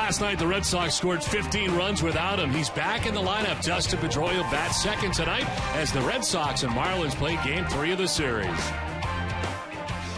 Last night, the Red Sox scored 15 runs without him. He's back in the lineup. Dustin Pedroia bats second tonight as the Red Sox and Marlins play Game 3 of the series.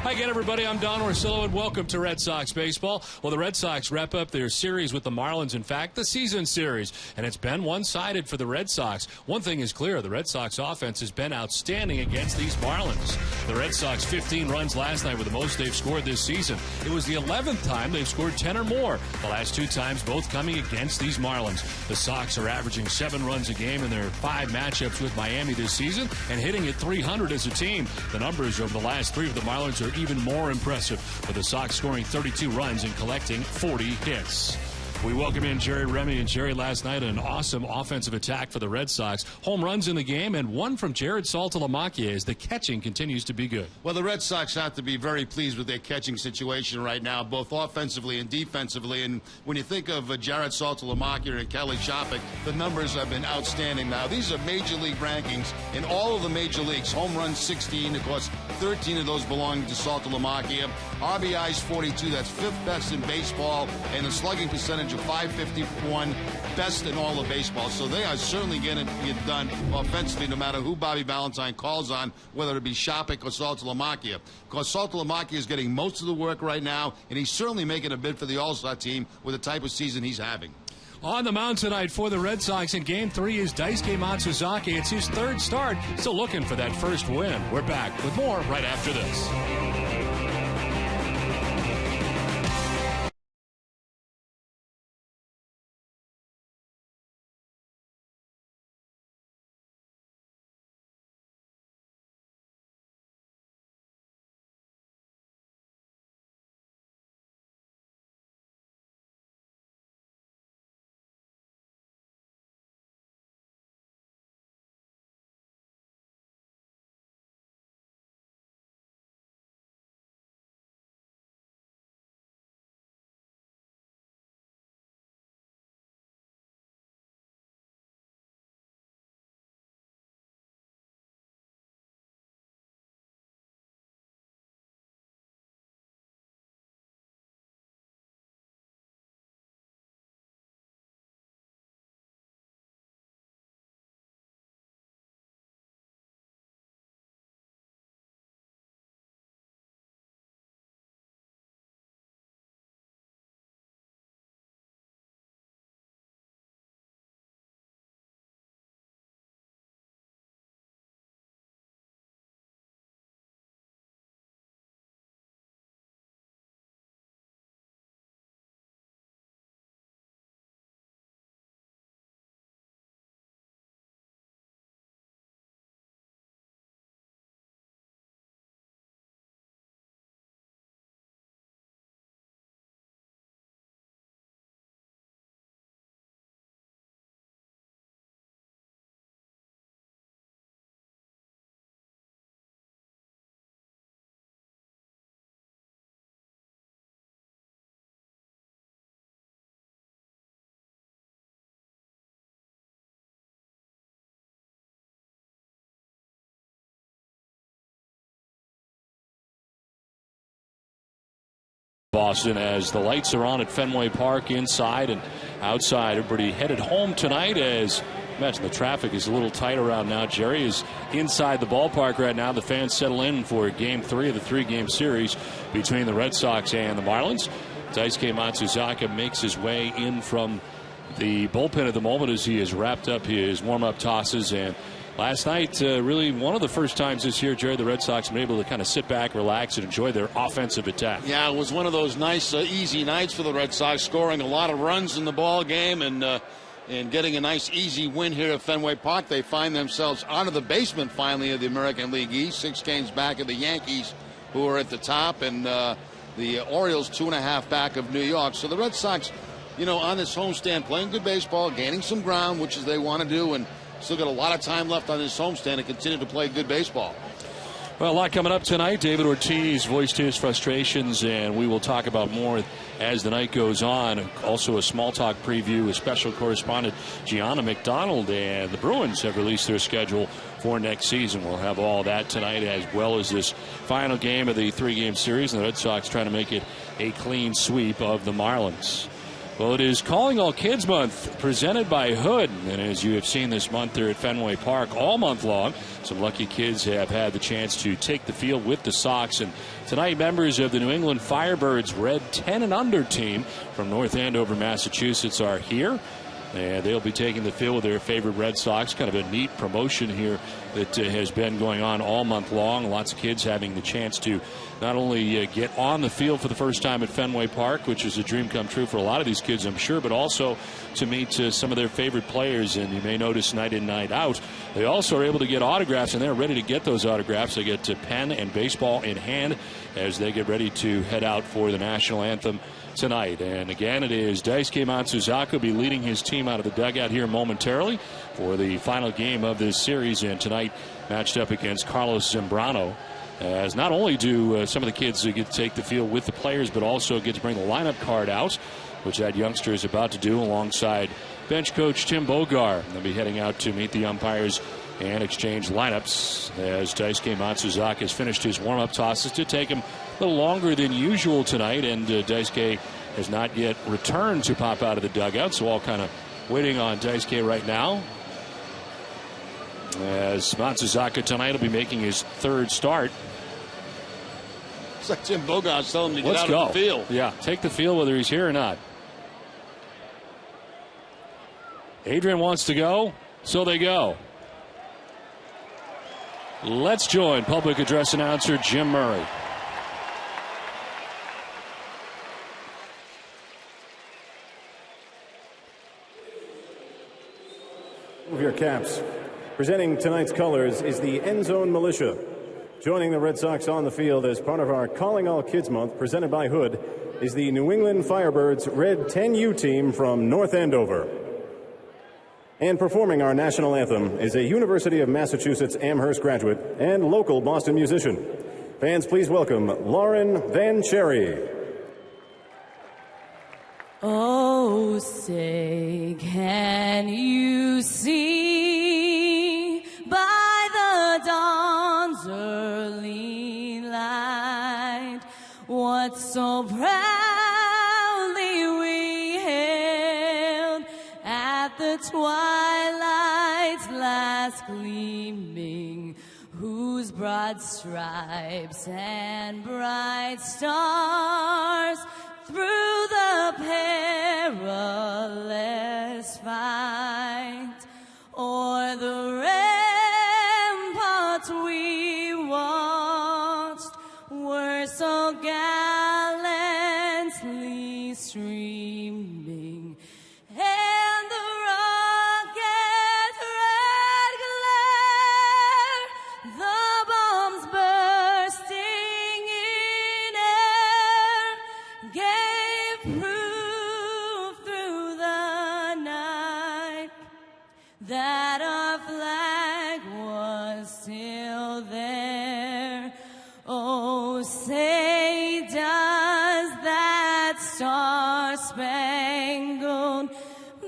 Hi again, everybody. I'm Don Orsillo, and welcome to Red Sox Baseball. Well, the Red Sox wrap up their series with the Marlins, in fact, the season series, and it's been one-sided for the Red Sox. One thing is clear, the Red Sox offense has been outstanding against these Marlins. The Red Sox 15 runs last night were the most they've scored this season. It was the 11th time they've scored 10 or more, the last two times both coming against these Marlins. The Sox are averaging 7 runs a game in their 5 matchups with Miami this season and hitting at 300 as a team. The numbers over the last 3 of the Marlins are even more impressive, with the Sox scoring 32 runs and collecting 40 hits. We welcome in Jerry Remy. And Jerry, last night an awesome offensive attack for the Red Sox. Home runs in the game and one from Jared Saltalamacchia as the catching continues to be good. Well, the Red Sox have to be very pleased with their catching situation right now, both offensively and defensively. And when you think of Jared Saltalamacchia and Kelly Shopik, the numbers have been outstanding now. These are major league rankings in all of the major leagues. Home runs 16, of course, 13 of those belonging to Saltalamacchia. RBIs 42, that's 5th best in baseball, and a slugging percentage of .551, best in all of baseball. So they are certainly getting it done offensively, no matter who Bobby Valentine calls on, whether it be Shopik or Saltalamacchia. Because Saltalamacchia is getting most of the work right now, and he's certainly making a bid for the All-Star team with the type of season he's having. On the mound tonight for the Red Sox in Game 3 is Daisuke Matsuzaki. It's his 3rd start, still looking for that first win. We're back with more right after this. Boston, as the lights are on at Fenway Park inside and outside. Everybody headed home tonight, as imagine the traffic is a little tight around now. Jerry is inside the ballpark right now. The fans settle in for Game 3 of the 3-game series between the Red Sox and the Marlins. Daisuke Matsuzaki makes his way in from the bullpen at the moment as he has wrapped up his warm-up tosses. And last night, really one of the first times this year, Jerry, the Red Sox have been able to kind of sit back, relax, and enjoy their offensive attack. Yeah, it was one of those nice, easy nights for the Red Sox, scoring a lot of runs in the ball game and getting a nice, easy win here at Fenway Park. They find themselves out of the basement, finally, of the American League East, 6 games back of the Yankees, who are at the top, and the Orioles 2.5 back of New York. So the Red Sox, you know, on this homestand, playing good baseball, gaining some ground, which is they want to do, and still got a lot of time left on this homestand to continue to play good baseball. Well, a lot coming up tonight. David Ortiz voiced his frustrations, and we will talk about more as the night goes on. Also a small talk preview with special correspondent Gianna McDonald, and the Bruins have released their schedule for next season. We'll have all that tonight, as well as this final game of the 3-game series, and the Red Sox trying to make it a clean sweep of the Marlins. Well, it is Calling All Kids Month, presented by Hood. And as you have seen this month, they're at Fenway Park all month long. Some lucky kids have had the chance to take the field with the Sox. And tonight, members of the New England Firebirds Red 10 and under team from North Andover, Massachusetts are here. And they'll be taking the field with their favorite Red Sox. Kind of a neat promotion here that has been going on all month long. Lots of kids having the chance to not only get on the field for the first time at Fenway Park, which is a dream come true for a lot of these kids, I'm sure, but also to meet some of their favorite players. And you may notice night in, night out, they also are able to get autographs, and they're ready to get those autographs. They get pen and baseball in hand as they get ready to head out for the national anthem tonight. And again, it is Daisuke Matsuzaka will be leading his team out of the dugout here momentarily for the final game of this series, and tonight matched up against Carlos Zambrano, as not only do some of the kids get to take the field with the players, but also get to bring the lineup card out, which that youngster is about to do alongside bench coach Tim Bogar. They'll be heading out to meet the umpires and exchange lineups as Daisuke Matsuzaka has finished his warm-up tosses. To take him a little longer than usual tonight, and Daisuke has not yet returned to pop out of the dugout, so all kind of waiting on Daisuke right now, as Matsuzaka tonight will be making his third start. It's like Tim Bogart's telling him to get Let's out go. of the field. Yeah, take the field whether he's here or not. Adrian wants to go, so they go. Let's join public address announcer Jim Murray. Move your caps. Presenting tonight's colors is the End Zone Militia. Joining the Red Sox on the field as part of our Calling All Kids Month, presented by Hood, is the New England Firebirds Red 10U team from North Andover. And performing our national anthem is a University of Massachusetts Amherst graduate and local Boston musician. Fans, please welcome Lauren Van Cherry. Oh, say, can you see by the dawn's early light what so proudly we hailed at the twilight's last gleaming, whose broad stripes and bright stars through the perilous fight o'er the ramparts we watched were so gallantly streaming, and the rocket's red glare, the bombs bursting in air, gave proof through the night that our flag was still there. Oh, say does that star-spangled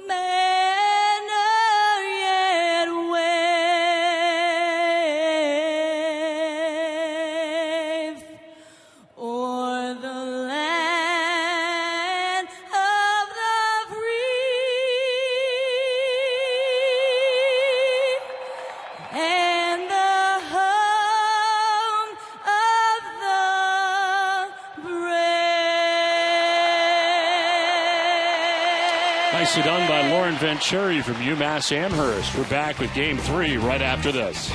banner yet wave o'er the land of the free and the home of the brave. Nicely done by Lauren Van Cherry from UMass Amherst. We're back with Game 3 right after this.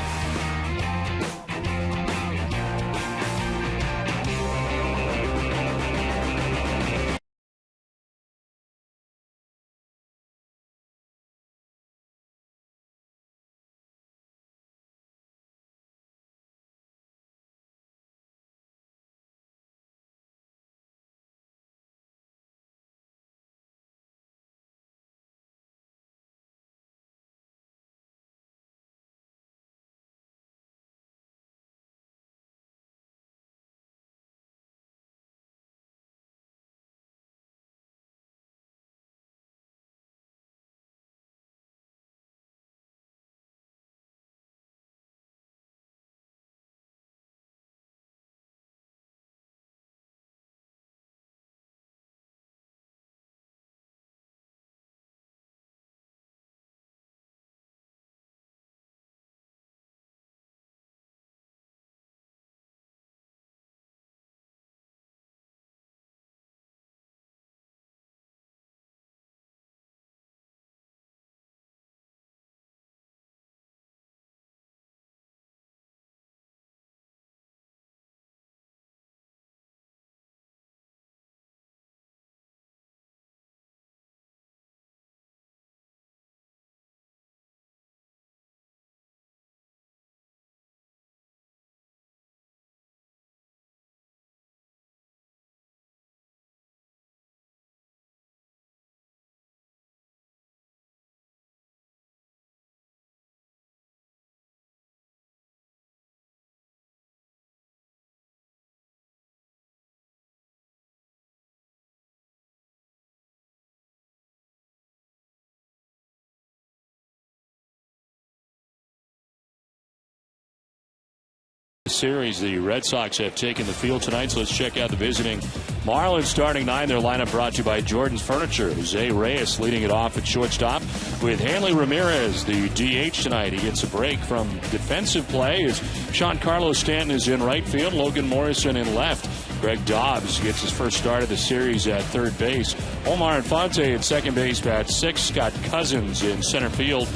Series, the Red Sox have taken the field tonight, so let's check out the visiting Marlins starting 9. Their lineup brought to you by Jordan's Furniture. Jose Reyes leading it off at shortstop with Hanley Ramirez, the DH tonight. He gets a break from defensive play as Giancarlo Stanton is in right field, Logan Morrison in left. Greg Dobbs gets his first start of the series at third base. Omar Infante at second base, bats 6. Scott Cousins in center field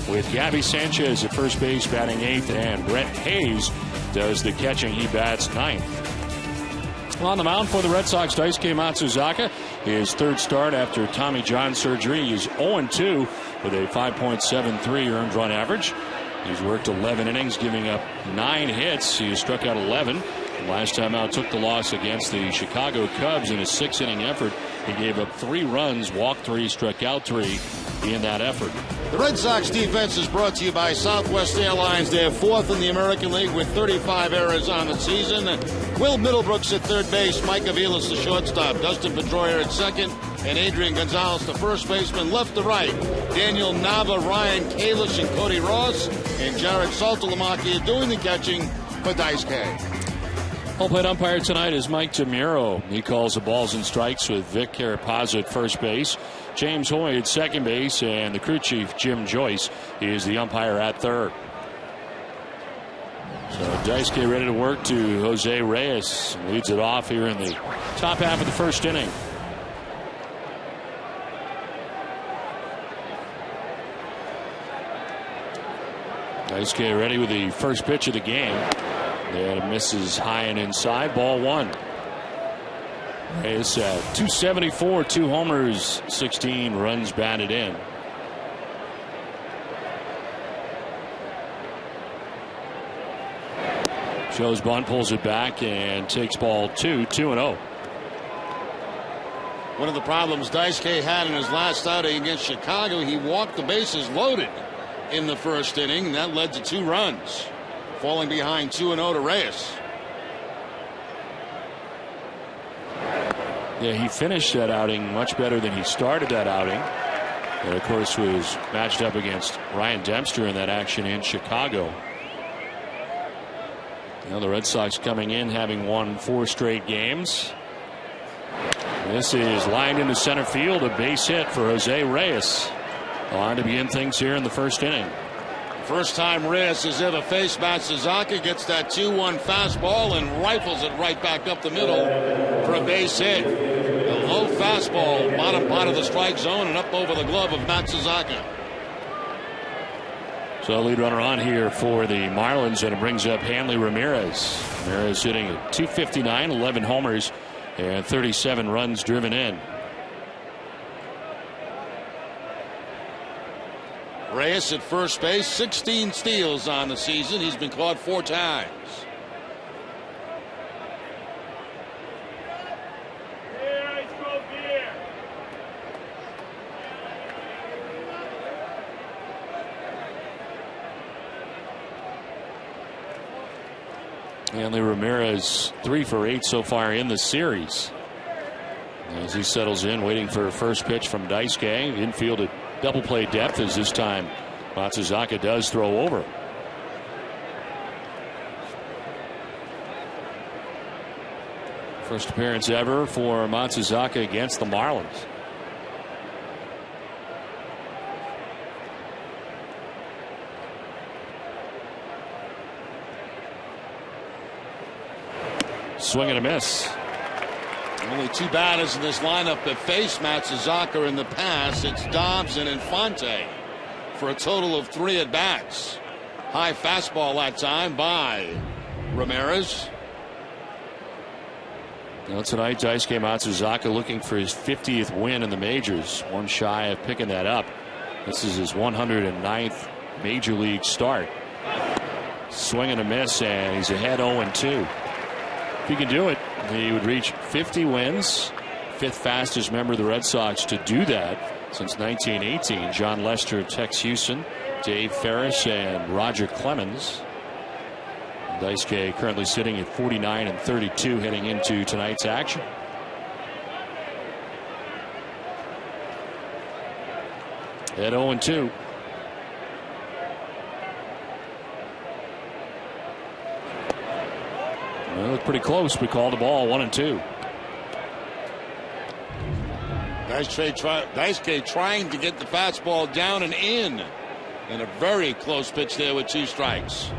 with Gabby Sanchez at first base, batting 8th, and Brett Hayes does the catching. He bats 9th. On the mound for the Red Sox, Daisuke Matsuzaka, his third start after Tommy John surgery. He's 0-2 with a 5.73 earned run average. He's worked 11 innings, giving up 9 hits. He has struck out 11. Last time out took the loss against the Chicago Cubs in a 6-inning effort. He gave up 3 runs, walked 3, struck out 3 in that effort. The Red Sox defense is brought to you by Southwest Airlines. They're 4th in the American League with 35 errors on the season. Will Middlebrooks at third base, Mike Aviles the shortstop, Dustin Pedroia at second, and Adrian Gonzalez the first baseman. Left to right, Daniel Nava, Ryan Kalish, and Cody Ross, and Jared Saltalamacchia doing the catching for Daisuke. Bullpen umpire tonight is Mike DeMuro. He calls the balls and strikes with Vic Carapazza at first base, James Hoy at second base, and the crew chief Jim Joyce is the umpire at third. So Daisuke ready to work to Jose Reyes. Leads it off here in the top half of the first inning. Daisuke ready with the first pitch of the game. And misses high and inside. Ball 1. Reyes 274, 2 homers, 16 runs batted in. Shows bunt, pulls it back, and takes ball 2, 2-0. One of the problems Daisuke had in his last outing against Chicago, he walked the bases loaded in the first inning. That led to 2 runs. Falling behind 2-0 to Reyes. Yeah, he finished that outing much better than he started that outing. And of course was matched up against Ryan Dempster in that action in Chicago. Now the Red Sox coming in having won 4 straight games. This is lined into center field, a base hit for Jose Reyes. On to begin things here in the first inning. First time Reyes has ever faced Matsuzaka, gets that 2-1 fastball and rifles it right back up the middle for a base hit. A low fastball, bottom part of the strike zone and up over the glove of Matsuzaka. So lead runner on here for the Marlins, and it brings up Hanley Ramirez. Ramirez hitting at .259, 11 homers, and 37 runs driven in. Reyes at first base, 16 steals on the season. He's been caught 4 times. Hanley Ramirez 3 for 8 so far in the series. As he settles in, waiting for a first pitch from Daisuke. Infield at double play depth as this time Matsuzaka does throw over. First appearance ever for Matsuzaka against the Marlins. Swing and a miss. Only 2 batters in this lineup that faced Matsuzaka in the past. It's Dobbs and Infante for a total of 3 at bats. High fastball that time by Ramirez. Now tonight, Daisuke Matsuzaka looking for his 50th win in the majors. One shy of picking that up. This is his 109th major league start. Swing and a miss, and he's ahead 0-2. If he can do it, he would reach 50 wins. 5th fastest member of the Red Sox to do that since 1918. John Lester, Tex Houston, Dave Ferris, and Roger Clemens. Daisuke currently sitting at 49-32 heading into tonight's action. At 0-2. Well, it looked pretty close. We called the ball 1-2. Daisuke trying to get the fastball down and in. And a very close pitch there with 2 strikes.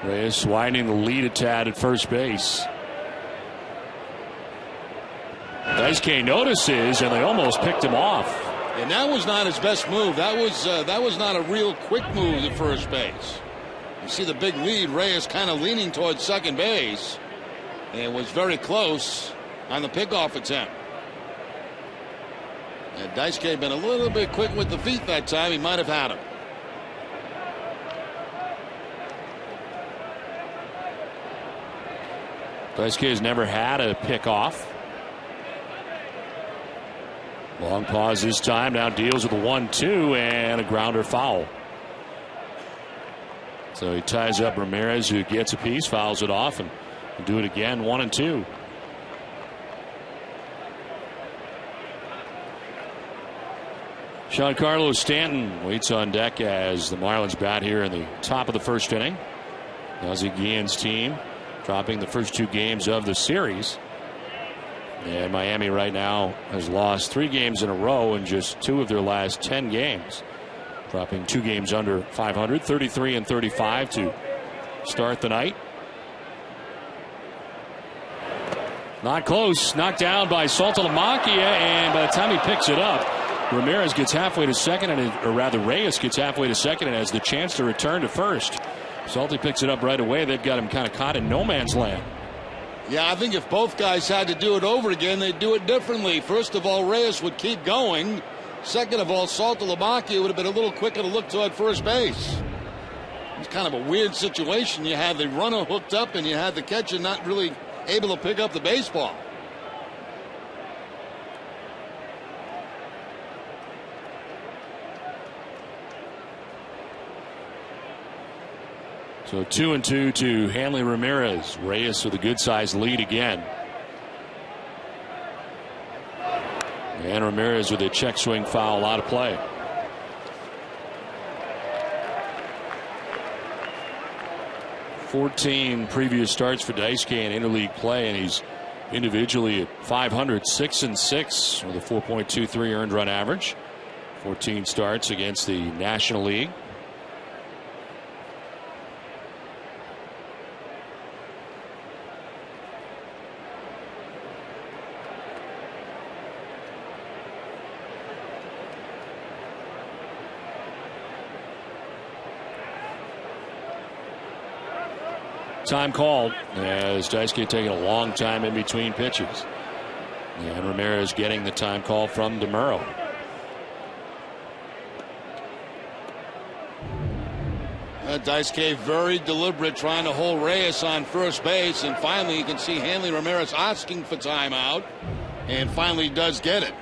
Reyes widening the lead a tad at first base. Daisuke notices, and they almost picked him off. And that was not his best move. That was not a real quick move to first base. You see the big lead. Reyes kind of leaning towards second base, and was very close on the pickoff attempt. And Daisuke been a little bit quick with the feet that time. He might have had him. Daisuke has never had a pickoff. Long pause this time. Now deals with a 1-2 and a grounder foul. So he ties up Ramirez, who gets a piece, fouls it off, and will do it again. 1-2. Giancarlo Stanton waits on deck as the Marlins bat here in the top of the first inning. Ozzie Guillen's team dropping the first 2 games of the series. And Miami right now has lost 3 games in a row in just 2 of their last 10 games. Dropping 2 games under 500, 33 and 35 to start the night. Not close. Knocked down by Saltalamacchia, and by the time he picks it up, Ramirez gets halfway to second, or rather Reyes gets halfway to second and has the chance to return to first. Salty picks it up right away. They've got him kind of caught in no man's land. Yeah, I think if both guys had to do it over again, they'd do it differently. First of all, Reyes would keep going. Second of all, Saltalamacchia would have been a little quicker to look toward first base. It's kind of a weird situation. You had the runner hooked up and you had the catcher not really able to pick up the baseball. So 2-2 to Hanley Ramirez. Reyes with a good sized lead again. And Ramirez with a check swing foul out of play. "14 previous starts for Daisuke in interleague play, and he's individually at 500, 6-6 with a 4.23 earned run average. 14 starts against the National League. Time called as Daisuke taking a long time in between pitches. And Ramirez getting the time call from DeMuro. Daisuke very deliberate, trying to hold Reyes on first base, and finally you can see Hanley Ramirez asking for timeout, and finally does get it.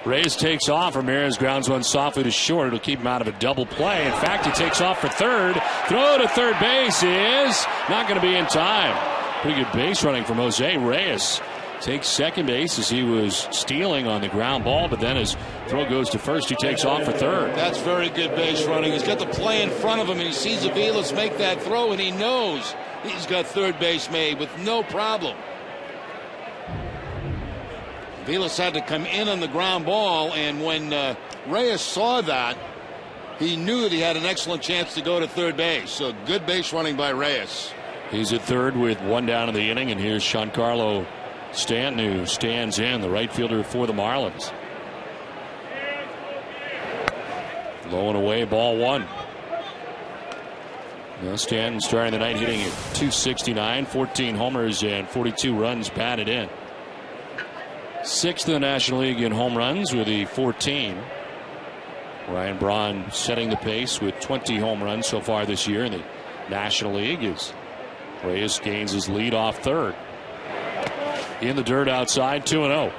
Reyes takes off. Ramirez grounds one softly to short. It'll keep him out of a double play. In fact, he takes off for third. Throw to third base is not going to be in time. Pretty good base running from Jose Reyes. Takes second base as he was stealing on the ground ball, but then his throw goes to first. He takes off for third. That's very good base running. He's got the play in front of him, and he sees Aviles make that throw, and he knows he's got third base made with no problem. Aviles had to come in on the ground ball, and when Reyes saw that, he knew that he had an excellent chance to go to third base. So good base running by Reyes. He's at third with 1 down in the inning, and here's Giancarlo Stanton, who stands in, the right fielder for the Marlins. Low and away, ball 1. Now Stanton starting the night hitting at .269, 14 homers and 42 runs batted in. 6th in the National League in home runs with the 14. Ryan Braun setting the pace with 20 home runs so far this year in the National League as Reyes gains his lead off third. In the dirt outside, 2-0.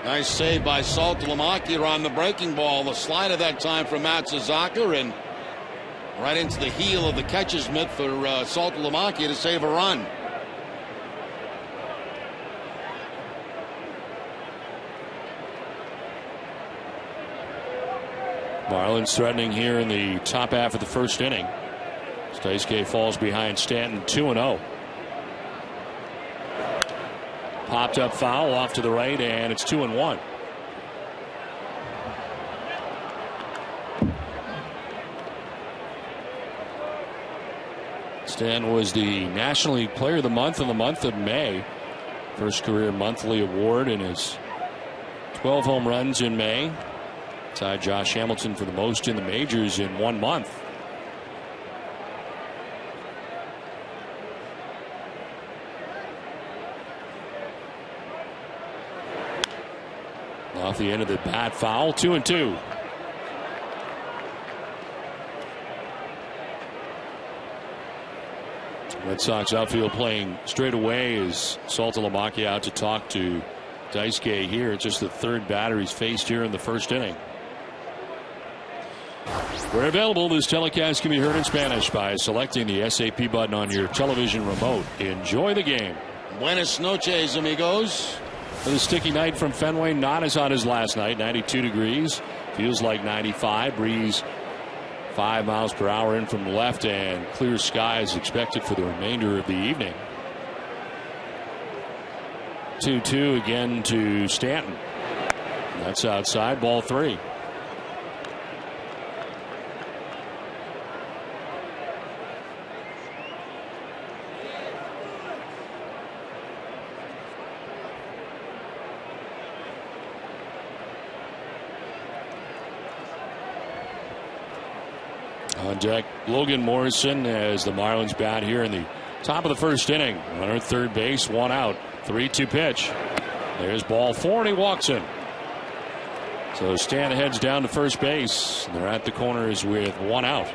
Nice save by Saltalamacchia on the breaking ball. The slider that time from Matsuzaka, and right into the heel of the catcher's mitt for Saltalamacchia to save a run. Marlins threatening here in the top half of the first inning. Daisuke falls behind Stanton 2-0. Popped up foul off to the right, and it's 2-1. Stanton was the National League Player of the Month in the month of May. First career monthly award in his 12 home runs in May. Tied Josh Hamilton for the most in the majors in 1 month. Off the end of the bat, foul, 2-2. Red Sox outfield playing straight away as Saltalamacchia out to talk to Daisuke here. It's just the third batter he's faced here in the first inning. Where available, this telecast can be heard in Spanish by selecting the SAP button on your television remote. Enjoy the game. Buenas noches, amigos. With a sticky night from Fenway, not as hot as last night, 92 degrees. Feels like 95. Breeze 5 miles per hour in from the left, and clear skies expected for the remainder of the evening. 2-2 again to Stanton. That's outside, ball 3. On deck, Logan Morrison as the Marlins bat here in the top of the first inning. Runner at third base, 1 out. 3-2 pitch. There's ball 4, and he walks in. So Stan heads down to first base. They're at the corners with 1 out.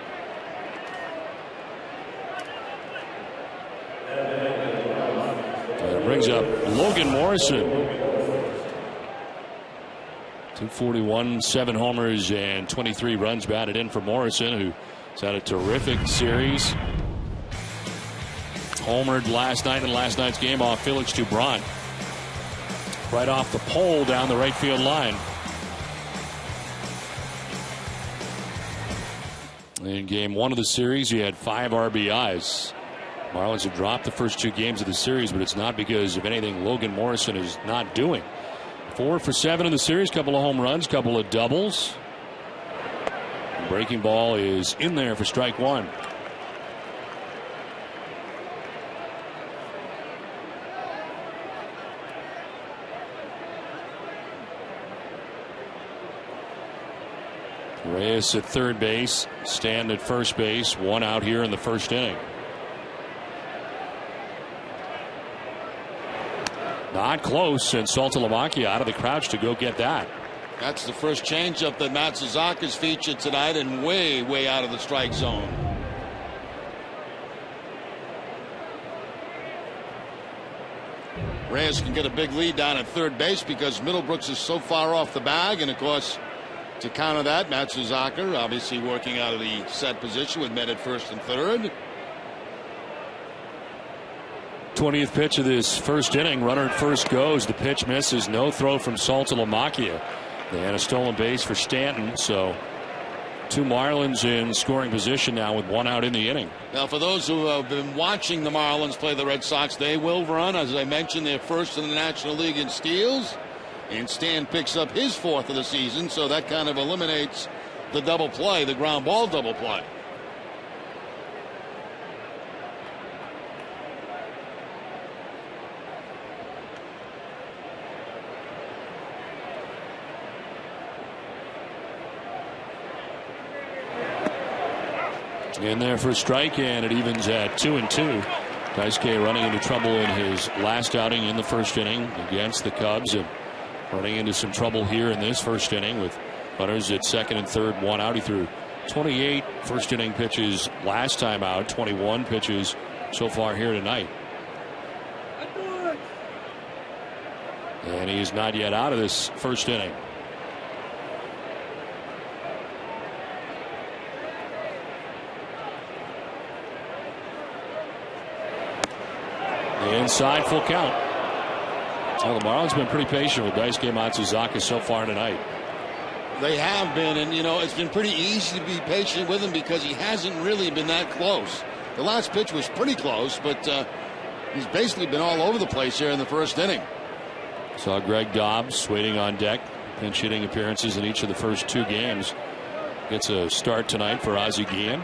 That brings up Logan Morrison. 241, 7 homers, and 23 runs batted in for Morrison, who has had a terrific series. Homered last night in last night's game off Felix Dubron. Right off the pole down the right field line. In game 1 of the series, he had 5 RBIs. Marlins have dropped the first 2 games of the series, but it's not because of anything Logan Morrison is not doing. 4 for 7 in the series, couple of home runs, couple of doubles. Breaking ball is in there for strike 1. Reyes at third base, Stanton at first base, 1 out here in the first inning. Not close, and Saltalamacchia out of the crouch to go get that. That's the first changeup that Matsuzaka's featured tonight, and way, way out of the strike zone. Reyes can get a big lead down at third base because Middlebrooks is so far off the bag, and of course, to counter that, Matsuzaka obviously working out of the set position with men at first and third. 20th pitch of this first inning. Runner at first goes. The pitch misses. No throw from Saltalamacchia. They had a stolen base for Stanton. So 2 Marlins in scoring position now with 1 out in the inning. Now, for those who have been watching the Marlins play the Red Sox, they will run. As I mentioned, they're first in the National League in steals. And Stan picks up his 4th of the season. So that kind of eliminates the double play, the ground ball double play. In there for a strike, and it evens at 2-2. Daisuke running into trouble in his last outing in the first inning against the Cubs, and running into some trouble here in this first inning with runners at second and third, 1 out. He threw 28 first inning pitches last time out, 21 pitches so far here tonight. And he's not yet out of this first inning. Inside, full count. Well, the Marlins have been pretty patient with Daisuke Matsuzaka so far tonight. They have been, and it's been pretty easy to be patient with him because he hasn't really been that close. The last pitch was pretty close, but he's basically been all over the place here in the first inning. Saw Greg Dobbs waiting on deck, pinch hitting appearances in each of the first 2 games. Gets a start tonight for Ozzie Guillen.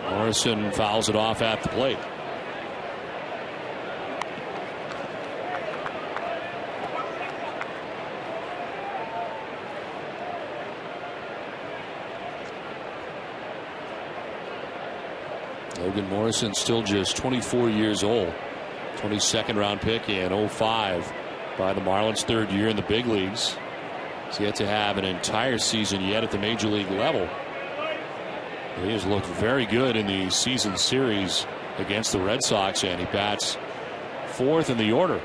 Morrison fouls it off at the plate. Logan Morrison still just 24 years old. 22nd round pick in 05 by the Marlins, 3rd year in the big leagues. He's yet to have an entire season yet at the major league level. He has looked very good in the season series against the Red Sox, and he bats 4th in the order.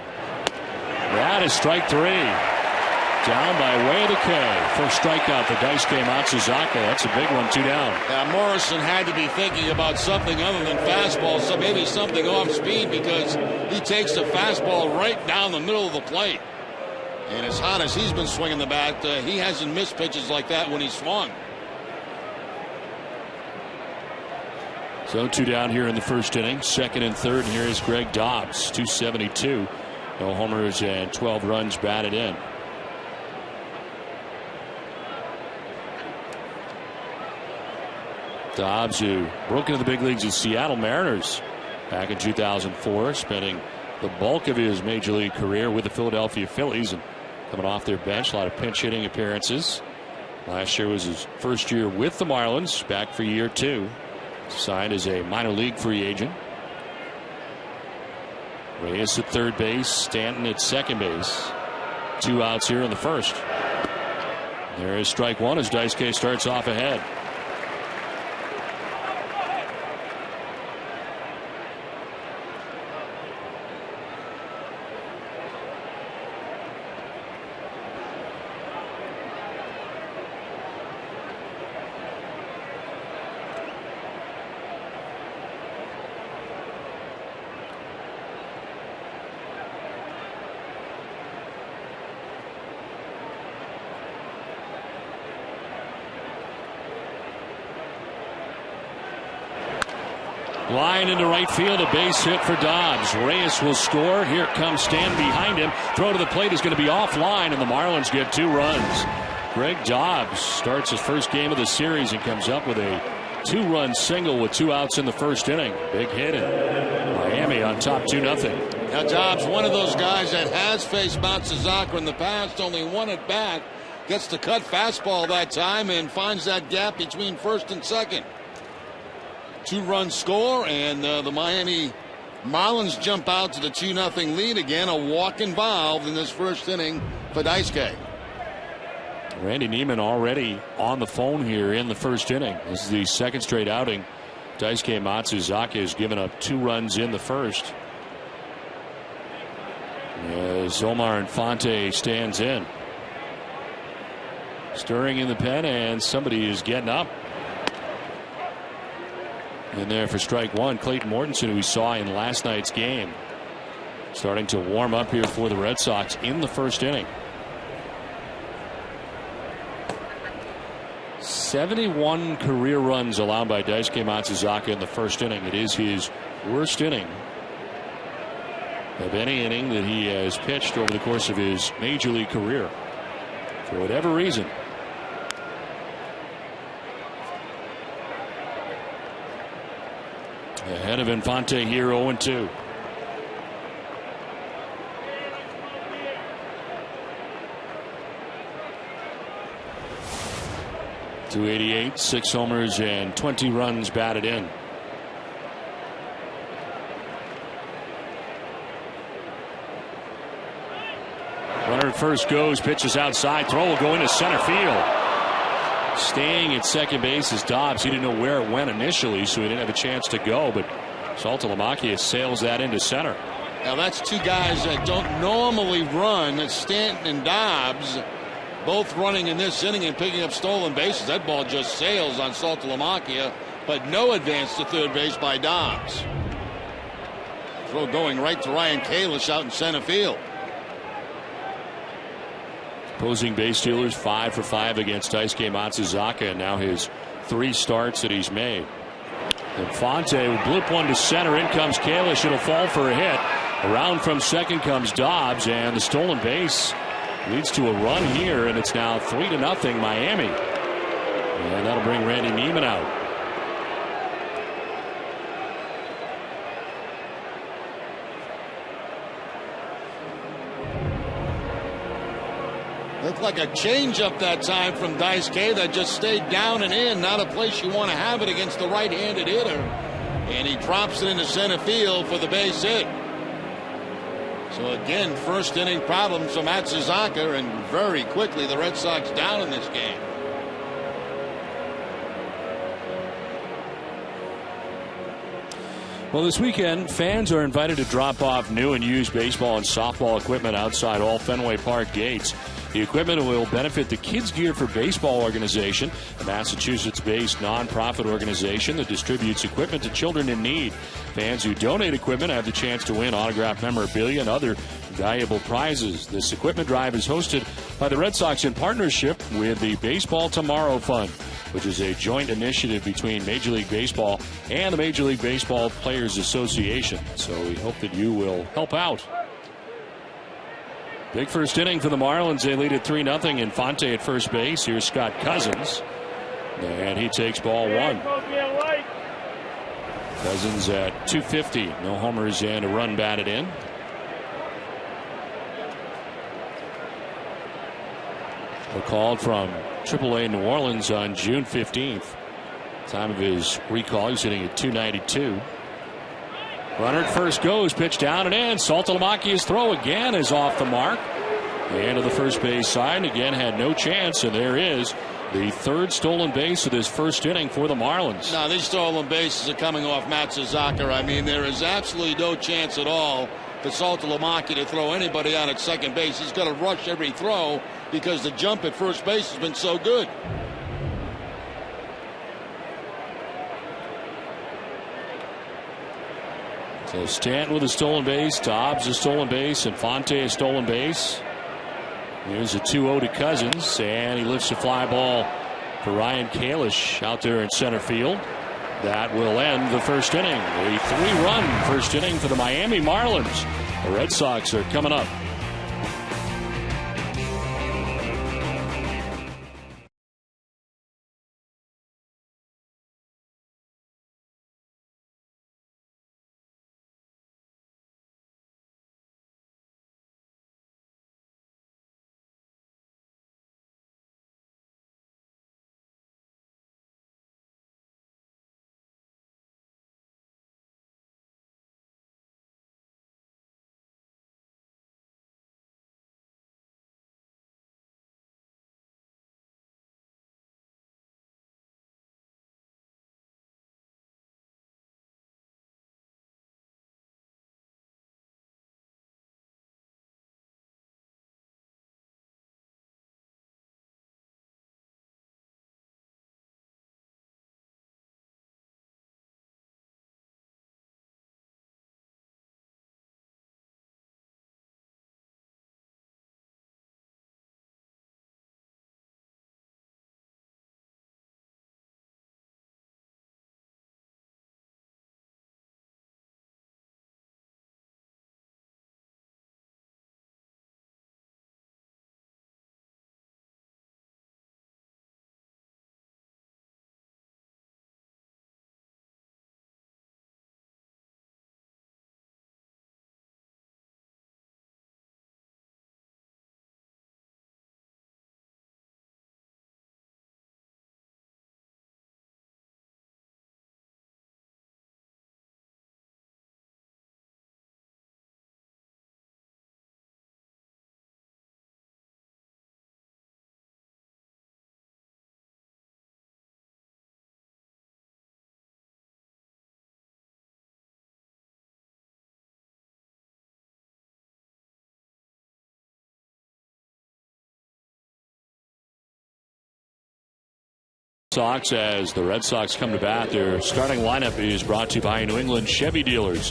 That is strike 3. Down by way of the K. First strikeout for Daisuke Matsuzaka. That's a big one, 2 down. Yeah, Morrison had to be thinking about something other than fastball, so maybe something off speed, because he takes the fastball right down the middle of the plate. And as hot as he's been swinging the bat, he hasn't missed pitches like that when he swung. So 2 down here in the first inning. 2nd and 3rd, and here is Greg Dobbs. 272. No homers and 12 runs batted in. Dobbs, who broke into the big leagues with Seattle Mariners back in 2004, spending the bulk of his major league career with the Philadelphia Phillies and coming off their bench. A lot of pinch hitting appearances. Last year was his first year with the Marlins, back for year 2. Signed as a minor league free agent. Reyes at 3rd base, Stanton at 2nd base. 2 outs here in the first. There is strike 1 as Daisuke starts off ahead. Line into right field, a base hit for Dobbs. Reyes will score. Here comes Stan behind him. Throw to the plate is going to be offline, and the Marlins get 2 runs. Greg Dobbs starts his first game of the series and comes up with a 2-run single with 2 outs in the first inning. Big hit, and Miami on top 2-0. Now Dobbs, one of those guys that has faced Matsuzaka in the past, only 1 at bat, gets the cut fastball that time and finds that gap between first and second. 2-run score, and the Miami Marlins jump out to the 2-0 lead again. A walk involved in this first inning for Daisuke. Randy Neiman already on the phone here in the first inning. This is the 2nd straight outing. Daisuke Matsuzaka has given up 2 runs in the first. As Omar Infante stands in. Stirring in the pen, and somebody is getting up. In there for strike 1, Clayton Mortensen, who we saw in last night's game, starting to warm up here for the Red Sox in the first inning. 71 career runs allowed by Daisuke Matsuzaka in the first inning. It is his worst inning of any inning that he has pitched over the course of his major league career. For whatever reason, ahead of Infante here, 0-2. .288, 6 homers and 20 runs batted in. Runner at first goes, pitches outside, throw will go into center field. Staying at second base is Dobbs. He didn't know where it went initially, so he didn't have a chance to go, but Saltalamacchia sails that into center. Now that's two guys that don't normally run. It's Stanton and Dobbs, both running in this inning and picking up stolen bases. That ball just sails on Saltalamacchia, but no advance to third base by Dobbs. Throw going right to Ryan Kalish out in center field. Opposing base stealers 5 for 5 against Daisuke Matsuzaka, and now his 3 starts that he's made. And Fonte will blip one to center. In comes Kalish. It'll fall for a hit. Around from second comes Dobbs, and the stolen base leads to a run here, and it's now 3-0 Miami. And that'll bring Randy Neiman out. Looked like a changeup that time from Daisuke that just stayed down and in. Not a place you want to have it against the right-handed hitter. And he drops it into center field for the base hit. So again, first inning problems for Matsuzaka, and very quickly the Red Sox down in this game. Well, this weekend, fans are invited to drop off new and used baseball and softball equipment outside all Fenway Park gates. The equipment will benefit the Kids Gear for Baseball organization, a Massachusetts-based nonprofit organization that distributes equipment to children in need. Fans who donate equipment have the chance to win autographed memorabilia and other valuable prizes. This equipment drive is hosted by the Red Sox in partnership with the Baseball Tomorrow Fund, which is a joint initiative between Major League Baseball and the Major League Baseball Players Association. So we hope that you will help out. Big first inning for the Marlins. They lead at 3-0. Infante at first base. Here's Scott Cousins, and he takes ball 1. Cousins at 250. No homers and a run batted in. Recalled from AAA New Orleans on June 15th. Time of his recall, he's hitting at 292. Runner at first goes, pitch down and in. Saltalamacchia's throw again is off the mark. The end of the first base side, again had no chance, and there is the third stolen base of this first inning for the Marlins. Now these stolen bases are coming off Matsuzaka. I mean, there is absolutely no chance at all for Saltalamacchia to throw anybody out at second base. He's got to rush every throw because the jump at first base has been so good. So Stanton with a stolen base, Dobbs a stolen base, and Fonte a stolen base. Here's a 2-0 to Cousins, and he lifts a fly ball for Ryan Kalish out there in center field. That will end the first inning. A 3-run first inning for the Miami Marlins. The Red Sox are coming up. Sox as the Red Sox come to bat. Their starting lineup is brought to you by New England Chevy dealers.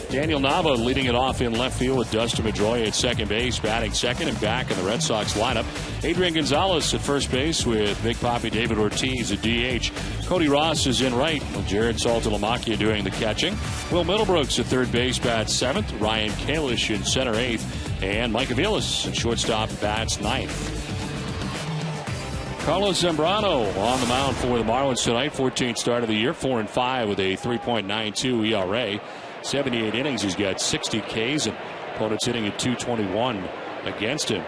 Daniel Nava leading it off in left field with Dustin Pedroia at second base, batting second and back in the Red Sox lineup. Adrian Gonzalez at first base with Big Papi David Ortiz at DH. Cody Ross is in right, with Jared Saltalamacchia doing the catching. Will Middlebrooks at third base bats seventh. Ryan Kalish in center eighth. And Mike Aviles at shortstop bats ninth. Carlos Zambrano on the mound for the Marlins tonight. 14th start of the year, 4-5 with a 3.92 ERA. 78 innings. He's got 60 Ks and opponents hitting at 221 against him.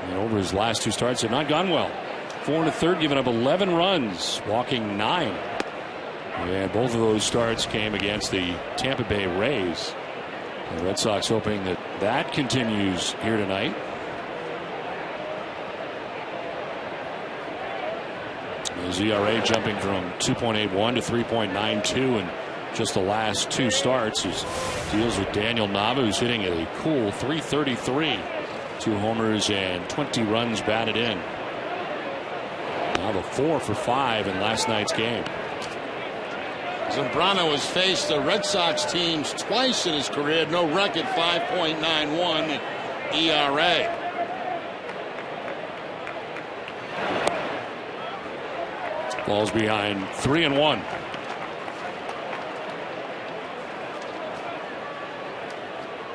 And over his last two starts have not gone well. 4 1/3, giving up 11 runs, walking 9. And both of those starts came against the Tampa Bay Rays. The Red Sox hoping that that continues here tonight. His ERA jumping from 2.81 to 3.92 in just the last two starts. His deals with Daniel Nava, who's hitting at a cool .333. 2 homers and 20 runs batted in. Nava 4 for 5 in last night's game. Zambrano has faced the Red Sox teams twice in his career. No record, 5.91 ERA. Falls behind 3-1.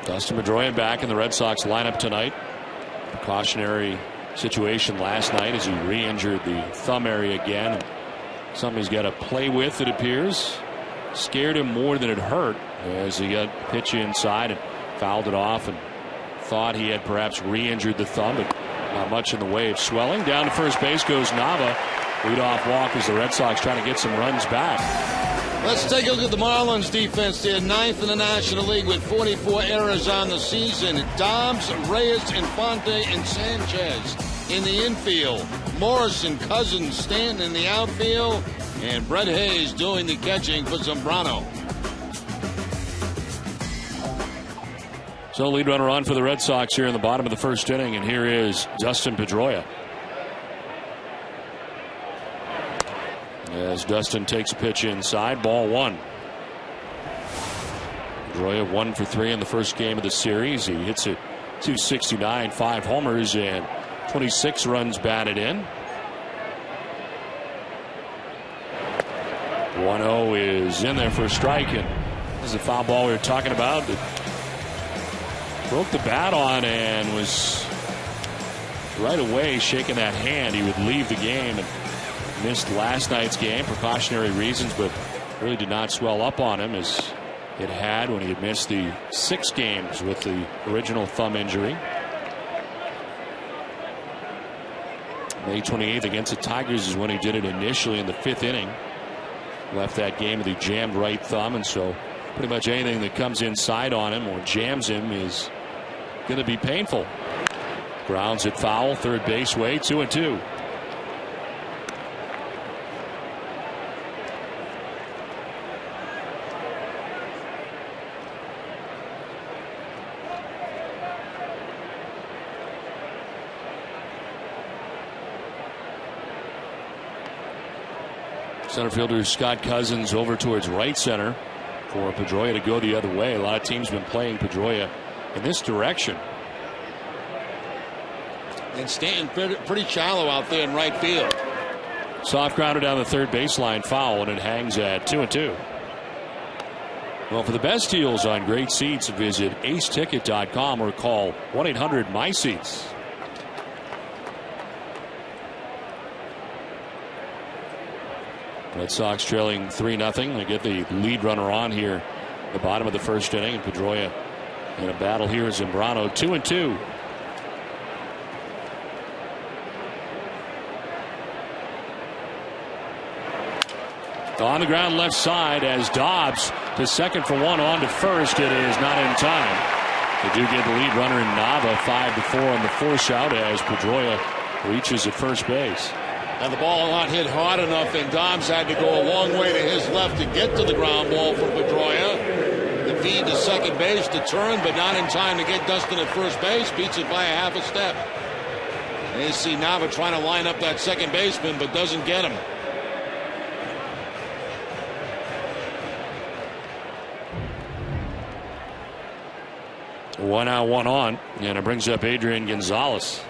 Dustin Pedroia back in the Red Sox lineup tonight. Precautionary situation last night as he re-injured the thumb area again. Something he's got to play with, it appears. Scared him more than it hurt as he got pitch inside and fouled it off and thought he had perhaps re-injured the thumb, but not much in the way of swelling. Down to first base goes Nava. Leadoff walk as the Red Sox trying to get some runs back. Let's take a look at the Marlins defense. They're 9th in the National League with 44 errors on the season. Dobbs, Reyes, Infante, and Sanchez in the infield. Morrison, Cousins, Stanton in the outfield. And Brett Hayes doing the catching for Zambrano. So lead runner on for the Red Sox here in the bottom of the first inning. And here is Dustin Pedroia. As Dustin takes a pitch inside, ball 1. Pedroia 1 for 3 in the first game of the series. He hits it .269, 5 homers, and 26 runs batted in. 1-0 is in there for a strike, and this is a foul ball we were talking about that broke the bat on and was right away shaking that hand. He would leave the game and missed last night's game, precautionary reasons, but really did not swell up on him as it had when he had missed the 6 games with the original thumb injury. May 28th against the Tigers is when he did it initially in the 5th inning. Left that game with the jammed right thumb, and so pretty much anything that comes inside on him or jams him is going to be painful. Grounds it foul, third base way, 2-2. Center fielder Scott Cousins over towards right center for Pedroia to go the other way. A lot of teams have been playing Pedroia in this direction. And Stanton pretty shallow out there in right field. Soft grounder down the third baseline, foul, and it hangs at 2-2. Well, for the best deals on great seats, visit aceticket.com or call 1-800-MY-SEATS. Red Sox trailing 3-0. They get the lead runner on here at the bottom of the first inning. And Pedroia in a battle here is Zambrano. 2-2. On the ground left side as Dobbs to second for 1 on to first. It is not in time. They do get the lead runner in Nava 5-4 on the force out as Pedroia reaches at first base. And the ball not hit hard enough, and Dobbs had to go a long way to his left to get to the ground ball for Pedroia. The feed to second base to turn, but not in time to get Dustin at first base. Beats it by a half a step. And you see Nava trying to line up that second baseman, but doesn't get him. One out, one on, and it brings up Adrian Gonzalez.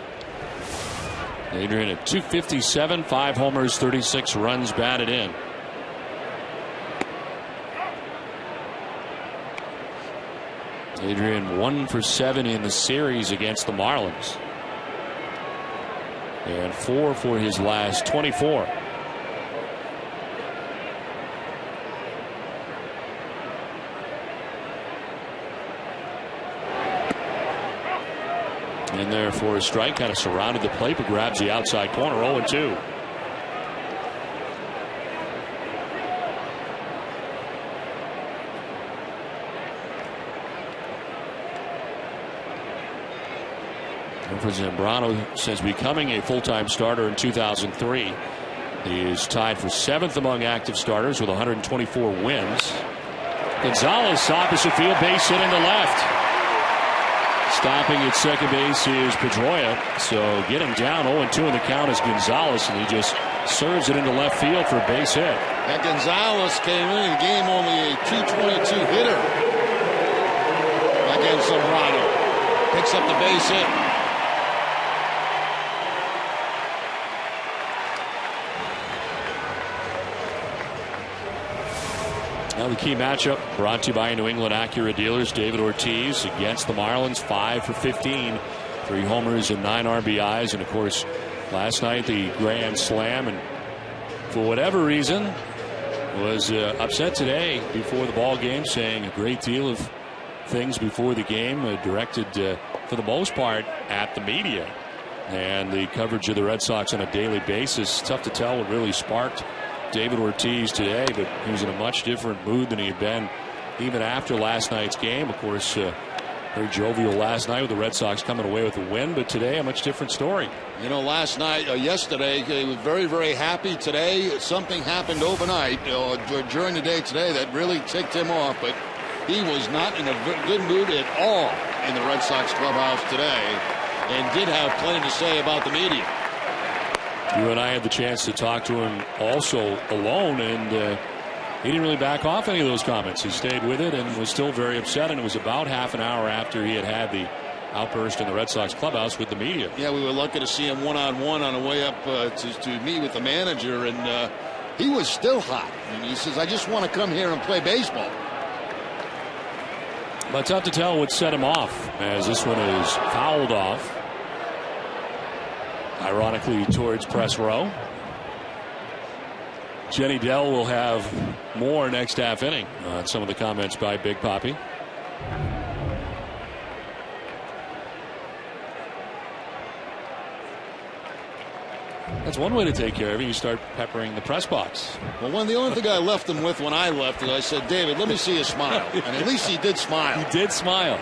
Adrian at 257, 5 homers, 36 runs batted in. Adrian 1 for 7 in the series against the Marlins. And 4 for his last 24. In there for a strike, kind of surrounded the plate, but grabs the outside corner. 0-2. And for Zambrano, since becoming a full-time starter in 2003, he is tied for 7th among active starters with 124 wins. Gonzalez, opposite field, base hit into left. Stopping at second base is Pedroia. So getting down 0-2 in the count is Gonzalez, and he just serves it into left field for a base hit. That Gonzalez came in the game only a .222 hitter against Zambrano. Picks up the base hit. Now the key matchup brought to you by New England Acura dealers. David Ortiz against the Marlins, 5 for 15, 3 homers and 9 RBIs, and of course last night the grand slam, and for whatever reason was upset today before the ball game, saying a great deal of things before the game, directed for the most part at the media and the coverage of the Red Sox on a daily basis. Tough to tell what really sparked David Ortiz today, but he was in a much different mood than he had been even after last night's game. Of course, very jovial last night with the Red Sox coming away with the win, but today a much different story. You know, yesterday he was very, very happy. Today something happened overnight during the day today that really ticked him off, but he was not in a good mood at all in the Red Sox clubhouse today, and did have plenty to say about the media. You and I had the chance to talk to him also alone, and he didn't really back off any of those comments. He stayed with it and was still very upset, and it was about half an hour after he had the outburst in the Red Sox clubhouse with the media. Yeah, we were lucky to see him one-on-one on the way up to meet with the manager, and he was still hot. And he says, I just want to come here and play baseball. But tough to tell what set him off, as this one is fouled off, ironically towards press row. Jenny Dell will have more next half inning on some of the comments by Big Papi. That's one way to take care of it. You start peppering the press box. Well, the only thing I left him with when I left is I said, David, let me see you smile. And at least he did smile. He did smile.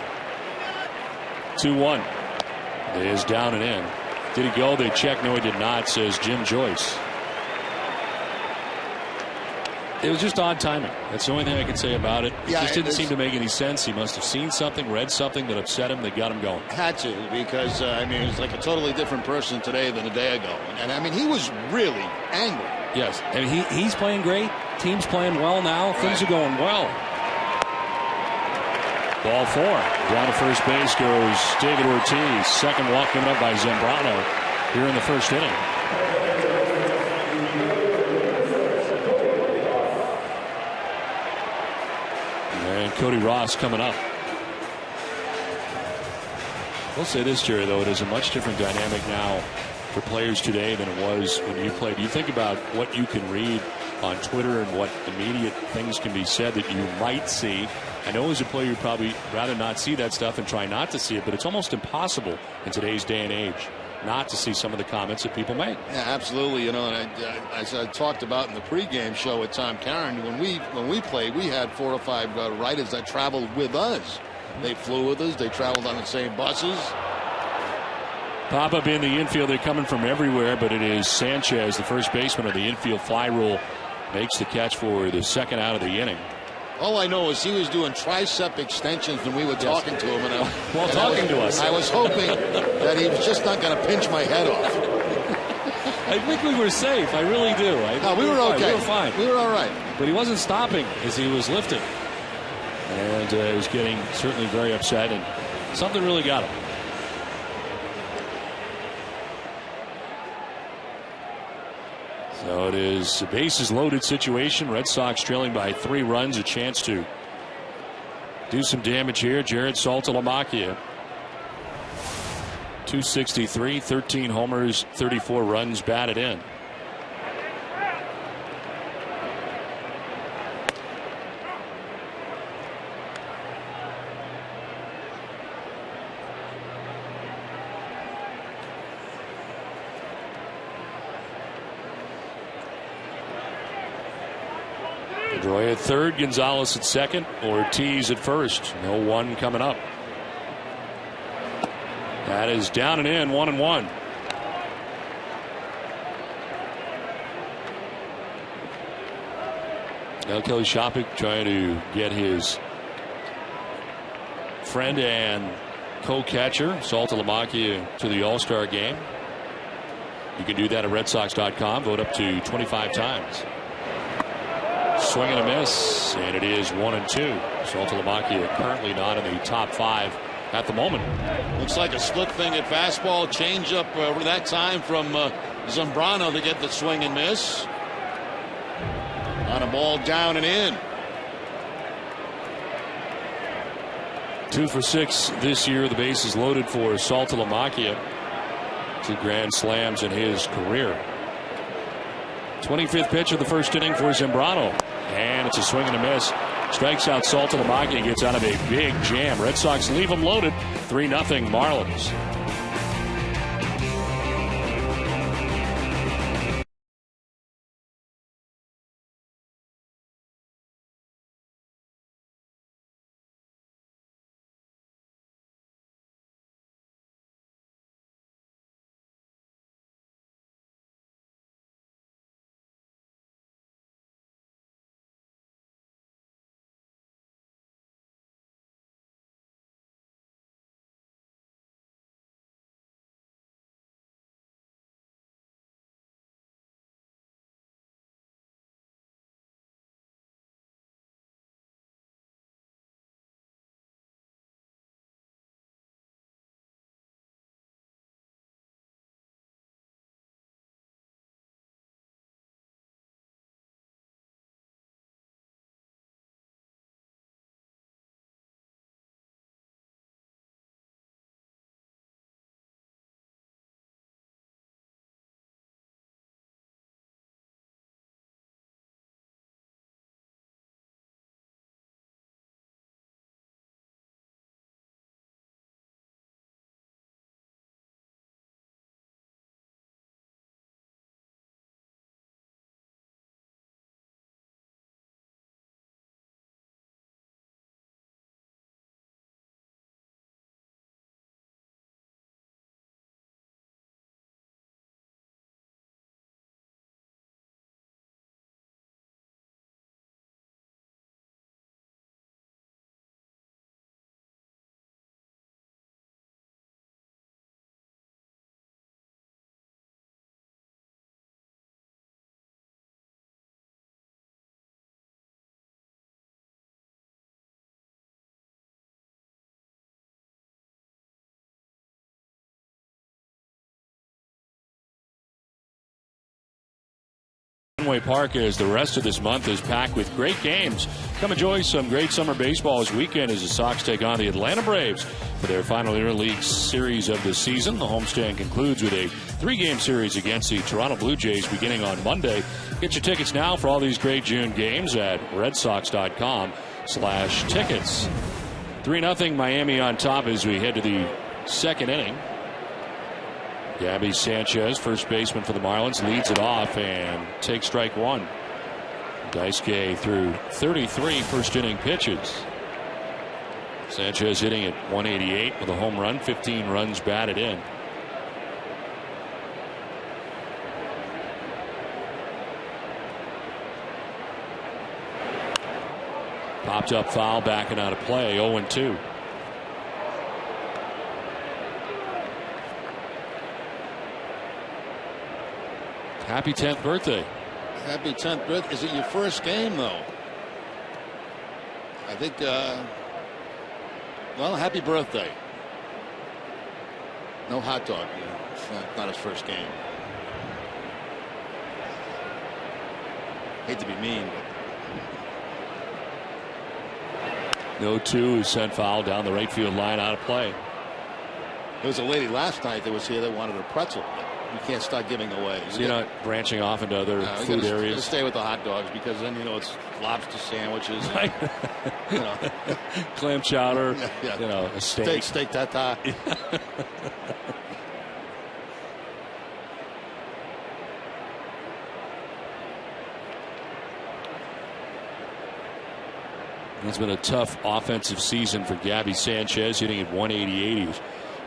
2-1. It is down and in. Did he go? They check. No, he did not, says Jim Joyce. It was just odd timing. That's the only thing I can say about it. It just didn't seem to make any sense. He must have seen something, read something that upset him, that got him going. Had to, because, he was like a totally different person today than a day ago. And he was really angry. Yes, and he's playing great. Team's playing well now. Things are going well. Ball 4. Down to first base goes David Ortiz. Second walk coming up by Zambrano here in the first inning. And Cody Ross coming up. We'll say this, Jerry, though, it is a much different dynamic now for players today than it was when you played. You think about what you can read on Twitter and what immediate things can be said that you might see. I know as a player you'd probably rather not see that stuff and try not to see it, but it's almost impossible in today's day and age not to see some of the comments that people make. Yeah, absolutely. And as I talked about in the pregame show with Tom Caron, when we played, we had 4 or 5 writers that traveled with us. They flew with us. They traveled on the same buses. Pop-up in the infield. They're coming from everywhere, but it is Sanchez, the first baseman of the infield fly rule, makes the catch for the second out of the inning. All I know is he was doing tricep extensions when we were talking to him. And talking to us. I was hoping that he was just not going to pinch my head off. I think we were safe. I really do. No, we were okay. We were fine. We were all right. But he wasn't stopping as he was lifting. And he was getting certainly very upset, and something really got him. So it is a bases loaded situation. Red Sox trailing by 3 runs. A chance to do some damage here. Jared Saltalamacchia, 263, 13 homers, 34 runs batted in. Pedroia at third, Gonzalez at second, Ortiz at first. No one coming up. That is down and in, 1-1. Now Kelly Shopik trying to get his friend and co-catcher Saltalamacchia to the All-Star game. You can do that at RedSox.com. Vote up to 25 times. Swing and a miss, and it is 1-2. Saltalamacchia currently not in the top 5 at the moment. Looks like a split thing at fastball. Change up over that time from Zambrano to get the swing and miss. On a ball down and in. 2 for 6 this year. The base is loaded for Saltalamacchia. 2 grand slams in his career. 25th pitch of the first inning for Zambrano. And it's a swing and a miss. Strikes out Saltalamacchia, gets out of a big jam. Red Sox leave him loaded. 3-0 Marlins. Fenway Park as the rest of this month is packed with great games. Come enjoy some great summer baseball this weekend as the Sox take on the Atlanta Braves for their final interleague series of the season. The homestand concludes with a 3-game series against the Toronto Blue Jays beginning on Monday. Get your tickets now for all these great June games at redsox.com/tickets. 3-0 Miami on top as we head to the second inning. Gabby Sanchez, first baseman for the Marlins, leads it off and takes strike 1. Daisuke threw 33 first inning pitches. Sanchez hitting at 188 with a home run, 15 runs batted in. Popped up foul, backing out of play, 0-2. Happy 10th birthday. Happy 10th birthday. Is it your first game, though? I think, well, happy birthday. No hot dog. It's not his first game. Hate to be mean, but. 0-2 is sent foul down the right field line, out of play. There was a lady last night that was here that wanted a pretzel. You can't start giving away. So you're not branching off into other food areas. Gotta stay with the hot dogs, because then it's lobster sandwiches, right? Clam chowder, yeah. A steak tartare. It's been a tough offensive season for Gabby Sanchez, hitting at 188. He's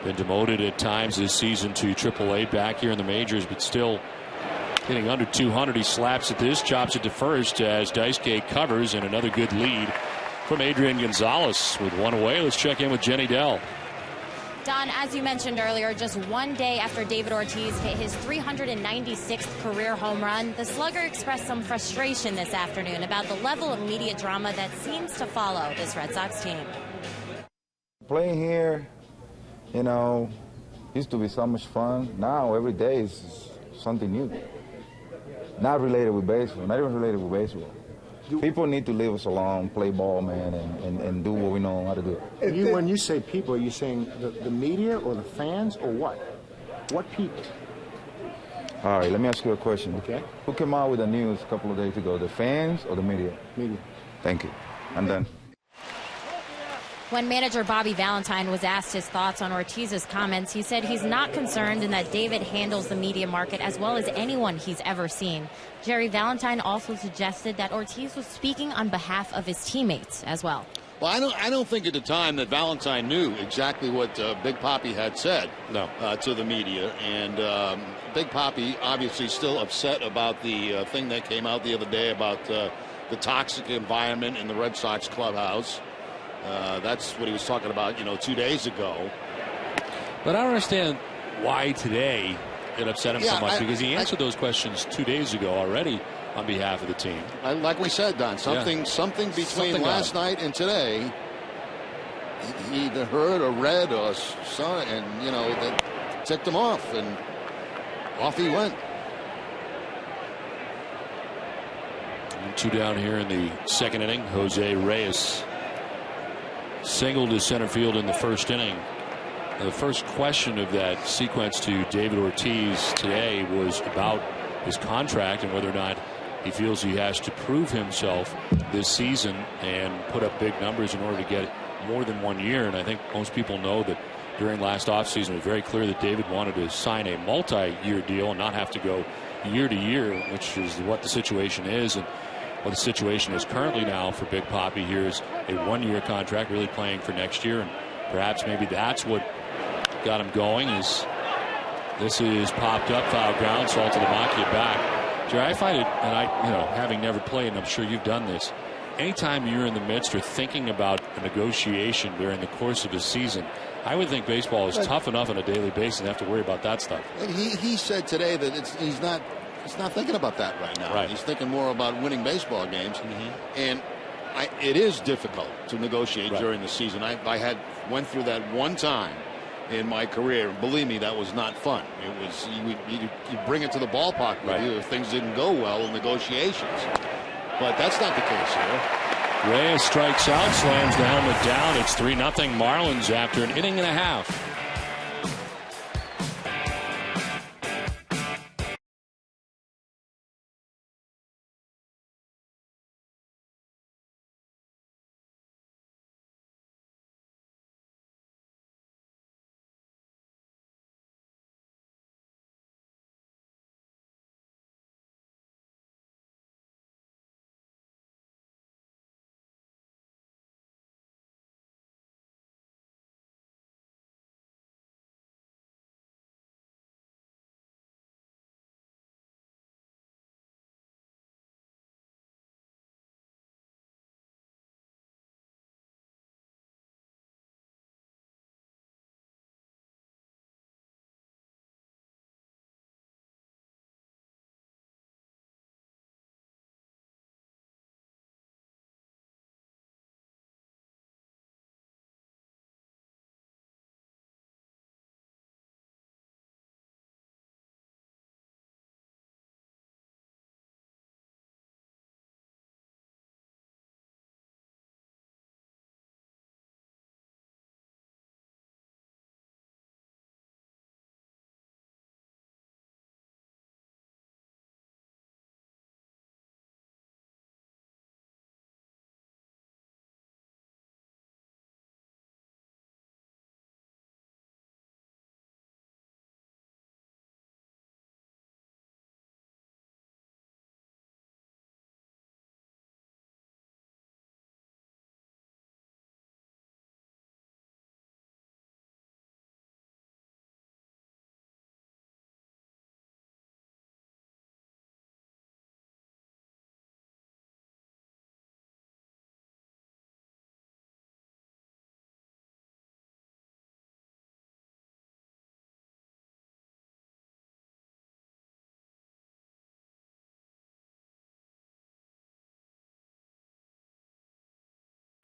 been demoted at times this season to AAA, back here in the majors, but still hitting under 200. He slaps at this, chops it to first as Daisuke covers, and another good lead from Adrian Gonzalez with one away. Let's check in with Jenny Dell. Don, as you mentioned earlier, just one day after David Ortiz hit his 396th career home run, the slugger expressed some frustration this afternoon about the level of media drama that seems to follow this Red Sox team. Playing here, used to be so much fun. Now every day is something new. Not related with baseball, not even related with baseball. People need to leave us alone, play ball, man, and do what we know how to do. When you say people, are you saying the media or the fans or what? What people? All right, let me ask you a question. Okay. Who came out with the news a couple of days ago, the fans or the media? Media. Thank you. I'm done. When manager Bobby Valentine was asked his thoughts on Ortiz's comments, he said he's not concerned and that David handles the media market as well as anyone he's ever seen. Jerry Valentine also suggested that Ortiz was speaking on behalf of his teammates as well. Well, I don't think at the time that Valentine knew exactly what Big Papi had said to the media. And Big Papi obviously still upset about the thing that came out the other day about the toxic environment in the Red Sox clubhouse. That's what he was talking about, 2 days ago. But I don't understand why today it upset him so much, because he answered those questions 2 days ago already on behalf of the team. Like we said, Don, something between last night and today, he either heard or read or saw, and that ticked him off, and off he went. And 2 down here in the second inning. Jose Reyes singled to center field in the first inning. The first question of that sequence to David Ortiz today was about his contract and whether or not he feels he has to prove himself this season and put up big numbers in order to get more than 1 year. And I think most people know that during last offseason it was very clear that David wanted to sign a multi-year deal and not have to go year to year, which is what the situation is. And what the situation is currently now for Big Papi here is a 1-year contract, really playing for next year, and perhaps maybe that's what got him going. Is this is popped up, foul ground, Salt to the Machia back. Jerry, I find it, and having never played, and I'm sure you've done this, anytime you're in the midst or thinking about a negotiation during the course of a season, I would think baseball is tough enough on a daily basis and have to worry about that stuff. And he said today that he's not thinking about that right now. Right. He's thinking more about winning baseball games. And it is difficult to negotiate during the season. I went through that one time in my career. Believe me, that was not fun. It was you bring it to the ballpark with you if things didn't go well in negotiations. But that's not the case here. Reyes strikes out, slams the helmet down. It's 3-0 Marlins after an inning and a half.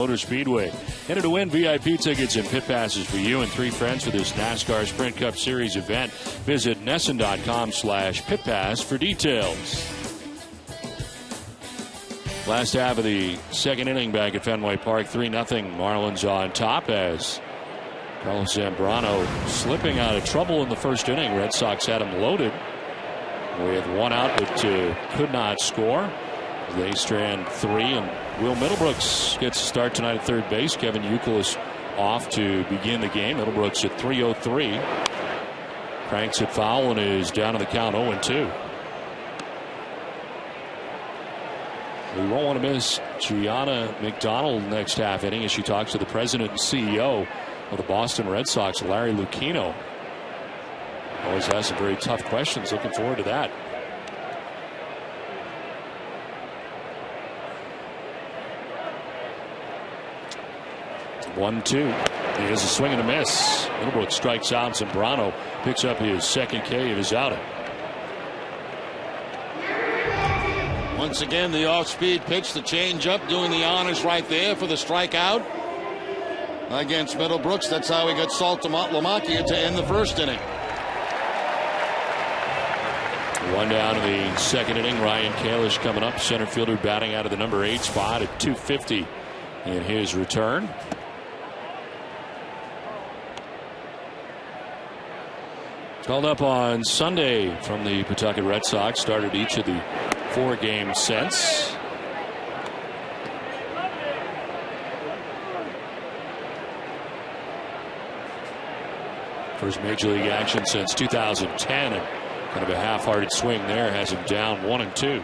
Motor Speedway. Enter to win VIP tickets and pit passes for you and 3 friends for this NASCAR Sprint Cup Series event. Visit Nesson.com/pit pass for details. Last half of the second inning back at Fenway Park, 3-0 Marlins on top as Carlos Zambrano slipping out of trouble in the first inning. Red Sox had him loaded with 1 out but could not score. They strand 3, and Will Middlebrooks gets a start tonight at third base. Kevin Youkilis off to begin the game. Middlebrooks at 3-0-3. Cranks it foul and is down to the count 0-2. We won't want to miss Gianna McDonald next half inning as she talks to the president and CEO of the Boston Red Sox, Larry Lucchino. Always has some very tough questions. Looking forward to that. One-two. Here's a swing and a miss. Middlebrooks strikes out. Zambrano picks up his second K of his outing. Once again, the off-speed pitch, the change-up, doing the honors right there for the strikeout against Middlebrooks. That's how he got Saltalamacchia to end the first inning. 1 down in the second inning. Ryan Kalish coming up, center fielder, batting out of the number 8 spot at 250 in his return. Called up on Sunday from the Pawtucket Red Sox. Started each of the 4 games since. First major league action since 2010, and kind of a half-hearted swing there has him down 1-2.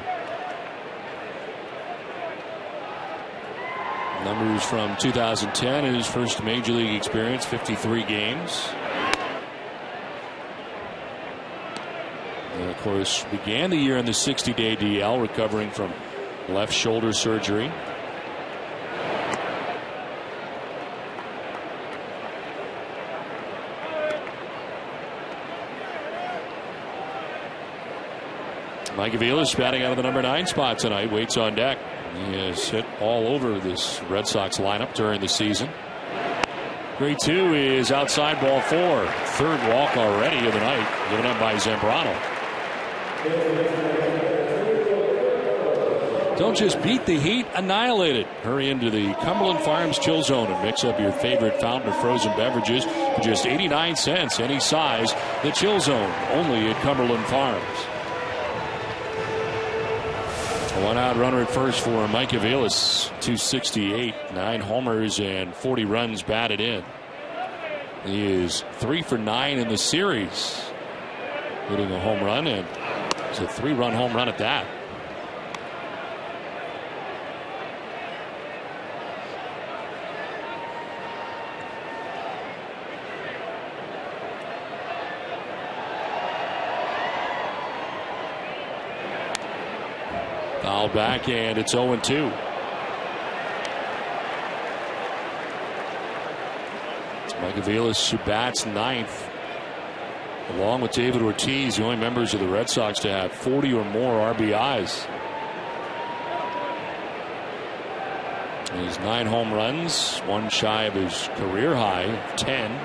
Numbers from 2010, his first major league experience, 53 games. And of course, began the year in the 60-day DL, recovering from left shoulder surgery. Mike Aviles batting out of the number 9 spot tonight, waits on deck. He has hit all over this Red Sox lineup during the season. 3-2 is outside, ball 4. Third walk already of the night, given up by Zambrano. Don't just beat the heat, annihilate it. Hurry into the Cumberland Farms Chill Zone and mix up your favorite fountain of frozen beverages for just 89 cents, any size. The Chill Zone, only at Cumberland Farms. A 1-out runner at first for Mike Aviles, 268, 9 homers and 40 runs batted in. He is 3 for 9 in the series, hitting a home run, and it's a 3-run home run at that. Foul back, and it's 0-2. Mike Aviles, who bats 9th, along with David Ortiz, the only members of the Red Sox to have 40 or more RBIs. He's 9 home runs, 1 shy of his career high of 10.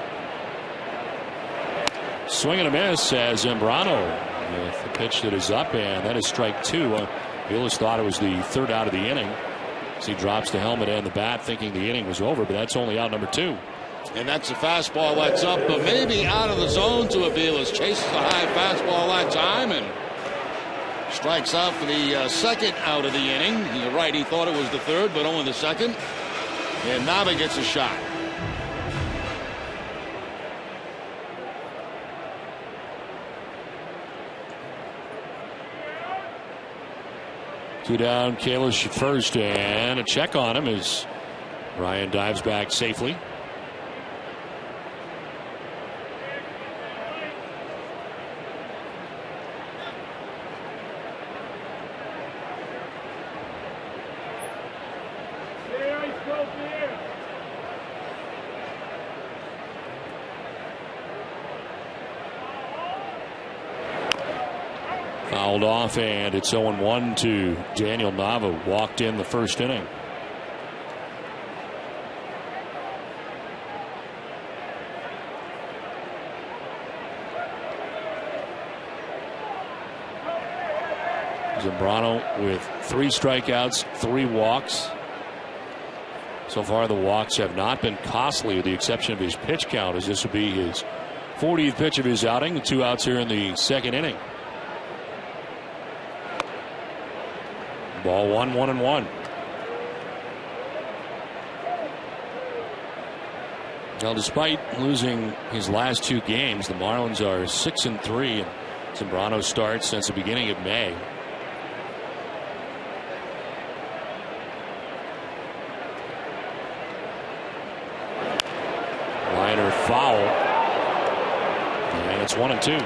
Swing and a miss as Zambrano with the pitch that is up, and that is strike 2. Aviles thought it was the 3rd out of the inning, as he drops the helmet and the bat, thinking the inning was over, but that's only out number 2. And that's a fastball that's up, but maybe out of the zone to Aviles. Chases a high fastball that time and strikes out for the 2nd out of the inning. You're right, he thought it was the 3rd, but only the 2nd. And Nava gets a shot. Two down, Kalish at first, and a check on him as Ryan dives back safely. Fouled off, and it's 0-1 to Daniel Nava. Walked in the first inning. Zambrano with 3 strikeouts, 3 walks. So far, the walks have not been costly, with the exception of his pitch count, as this would be his 40th pitch of his outing. The 2 outs here in the 2nd inning. Ball 1, 1-1. Now, despite losing his last 2 games, the Marlins are 6-3, and Zambrano starts since the beginning of May. Liner foul, and it's 1-2.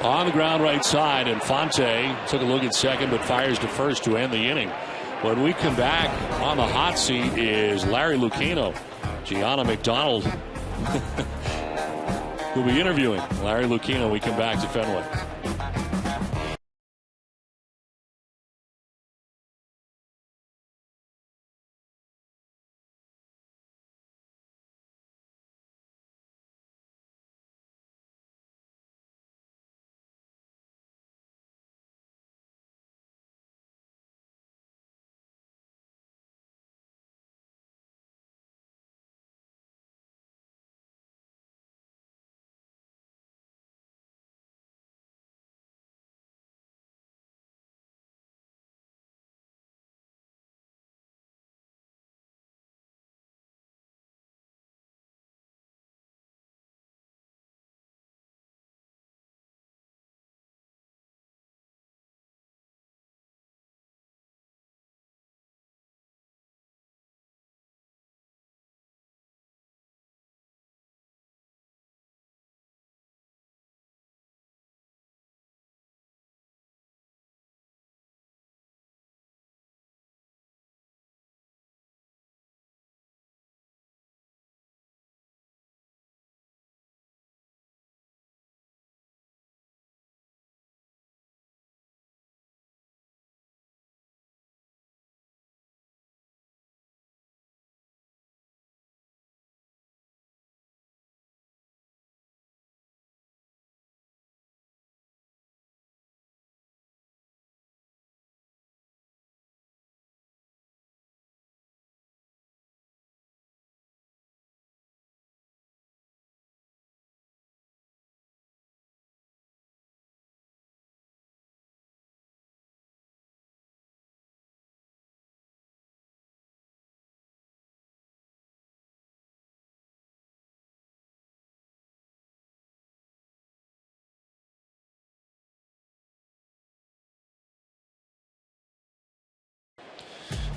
On the ground right side, and Fonte took a look at second but fires to first to end the inning. When we come back, on the hot seat is Larry Lucchino. Gianna McDonald will be interviewing Larry Lucchino when we come back to Fenway.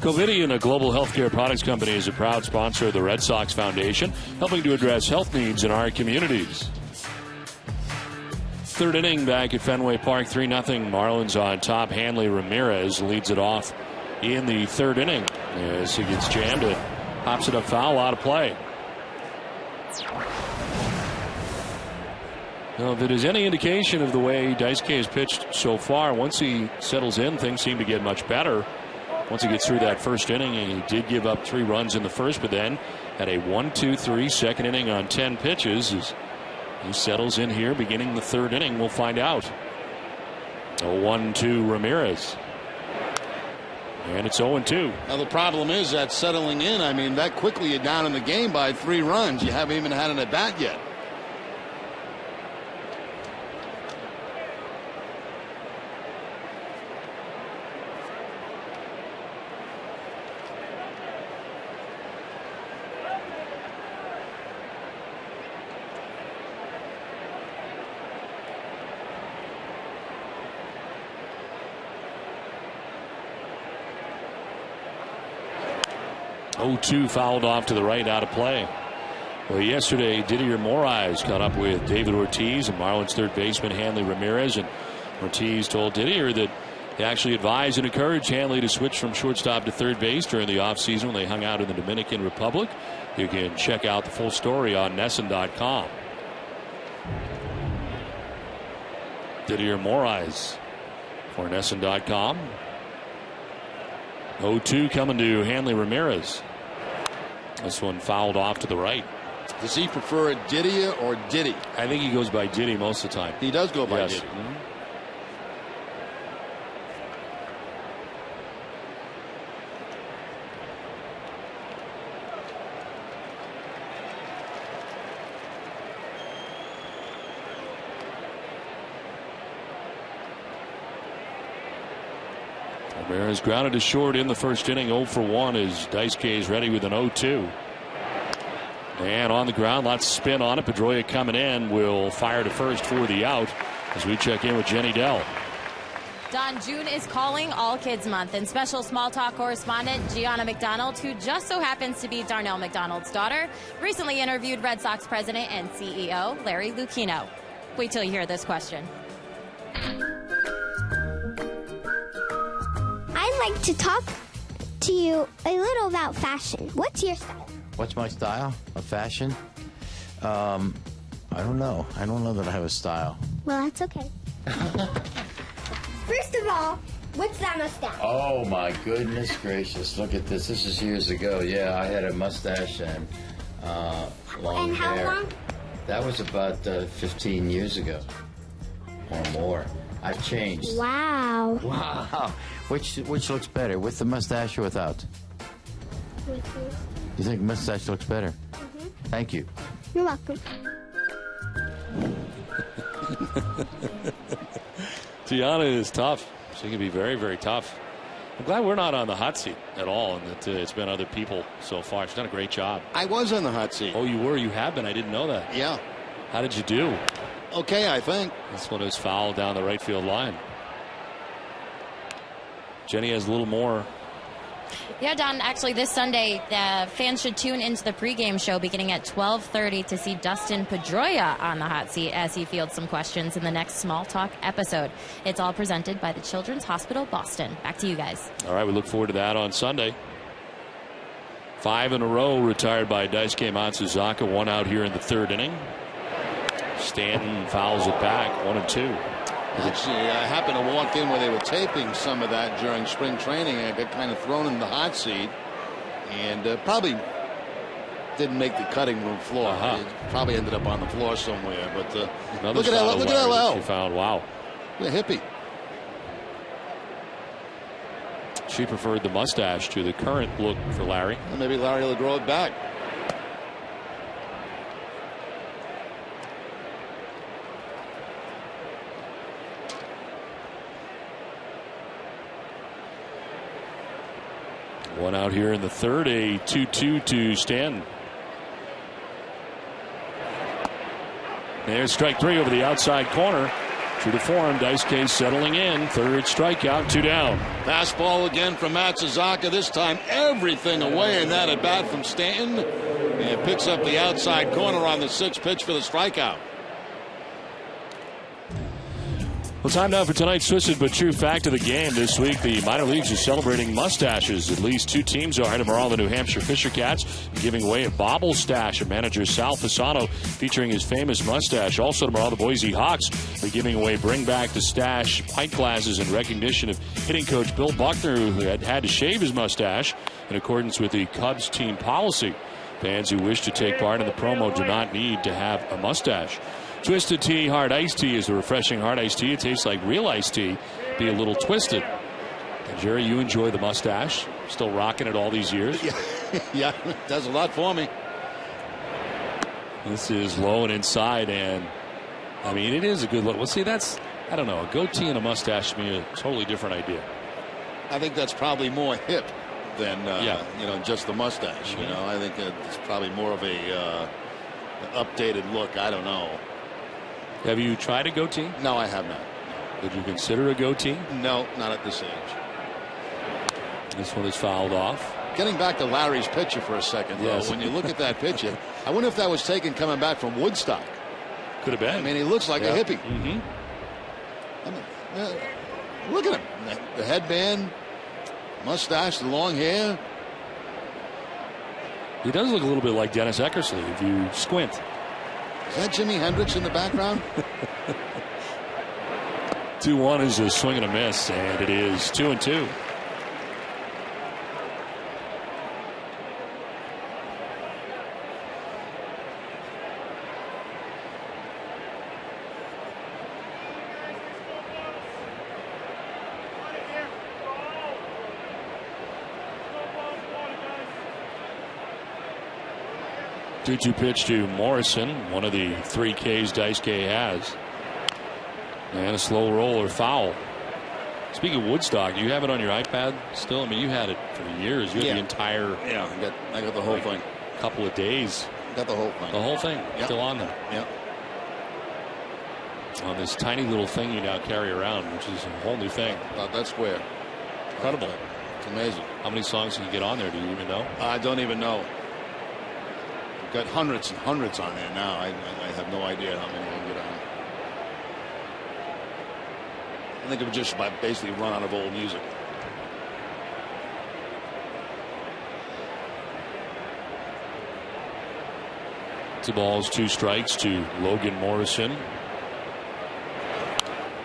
Covidien, a global healthcare products company, is a proud sponsor of the Red Sox Foundation, helping to address health needs in our communities. 3rd inning back at Fenway Park, 3-0. Marlins on top. Hanley Ramirez leads it off in the 3rd inning as he gets jammed and pops it up foul, out of play. Now, if it is any indication of the way Daisuke has pitched so far, once he settles in, things seem to get much better. Once he gets through that 1st inning, and he did give up 3 runs in the 1st, but then had a 1-2-3 2nd inning on 10 pitches. As he settles in here beginning the 3rd inning, we'll find out. A 1-2 Ramirez. And it's 0-2. Now the problem is that settling in, I mean, that quickly you're down in the game by 3 runs. You haven't even had an at bat yet. Oh, 2 fouled off to the right, out of play. Well, yesterday, Didier Moraes caught up with David Ortiz and Marlins third baseman Hanley Ramirez. And Ortiz told Didier that he actually advised and encouraged Hanley to switch from shortstop to third base during the offseason when they hung out in the Dominican Republic. You can check out the full story on NESN.com. Didier Moraes for NESN.com. 0-2 coming to Hanley Ramirez. This one fouled off to the right. Does he prefer Didier or Diddy? I think he goes by Diddy most of the time. He does go by yes. Diddy. Mm-hmm. Ramirez grounded to short in the first inning. 0 for 1 as Dice K is ready with an 0-2. And on the ground, lots of spin on it. Pedroia coming in will fire to first for the out as we check in with Jenny Dell. Don, June is calling All Kids Month, and special small talk correspondent Gianna McDonald, who just so happens to be Darnell McDonald's daughter, recently interviewed Red Sox president and CEO Larry Lucchino. Wait till you hear this question. I'd like to talk to you a little about fashion. What's your style? What's my style of fashion? I don't know. I don't know that I have a style. Well, that's okay. First of all, what's that mustache? Oh, my goodness gracious. Look at this. This is years ago. Yeah, I had a mustache and long And how hair. long? That was about 15 years ago or more. I've changed. Wow. Wow. Which looks better, with the mustache or without? You think mustache looks better? Mm-hmm. Thank you. You're welcome. Gianna is tough. She can be very, very tough. I'm glad we're not on the hot seat at all, and that it's been other people so far. She's done a great job. I was on the hot seat. Oh, you were? You have been? I didn't know that. Yeah. How did you do? Okay, I think. This one is fouled down the right field line. Jenny has a little more. Yeah, Don, actually this Sunday, the fans should tune into the pregame show beginning at 12:30 to see Dustin Pedroia on the hot seat as he fields some questions in the next Small Talk episode. It's all presented by the Children's Hospital Boston. Back to you guys. All right, we look forward to that on Sunday. 5 in a row retired by Daisuke Matsuzaka. 1 out here in the third inning. Stanton fouls it back. 1-2. Actually, I happened to walk in where they were taping some of that during spring training, and I got kind of thrown in the hot seat, and probably didn't make the cutting room floor. It probably ended up on the floor somewhere. But look at that! Look at LL. She found. Wow. The hippie. She preferred the mustache to the current look for Larry. Well, maybe Larry will grow it back. One out here in the third, a 2-2 to Stanton. There's strike 3 over the outside corner. True to form, Daisuke settling in. Third strikeout, 2 down. Fastball again from Matsuzaka. This time everything away in that at bat from Stanton. And picks up the outside corner on the 6th pitch for the strikeout. Well, time now for tonight's twisted but true fact of the game. This week, the minor leagues are celebrating mustaches. At least 2 teams are. Tomorrow, the New Hampshire Fisher Cats giving away a bobble stash of manager Sal Fasano featuring his famous mustache. Also tomorrow, the Boise Hawks are giving away Bring Back the Stash pint glasses in recognition of hitting coach Bill Buckner, who had to shave his mustache in accordance with the Cubs team policy. Fans who wish to take part in the promo do not need to have a mustache. Twisted Tea Hard Iced Tea is a refreshing hard iced tea. It tastes like real iced tea, be a little twisted. And Jerry, you enjoy the mustache. Still rocking it all these years. Yeah, it does a lot for me. This is low and inside, and I mean, it is a good look. Well, see, that's, I don't know, a goatee and a mustache to me a totally different idea. I think that's probably more hip than just the mustache. You know, I think it's probably more of a updated look. I don't know. Have you tried a goatee? No, I have not. Would you consider a goatee? No, not at this age. This one is fouled off. Getting back to Larry's picture for a second, though, when you look at that picture, I wonder if that was taken coming back from Woodstock. Could have been. I mean, he looks like a hippie. Mm-hmm. I mean, look at him. The headband, mustache, the long hair. He does look a little bit like Dennis Eckersley if you squint. Is that Jimi Hendrix in the background? 2-1 is a swing and a miss, and it is 2-2. Two pitch to Morrison, one of the 3 Ks Dice K has. And a slow roll or foul. Speaking of Woodstock, you have it on your iPad still? I mean, you had it for years. You had the entire. Yeah, I got the whole thing. Couple of days. Got the whole thing. The whole thing. Yep. Still on there. Yep. On this tiny little thing you now carry around, which is a whole new thing. About that square. Incredible. It's amazing. How many songs can you get on there? Do you even know? I don't even know. I've got hundreds and hundreds on there now. I have no idea how many I can get on. I think it would just basically run out of old music. Two balls, 2 strikes to Logan Morrison.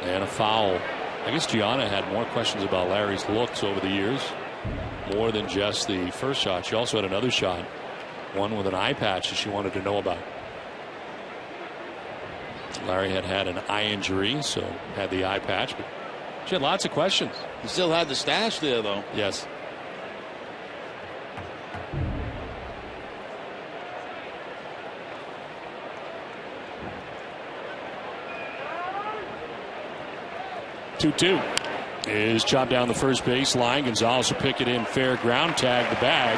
And a foul. I guess Gianna had more questions about Larry's looks over the years. More than just the first shot. She also had another shot. One with an eye patch that she wanted to know about. Larry had an eye injury, so had the eye patch, but she had lots of questions. He still had the stash there, though. Yes. Two is chopped down the first base line. Gonzalez will pick it in fair ground, tag the bag,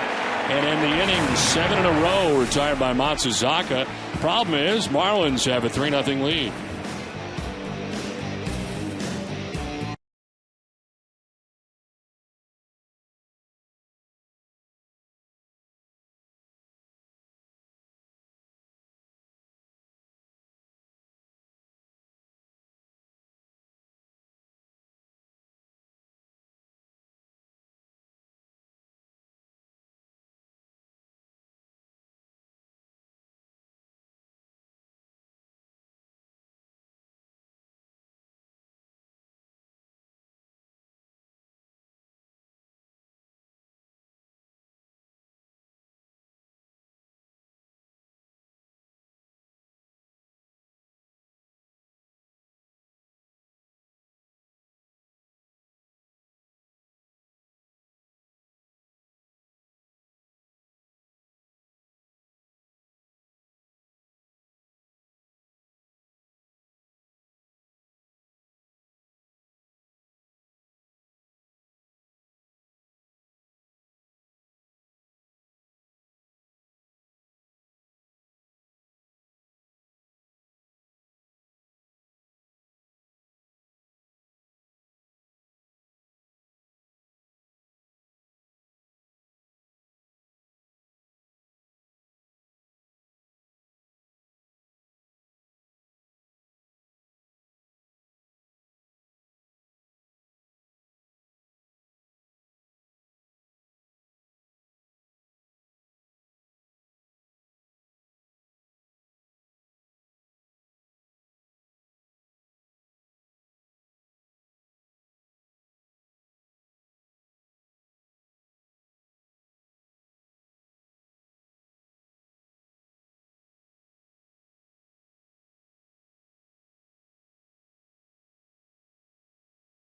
and end the inning. 7 in a row retired by Matsuzaka. Problem is, Marlins have a 3-0 lead.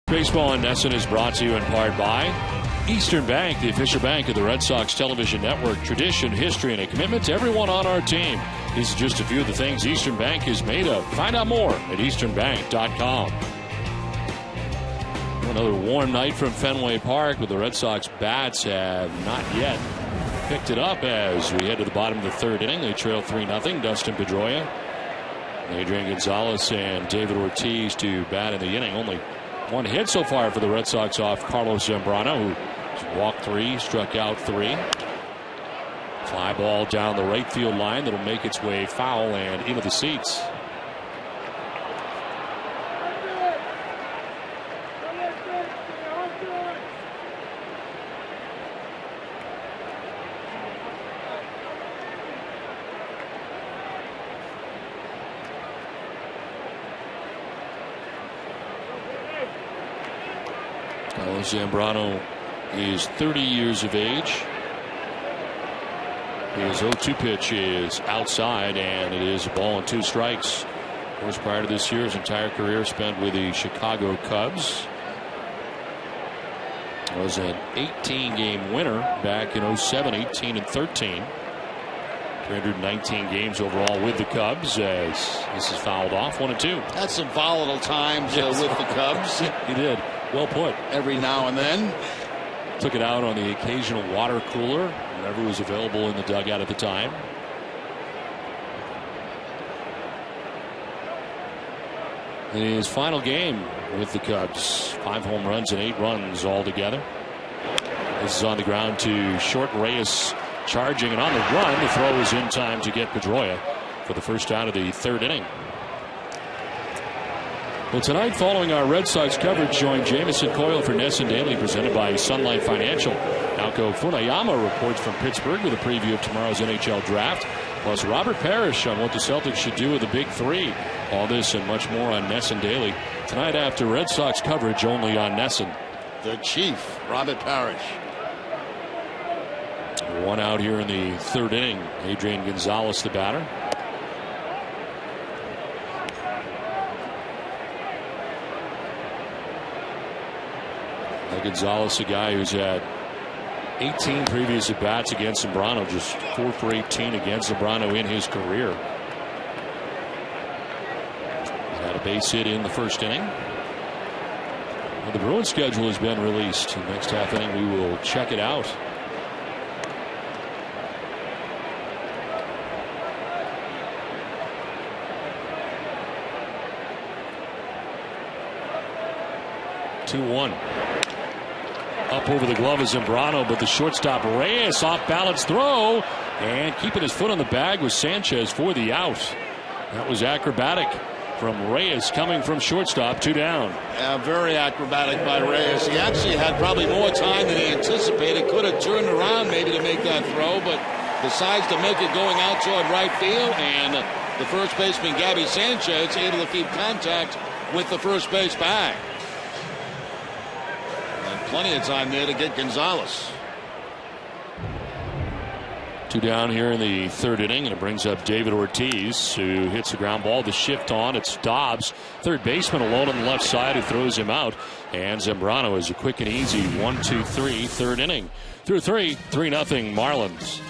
Baseball in Nesson is brought to you in part by Eastern Bank, the official bank of the Red Sox television network. Tradition, history, and a commitment to everyone on our team. These are just a few of the things Eastern Bank is made of. Find out more at easternbank.com. Another warm night from Fenway Park, but the Red Sox bats have not yet picked it up as we head to the bottom of the 3rd inning. They trail 3-0. Dustin Pedroia, Adrian Gonzalez, and David Ortiz to bat in the inning. Only 1 hit so far for the Red Sox off Carlos Zambrano, who He's walked 3, struck out 3. Fly ball down the right field line that'll make its way foul and into the seats. Zambrano is 30 years of age. His 0-2 pitch is outside, and it is a ball and 2 strikes. Of course, prior to this year, his entire career spent with the Chicago Cubs. Was an 18-game winner back in 07, 18 and 13. 319 games overall with the Cubs, as this is fouled off. 1-2. Had some volatile times with the Cubs. He did. Well put. Every now and then. Took it out on the occasional water cooler, whatever was available in the dugout at the time. His final game with the Cubs, 5 home runs and 8 runs altogether. This is on the ground to short. Reyes charging, and on the run, the throw is in time to get Pedroia for the first out of the 3rd inning. Well, tonight, following our Red Sox coverage, join Jamison Coyle for Nesson Daily, presented by Sunlight Financial. Naoko Funayama reports from Pittsburgh with a preview of tomorrow's NHL draft, plus Robert Parrish on what the Celtics should do with the Big Three. All this and much more on Nesson Daily tonight after Red Sox coverage only on Nesson. The Chief, Robert Parrish. 1 out here in the 3rd inning. Adrian Gonzalez, the batter. Gonzalez, a guy who's had 18 previous at-bats against Zambrano, just 4 for 18 against Zambrano in his career. He's had a base hit in the 1st inning. Well, the Bruins schedule has been released. In the next half inning, we will check it out. Two-one. Up over the glove of Zambrano, but the shortstop Reyes off balance throw, and keeping his foot on the bag was Sanchez for the out. That was acrobatic from Reyes coming from shortstop. 2 down. Very acrobatic by Reyes. He actually had probably more time than he anticipated. Could have turned around maybe to make that throw, but decides to make it going out toward right field, and the first baseman Gabby Sanchez able to keep contact with the first base bag. Plenty of time there to get Gonzalez. 2 down here in the 3rd inning, and it brings up David Ortiz, who hits the ground ball. The shift on. It's Dobbs, 3rd baseman, alone on the left side, who throws him out. And Zambrano is a quick and easy 1-2-3 3rd inning. Through 3-0 Marlins.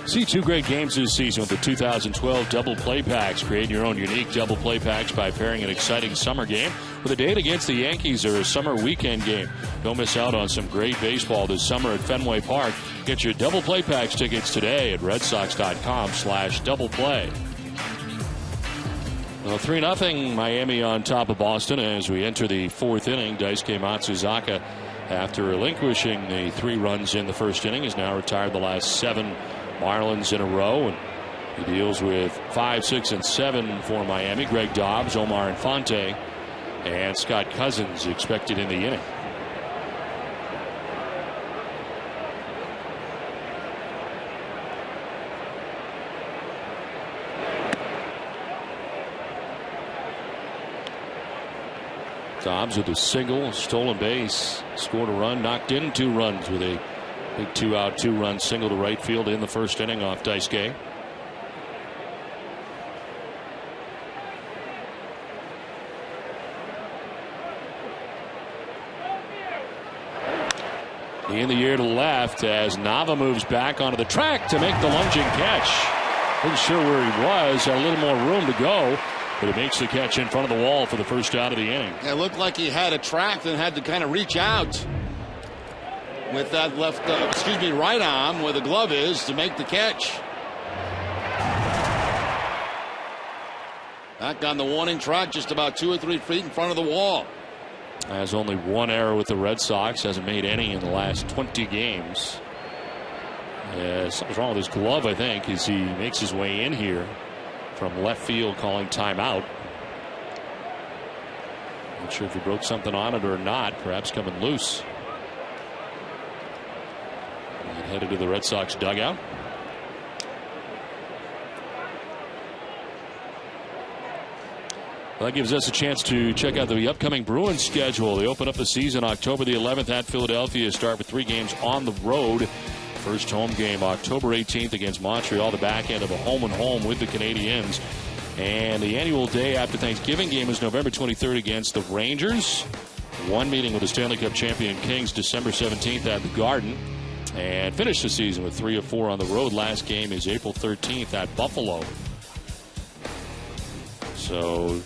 See 2 great games this season with the 2012 double play packs. Create your own unique double play packs by pairing an exciting summer game with a date against the Yankees or a summer weekend game. Don't miss out on some great baseball this summer at Fenway Park. Get your double play packs tickets today at redsox.com/doubleplay. Well, 3-0 Miami on top of Boston as we enter the 4th inning. Daisuke Matsuzaka, after relinquishing the 3 runs in the first inning, is now retired the last 7 Marlins in a row, and he deals with 5, 6, and 7 for Miami. Greg Dobbs, Omar Infante, and Scott Cousins expected in the inning. Dobbs with a single, stolen base, scored a run, knocked in 2 runs with a big 2-out, 2-run single to right field in the first inning off Daisuke. In the air to left as Nava moves back onto the track to make the lunging catch. Wasn't sure where he was, had a little more room to go, but he makes the catch in front of the wall for the first out of the inning. Yeah, it looked like he had a track and had to kind of reach out with that right arm where the glove is to make the catch. Back on the warning track, just about 2 or 3 feet in front of the wall. Has only 1 error with the Red Sox, hasn't made any in the last 20 games. Something's wrong with his glove, I think, as he makes his way in here from left field, calling timeout. Not sure if he broke something on it or not, perhaps coming loose. And headed to the Red Sox dugout. Well, that gives us a chance to check out the upcoming Bruins schedule. They open up the season October the 11th at Philadelphia. Start with 3 games on the road. First home game October 18th against Montreal, the back end of a home-and-home with the Canadiens. And the annual day after Thanksgiving game is November 23rd against the Rangers. 1 meeting with the Stanley Cup champion Kings December 17th at the Garden. And finish the season with 3 of 4 on the road. Last game is April 13th at Buffalo. So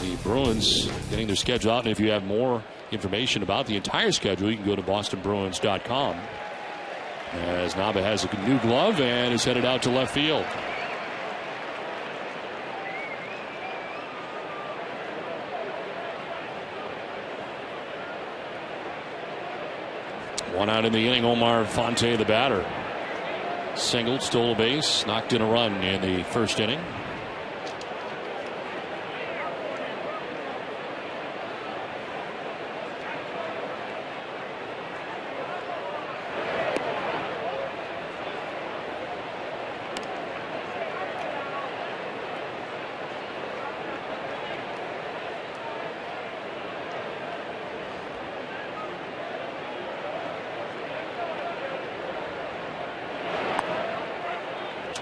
the Bruins getting their schedule out. And if you have more information about the entire schedule, you can go to bostonbruins.com. As Nava has a new glove and is headed out to left field. One out in the inning, Omar Infante, the batter. Singled, stole a base, knocked in a run in the first inning.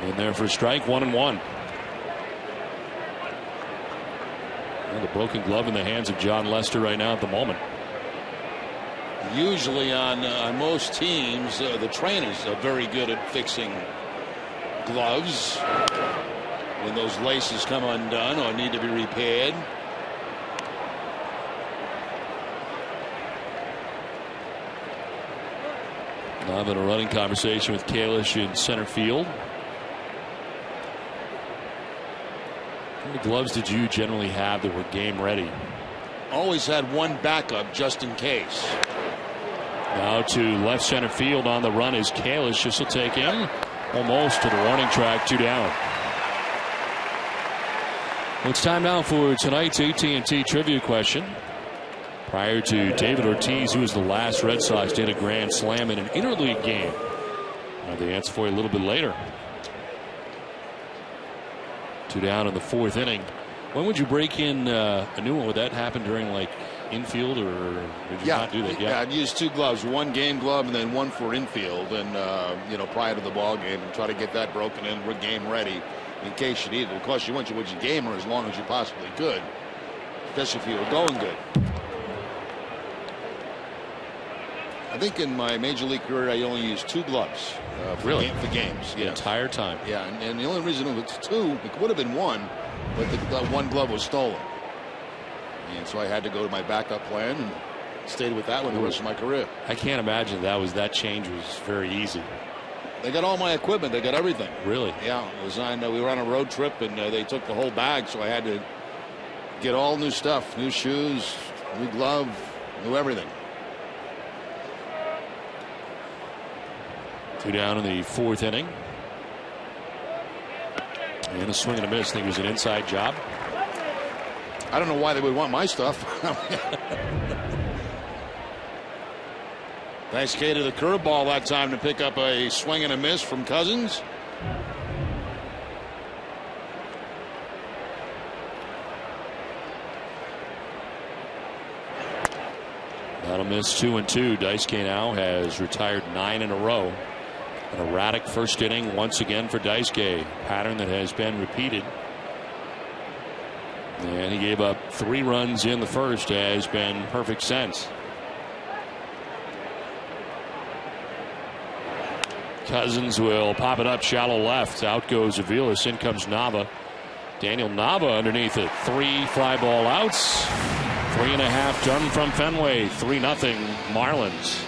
In there for a strike, 1-1. And the broken glove in the hands of John Lester right now at the moment. Usually on most teams, the trainers are very good at fixing gloves when those laces come undone or need to be repaired. Now I'm in a running conversation with Kalish in center field. How many gloves did you generally have that were game ready? Always had one backup just in case. Now to left center field on the run is Kalish. This will take him almost to the warning track. 2 down. Well, it's time now for tonight's AT&T trivia question. Prior to David Ortiz, who was the last Red Sox to hit a grand slam in an interleague game. I'll have the answer for you a little bit later. 2 down in the 4th inning. When would you break in a new one? Would that happen during like infield, or would you not do that? Yeah, I'd use 2 gloves, 1 game glove and then 1 for infield, and prior to the ball game, and try to get that broken in. We're game ready in case you need it. Of course, you want your gamer as long as you possibly could, especially if you were going good. I think in my major league career I only used 2 gloves for games. The entire time. Yeah, and the only reason it was 2, it would have been 1, but the one glove was stolen. And so I had to go to my backup plan and stayed with that one the rest of my career. I can't imagine that change was very easy. They got all my equipment. They got everything. Really? Yeah. It was on. We were on a road trip and they took the whole bag, so I had to get all new stuff, new shoes, new glove, new everything. 2 down in the 4th inning. And a swing and a miss. I think it was an inside job. I don't know why they would want my stuff. Nice K to the curveball that time to pick up a swing and a miss from Cousins. That'll miss 2-2. Daisuke now has retired 9 in a row. An erratic first inning once again for Daisuke. Pattern that has been repeated. And he gave up 3 runs in the first. Has been perfect sense. Cousins will pop it up shallow left. Out goes Aviles. In comes Nava. Daniel Nava underneath it. 3 fly ball outs. 3.5 done from Fenway. 3-0 Marlins.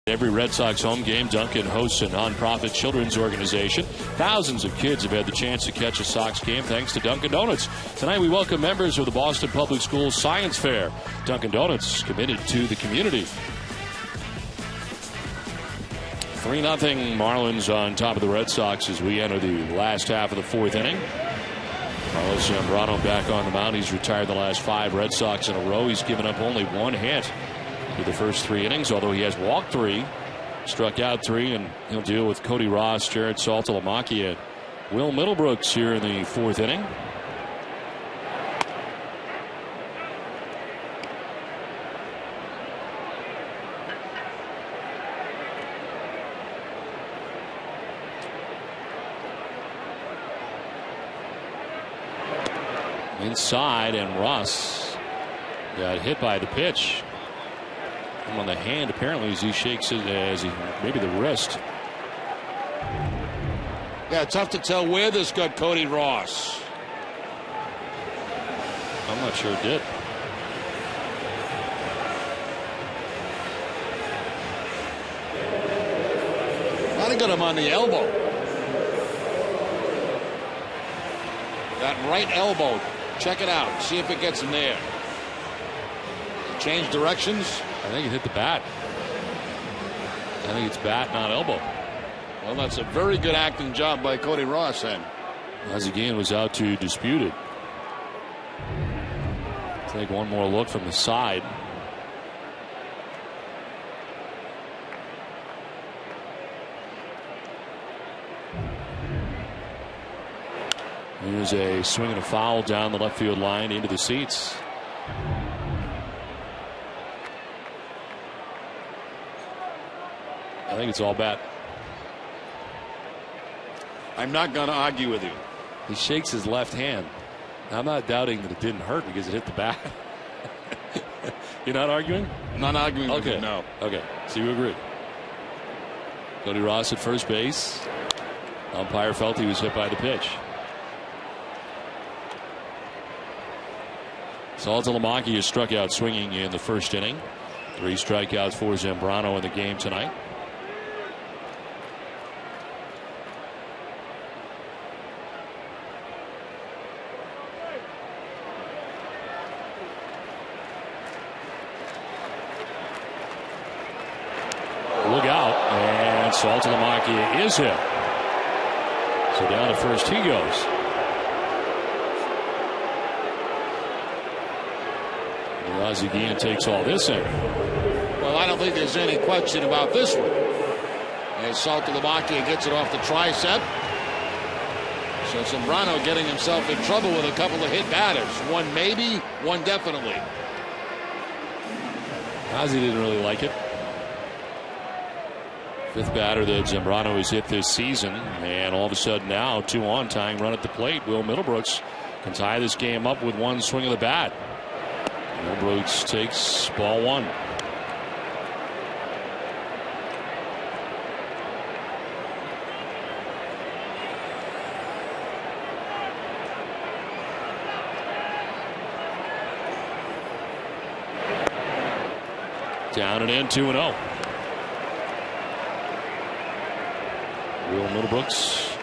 Every Red Sox home game, Duncan hosts a nonprofit children's organization. Thousands of kids have had the chance to catch a Sox game thanks to Dunkin' Donuts. Tonight we welcome members of the Boston Public Schools Science Fair. Dunkin' Donuts committed to the community. 3-0 Marlins on top of the Red Sox as we enter the last half of the 4th inning. Carlos Zambrano back on the mound. He's retired the last 5 Red Sox in a row. He's given up only 1 hit through the first 3 innings, although he has walked 3, struck out 3, and he'll deal with Cody Ross, Jared Saltalamacchia, Will Middlebrooks here in the 4th inning. Inside, and Ross got hit by the pitch. On the hand, apparently, as he shakes it, maybe the wrist. Yeah, tough to tell where this got Cody Ross. I'm not sure it did. Might have got him on the elbow. That right elbow. Check it out. See if it gets him there. Change directions? I think it hit the bat. I think it's bat, not elbow. Well, that's a very good acting job by Cody Ross then. Again was out to dispute it. Take one more look from the side. Here's a swing and a foul down the left field line into the seats. I think it's all bat. I'm not going to argue with you. He shakes his left hand. I'm not doubting that it didn't hurt because it hit the bat. You're not arguing? I'm not arguing with you, no. Okay, so you agree. Cody Ross at first base. Umpire felt he was hit by the pitch. Saltalamacchia has struck out swinging in the first inning. 3 strikeouts for Zambrano in the game tonight. Look out, and Saltalamacchia is hit. So down to first he goes. Again takes all this in. Well, I don't think there's any question about this one. As Saltalamacchia gets it off the tricep. So Zambrano getting himself in trouble with a couple of hit batters. One maybe, one definitely. Ozzie didn't really like it. 5th batter that Zambrano has hit this season. And all of a sudden now, 2 on, tying run at the plate. Will Middlebrooks can tie this game up with one swing of the bat. Middlebrooks takes ball 1. Down and in, 2-0. Will Middlebrooks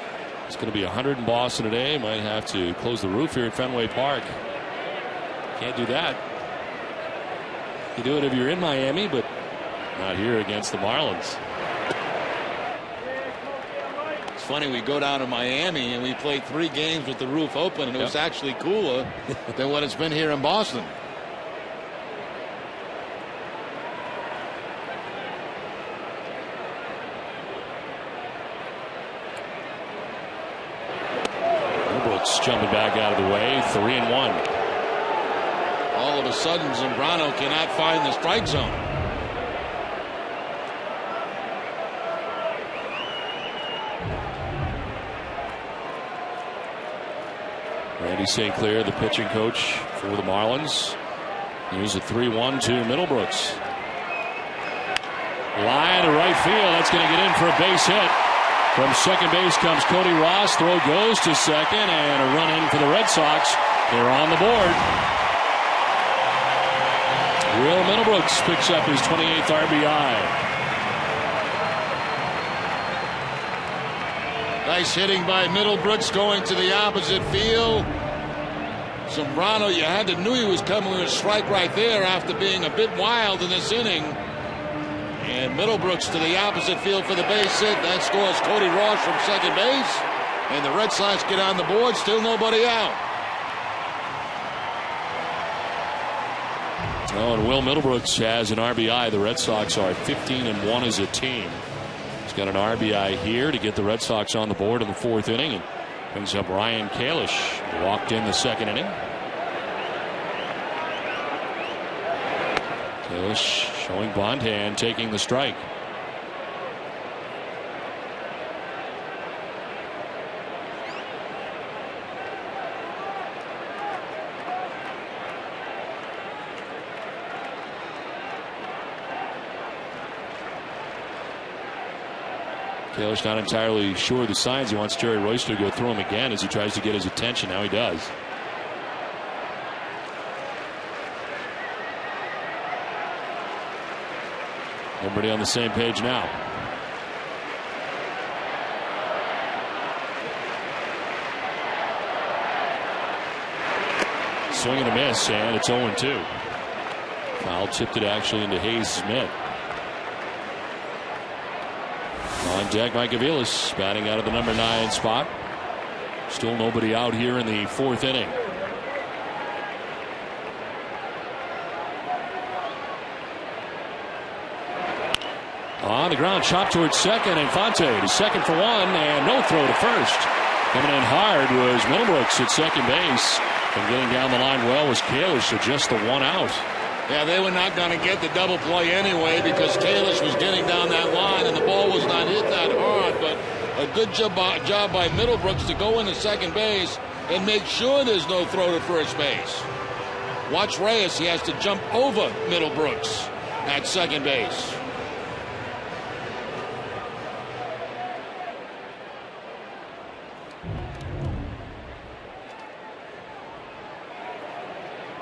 is going to be 100 in Boston today. Might have to close the roof here at Fenway Park. Can't do that. You do it if you're in Miami, but not here against the Marlins. It's funny, we go down to Miami and we played 3 games with the roof open, and it was actually cooler than what it's been here in Boston. Brooks jumping back out of the way, 3-1. All of a sudden, Zambrano cannot find the strike zone. Randy St. Clair, the pitching coach for the Marlins. Here's a 3-1 to Middlebrooks. Line to right field. That's going to get in for a base hit. From second base comes Cody Ross. Throw goes to second, and a run in for the Red Sox. They're on the board. Will Middlebrooks picks up his 28th RBI. Nice hitting by Middlebrooks going to the opposite field. Zambrano, you knew he was coming with a strike right there after being a bit wild in this inning. And Middlebrooks to the opposite field for the base hit. That scores Cody Ross from second base. And the Red Sox get on the board, still nobody out. Oh, and Will Middlebrooks has an RBI. The Red Sox are 15-1 as a team. He's got an RBI here to get the Red Sox on the board in the 4th inning. And brings up Ryan Kalish. Walked in the 2nd inning. Kalish showing bunt and taking the strike. Kalish not entirely sure of the signs. He wants Jerry Royster to go through him again as he tries to get his attention. Now he does. Everybody on the same page now. Swing and a miss, and it's 0-2. Foul tipped it actually into Hayes Smith. On deck, Mike Aviles batting out of the number 9 spot. Still nobody out here in the 4th inning. On the ground, chop towards second. Infante to second for 1, and no throw to first. Coming in hard was Middlebrooks at second base. And getting down the line well was Kalish, so just the 1 out. Yeah, they were not going to get the double play anyway because Kalish was getting down that line and the ball was not hit that hard. But a good job by Middlebrooks to go into second base and make sure there's no throw to first base. Watch Reyes. He has to jump over Middlebrooks at second base.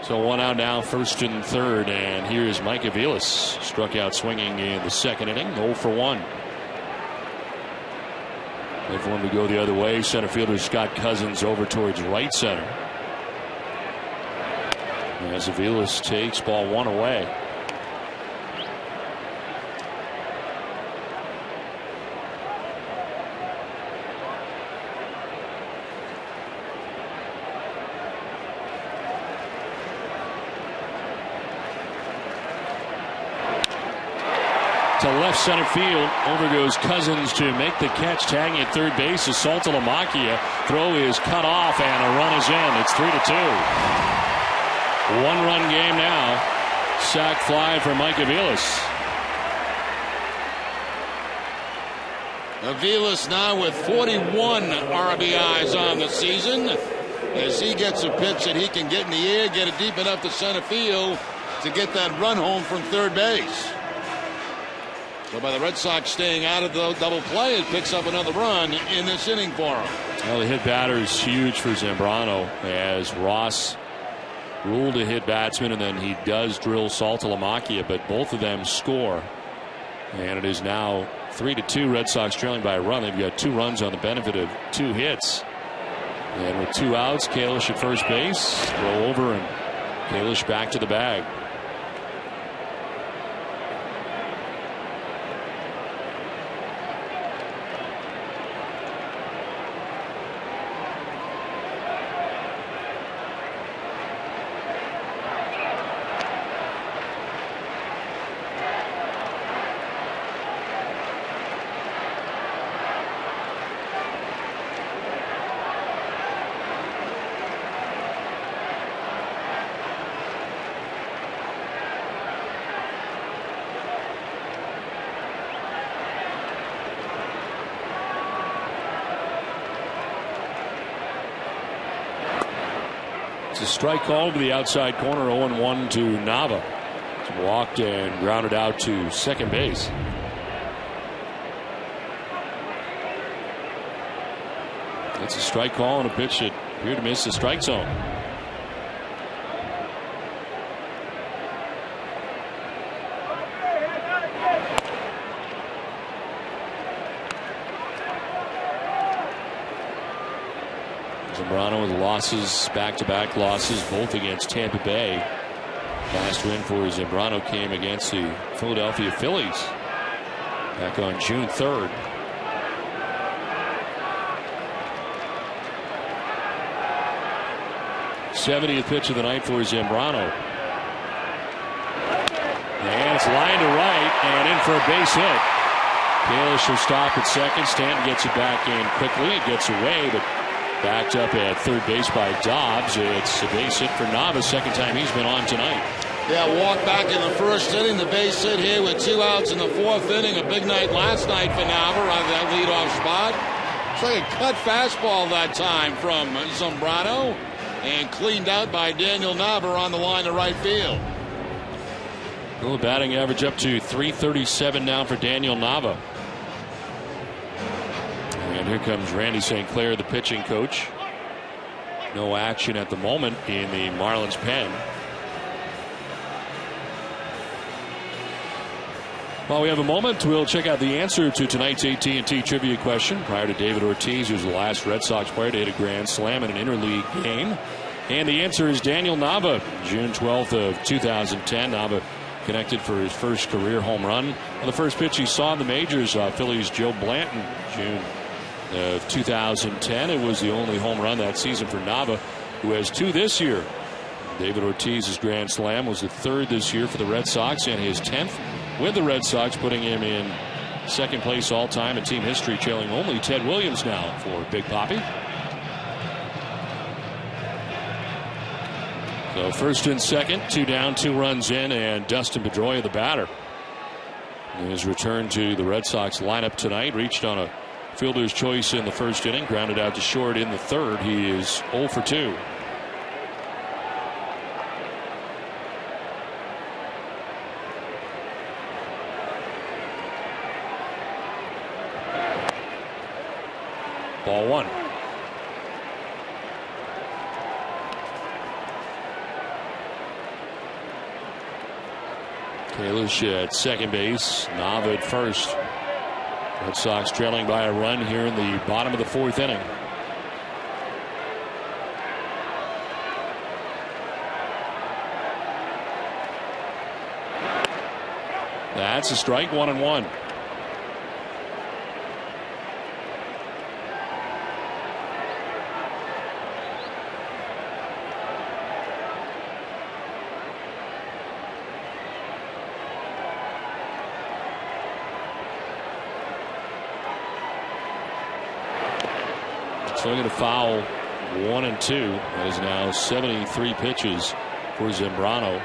So 1 out now, 1st and 3rd, and here's Mike Aviles. Struck out swinging in the 2nd inning, 0 for 1. Everyone to go the other way. Center fielder Scott Cousins over towards right center. As Aviles takes ball 1 away. To left center field. Over goes Cousins to make the catch. Tagging at third base is Saltalamacchia. Throw is cut off and a run is in. It's 3-2. 1-run game now. Sac fly for Mike Aviles. Aviles now with 41 RBIs on the season as he gets a pitch that he can get in the air, get it deep enough to center field to get that run home from third base. So by the Red Sox staying out of the double play, it picks up another run in this inning for him. Well, the hit batter is huge for Zambrano as Ross ruled a hit batsman, and then he does drill Saltalamacchia, but both of them score. And it is now 3-2. Red Sox trailing by a run. They've got 2 runs on the benefit of 2 hits. And with 2 outs, Kalish at first base. Throw over, and Kalish back to the bag. It's a strike call to the outside corner. 0-1 to Nava. It's walked and grounded out to second base. It's a strike call and a pitch that appeared to miss the strike zone. Zambrano with losses, back-to-back losses, both against Tampa Bay. Last win for Zambrano came against the Philadelphia Phillies back on June 3rd. '70th pitch of the night for Zambrano. And it's lined to right and in for a base hit. Kalish will stop at second. Stanton gets it back in quickly. It gets away, but backed up at third base by Dobbs. It's a base hit for Nava. Second time he's been on tonight. Yeah, walk back in the first inning. The base hit here with 2 outs in the 4th inning. A big night last night for Nava on that leadoff spot. It's like a cut fastball that time from Zambrano. And cleaned out by Daniel Nava on the line to right field. Well, batting average up to .337 now for Daniel Nava. And here comes Randy St. Clair, the pitching coach. No action at the moment in the Marlins pen. While we have a moment, we'll check out the answer to tonight's AT&T trivia question. Prior to David Ortiz, who's the last Red Sox player to hit a grand slam in an interleague game. And the answer is Daniel Nava. June 12th of 2010, Nava connected for his first career home run. On the first pitch he saw in the majors, Phillies' Joe Blanton, June of 2010. It was the only home run that season for Nava, who has 2 this year. David Ortiz's grand slam was the 3rd this year for the Red Sox and his 10th with the Red Sox, putting him in second place all time in team history, trailing only Ted Williams now for Big Papi. So first and second, 2 down, 2 runs in, and Dustin Pedroia, the batter. His return to the Red Sox lineup tonight, reached on a fielder's choice in the first inning, grounded out to short in the 3rd. He is 0 for 2. Ball 1. Kalish at second base, Nava at first. Red Sox trailing by a run here in the bottom of the 4th inning. That's a strike, 1-1. Swing and a foul, 1-2. That is now 73 pitches for Zambrano,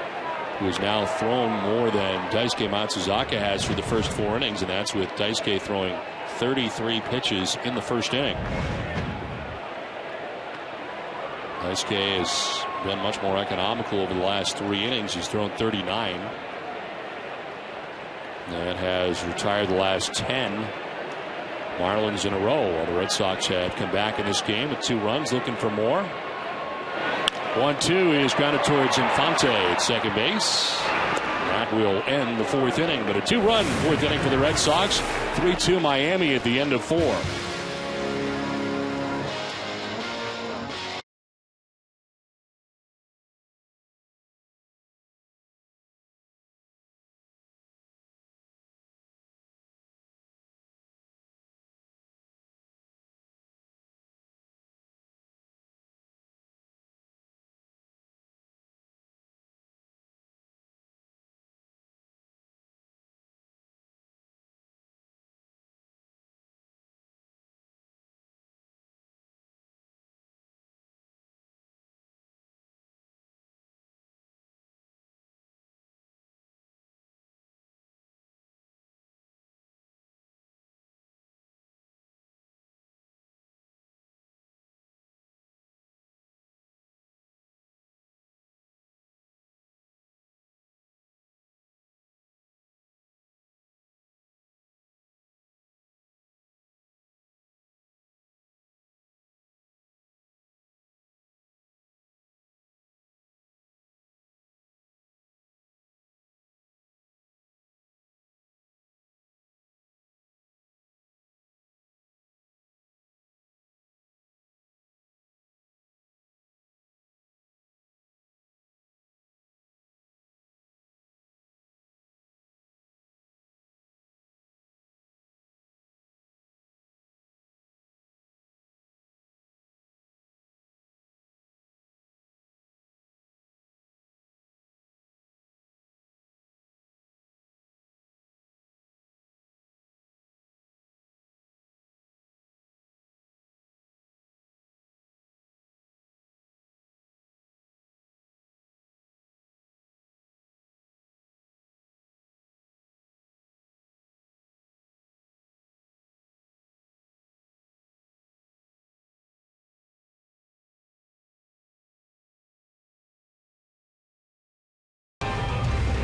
who has now thrown more than Daisuke Matsuzaka has for the first 4 innings, and that's with Daisuke throwing 33 pitches in the first inning. Daisuke has been much more economical over the last 3 innings. He's thrown 39 and has retired the last 10 Marlins in a row. While the Red Sox have come back in this game with 2 runs, looking for more. 1-2 is grounded towards Infante at second base. That will end the 4th inning, but a 2-run 4th inning for the Red Sox. 3-2 Miami at the end of 4.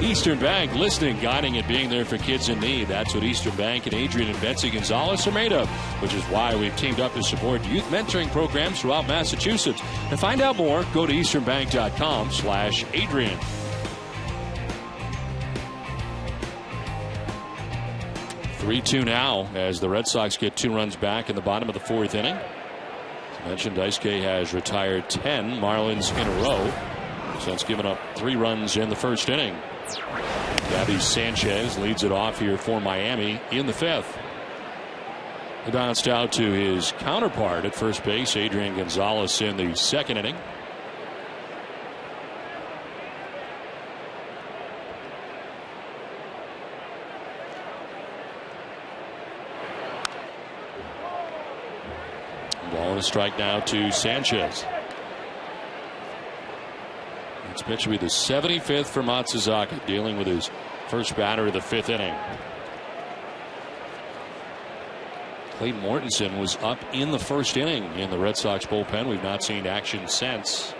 Eastern Bank, listening, guiding, and being there for kids in need. That's what Eastern Bank and Adrian and Betsy Gonzalez are made of, which is why we've teamed up to support youth mentoring programs throughout Massachusetts. To find out more, go to easternbank.com/Adrian. (3-2) now as the Red Sox get 2 runs back in the bottom of the 4th inning. As mentioned, Daisuke has retired 10 Marlins in a row. So it's given up 3 runs in the first inning. Gabby Sanchez leads it off here for Miami in the 5th. He bounced out to his counterpart at first base, Adrian Gonzalez, in the 2nd inning. Ball and a strike now to Sanchez. This pitch will be the 75th for Matsuzaka, dealing with his first batter of the 5th inning. Clayton Mortensen was up in the first inning in the Red Sox bullpen. We've not seen action since.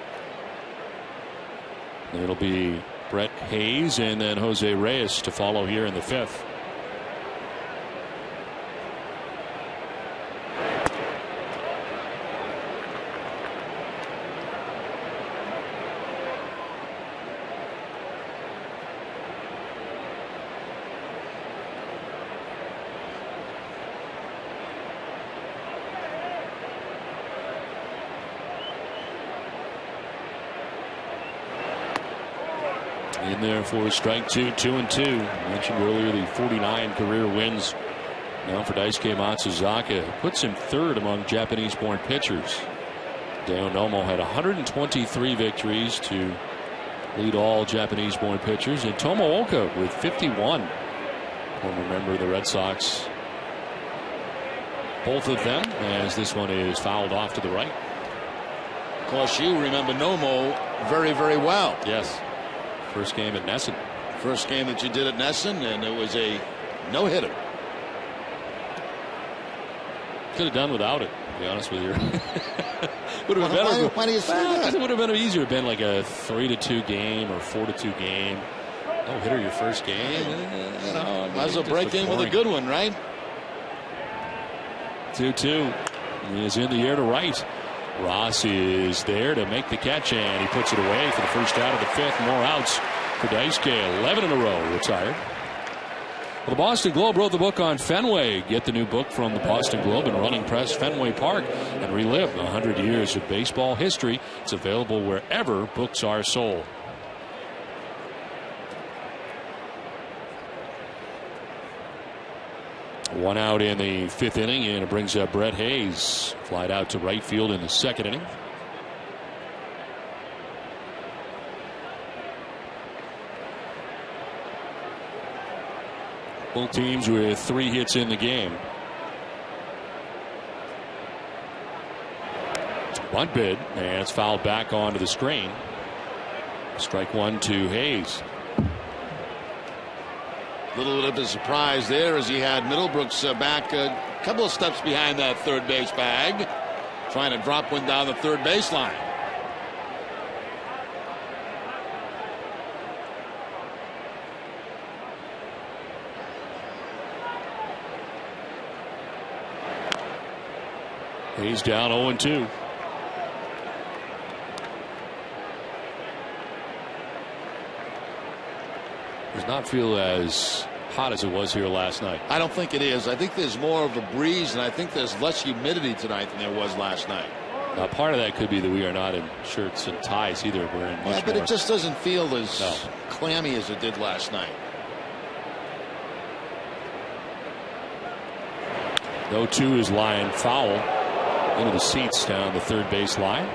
It'll be Brett Hayes and then Jose Reyes to follow here in the 5th. In there for strike 2, 2-2. Mentioned earlier the 49 career wins now for Daisuke Matsuzaka. Puts him 3rd among Japanese-born pitchers. Deo Nomo had 123 victories to lead all Japanese-born pitchers. And Tomooka with 51. Former member of the Red Sox. Both of them, as this one is fouled off to the right. Of course, you remember Nomo very, very well. Yes. First game at Nesson. First game that you did at Nesson, and it was a no-hitter. Could have done without it, to be honest with you. Would have been better. Why do you say that? It would have been easier. It been like a 3-2 game or 4-2 game. No hitter your first game. Might as well break in with a good one, right? 2-2. He is in the air to right. Ross is there to make the catch, and he puts it away for the first out of the 5th. More outs for Daisuke. 11 in a row retired. Well, the Boston Globe wrote the book on Fenway. Get the new book from the Boston Globe and Running Press Fenway Park and relive 100 years of baseball history. It's available wherever books are sold. One out in the 5th inning, and it brings up Brett Hayes. Flied out to right field in the 2nd inning. Both teams with 3 hits in the game. Bunt bid, and it's fouled back onto the screen. Strike 1 to Hayes. Little bit of a surprise there as he had Middlebrooks back a couple of steps behind that third base bag, trying to drop one down the third baseline. He's down 0-2. Does not feel as hot as it was here last night. I don't think it is. I think there's more of a breeze, and I think there's less humidity tonight than there was last night. Now, part of that could be that we are not in shirts and ties either. We're in much but more. It just doesn't feel as clammy as it did last night. 0-2 is lying foul into the seats down the third base line.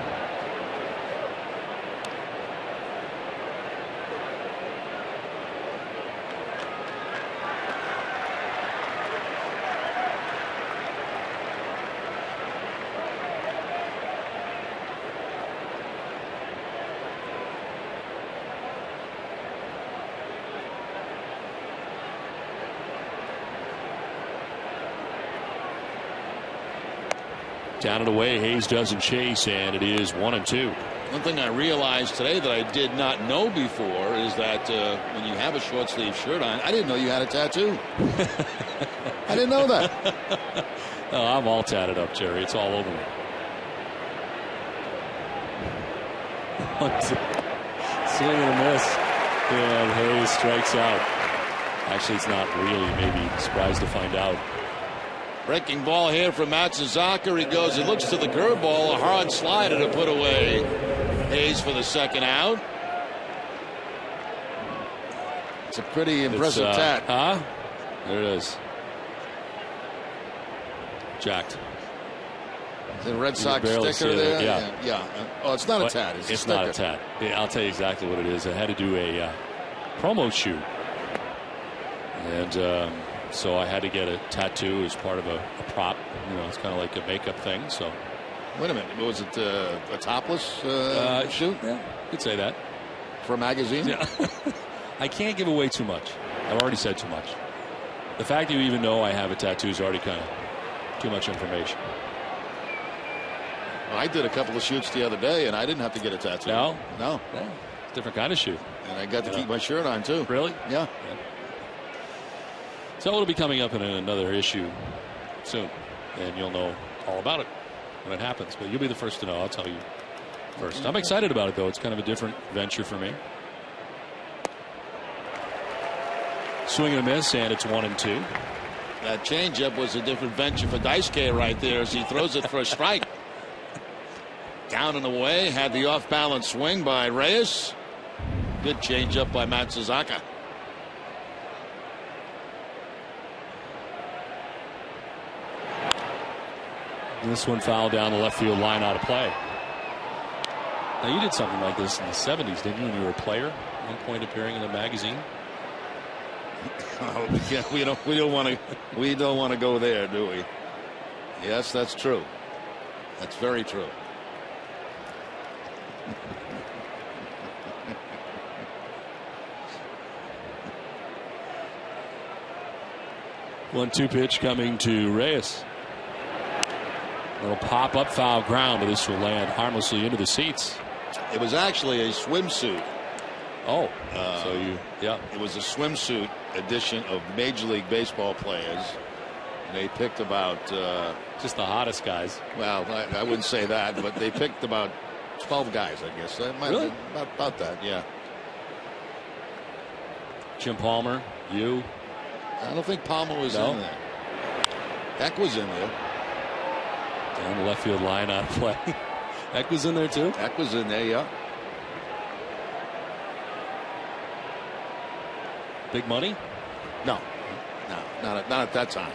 Down and away, Hayes doesn't chase, and it is 1-2. One thing I realized today that I did not know before is that when you have a short sleeve shirt on, I didn't know you had a tattoo. I didn't know that. Oh, I'm all tatted up, Jerry. It's all over me. 1-2. Swing and a miss, and Hayes strikes out. Actually, it's not really. Maybe surprised to find out. Breaking ball here from Matsuzaka. He goes and looks to the curveball. A hard slider to put away. Hayes for the second out. It's a pretty impressive tat. There it is. Jacked. The Red Sox sticker there? Yeah. Oh, it's not a tat. It's not a tat. Yeah, I'll tell you exactly what it is. I had to do a promo shoot. And so I had to get a tattoo as part of a prop. You know, it's kind of like a makeup thing. So. Wait a minute. Was it a topless shoot? Yeah, you could say that. For a magazine? Yeah. I can't give away too much. I've already said too much. The fact that you even know I have a tattoo is already kind of too much information. Well, I did a couple of shoots the other day, and I didn't have to get a tattoo. No? No. Yeah. Different kind of shoot. And I got to keep my shirt on, too. Really? Yeah. So it'll be coming up in another issue soon, and you'll know all about it when it happens. But you'll be the first to know. I'll tell you first. I'm excited about it, though. It's kind of a different venture for me. Swing and a miss, and it's 1-2. That changeup was a different venture for Daisuke right there as he throws it for a strike. Down and away, had the off-balance swing by Reyes. Good changeup by Matsuzaka. This one fouled down the left field line, out of play. Now you did something like this in the 70s, didn't you, when you were a player? At one point appearing in a magazine. Oh, yeah, we don't want to go there, do we? Yes, that's true. That's very true. One-two pitch coming to Reyes. Little pop-up foul ground, but this will land harmlessly into the seats. It was actually a swimsuit. Oh, It was a swimsuit edition of Major League Baseball players. They picked about just the hottest guys. Well, I wouldn't say that, but they picked about 12 guys, I guess. Really? About that, yeah. Jim Palmer, you. I don't think Palmer was in there. Eck was in there. Down the left field line, out of play. Eck was in there too? Eck was in there, yeah. Big money? No, not at that time.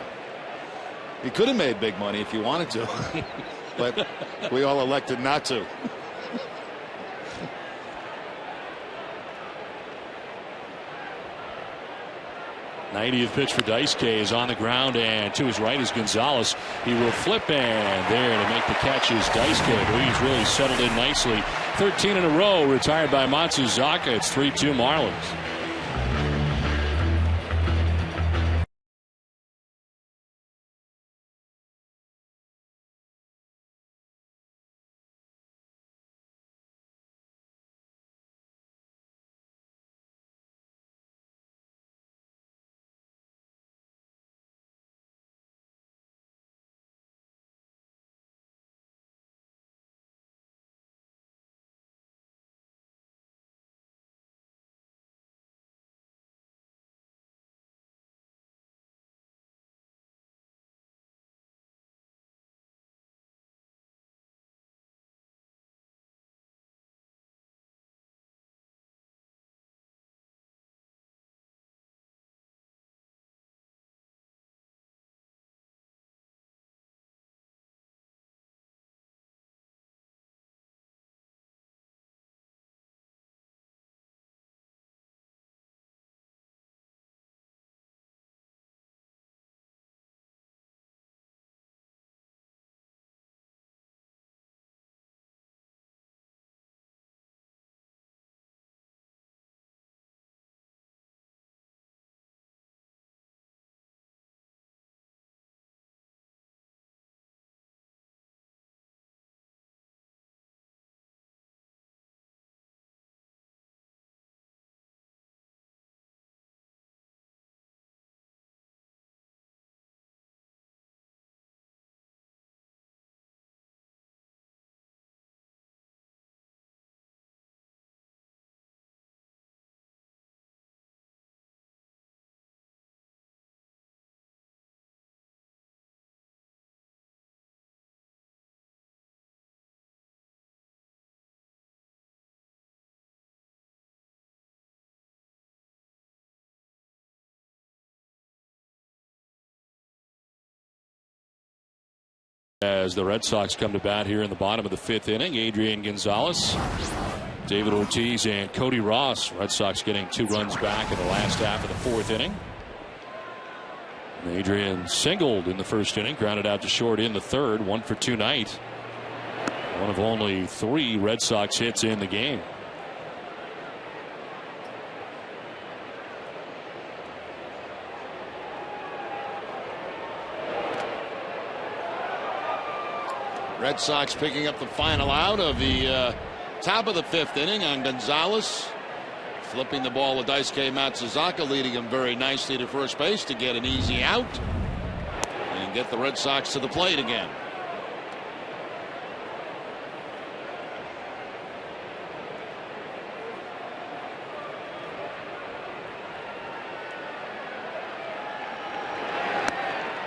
He could have made big money if he wanted to, but we all elected not to. '90th pitch for Daisuke is on the ground, and to his right is Gonzalez. He will flip, and there to make the catch is Daisuke. He's really settled in nicely. 13 in a row, retired by Matsuzaka. It's 3-2 Marlins. As the Red Sox come to bat here in the bottom of the 5th inning, Adrian Gonzalez, David Ortiz, and Cody Ross. Red Sox getting 2 runs back in the last half of the 4th inning. Adrian singled in the 1st inning, grounded out to short in the 3rd, 1 for 2 night. One of only 3 Red Sox hits in the game. Red Sox picking up the final out of the top of the 5th inning on Gonzalez. Flipping the ball to Daisuke Matsuzaka, leading him very nicely to first base to get an easy out and get the Red Sox to the plate again.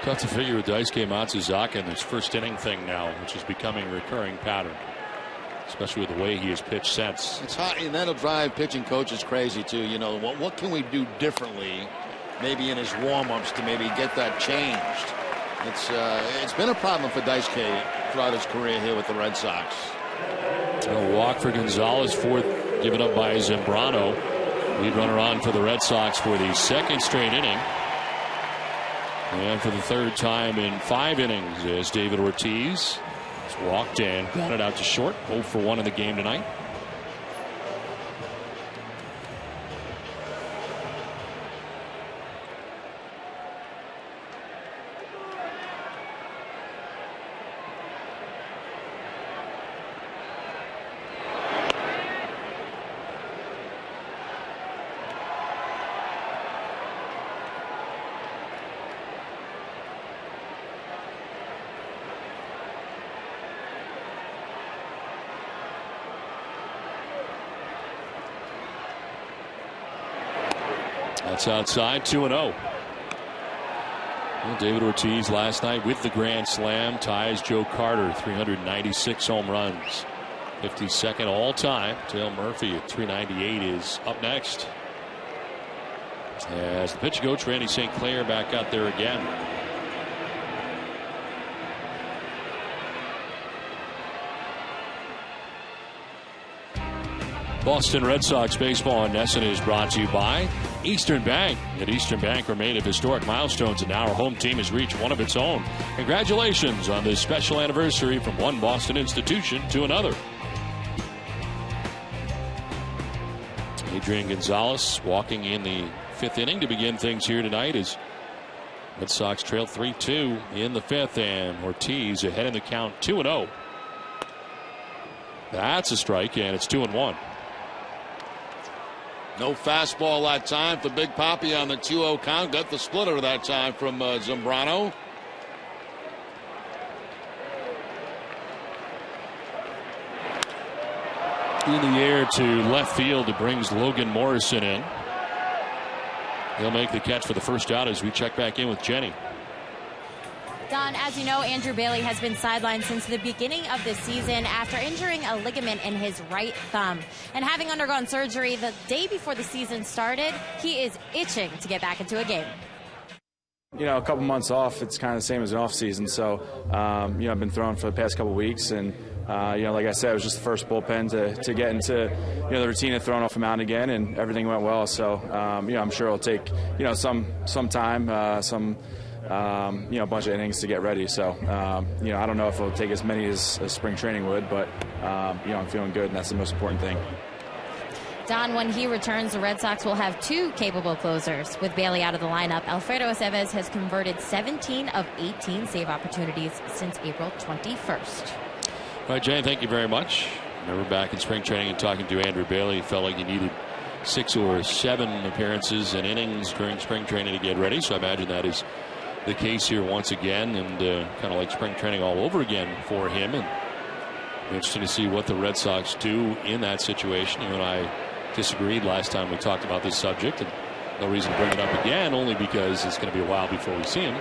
Tough to figure with Daisuke Matsuzaka in this 1st inning thing now, which is becoming a recurring pattern, especially with the way he has pitched since. It's hot, and that'll drive pitching coaches crazy too. You know, what can we do differently, maybe in his warm-ups, to maybe get that changed? It's been a problem for Daisuke throughout his career here with the Red Sox. A walk for Gonzalez, 4th given up by Zambrano. Lead runner on for the Red Sox for the 2nd straight inning. And for the 3rd time in 5 innings is David Ortiz. He's walked in, grounded out to short. 0 for 1 in the game tonight. That's outside, 2-0. Well, David Ortiz last night with the grand slam ties Joe Carter, 396 home runs, 52nd all time. Dale Murphy at 398 is up next. As the pitch coach Randy St. Clair back out there again. Boston Red Sox baseball on NESN is brought to you by Eastern Bank. At Eastern Bank, remain of historic milestones, and now our home team has reached one of its own. Congratulations on this special anniversary from one Boston institution to another. Adrian Gonzalez walking in the 5th inning to begin things here tonight as Red Sox trail 3-2 in the 5th, and Ortiz ahead in the count, 2-0. That's a strike, and it's 2-1. No fastball that time for Big Papi on the 2-0 count. Got the splitter that time from Zambrano. In the air to left field. It brings Logan Morrison in. He'll make the catch for the first out as we check back in with Jenny. Don, as you know, Andrew Bailey has been sidelined since the beginning of the season after injuring a ligament in his right thumb. And having undergone surgery the day before the season started, he is itching to get back into a game. You know, a couple months off, it's kind of the same as an off season. So, you know, I've been throwing for the past couple weeks, and you know, like I said, it was just the first bullpen to get into, you know, the routine of throwing off a mound again, and everything went well. So, you know, I'm sure it'll take, you know, some time, you know, a bunch of innings to get ready. So, you know, I don't know if it'll take as many as spring training would, but, you know, I'm feeling good, and that's the most important thing. Don, when he returns, the Red Sox will have 2 capable closers. With Bailey out of the lineup, Alfredo Aceves has converted 17 of 18 save opportunities since April 21st. All right, Jane, thank you very much. Remember back in spring training and talking to Andrew Bailey, he felt like he needed 6 or 7 appearances and innings during spring training to get ready. So I imagine that is the case here once again, and kind of like spring training all over again for him. And interesting to see what the Red Sox do in that situation. You and I disagreed last time we talked about this subject, and no reason to bring it up again, only because it's going to be a while before we see him.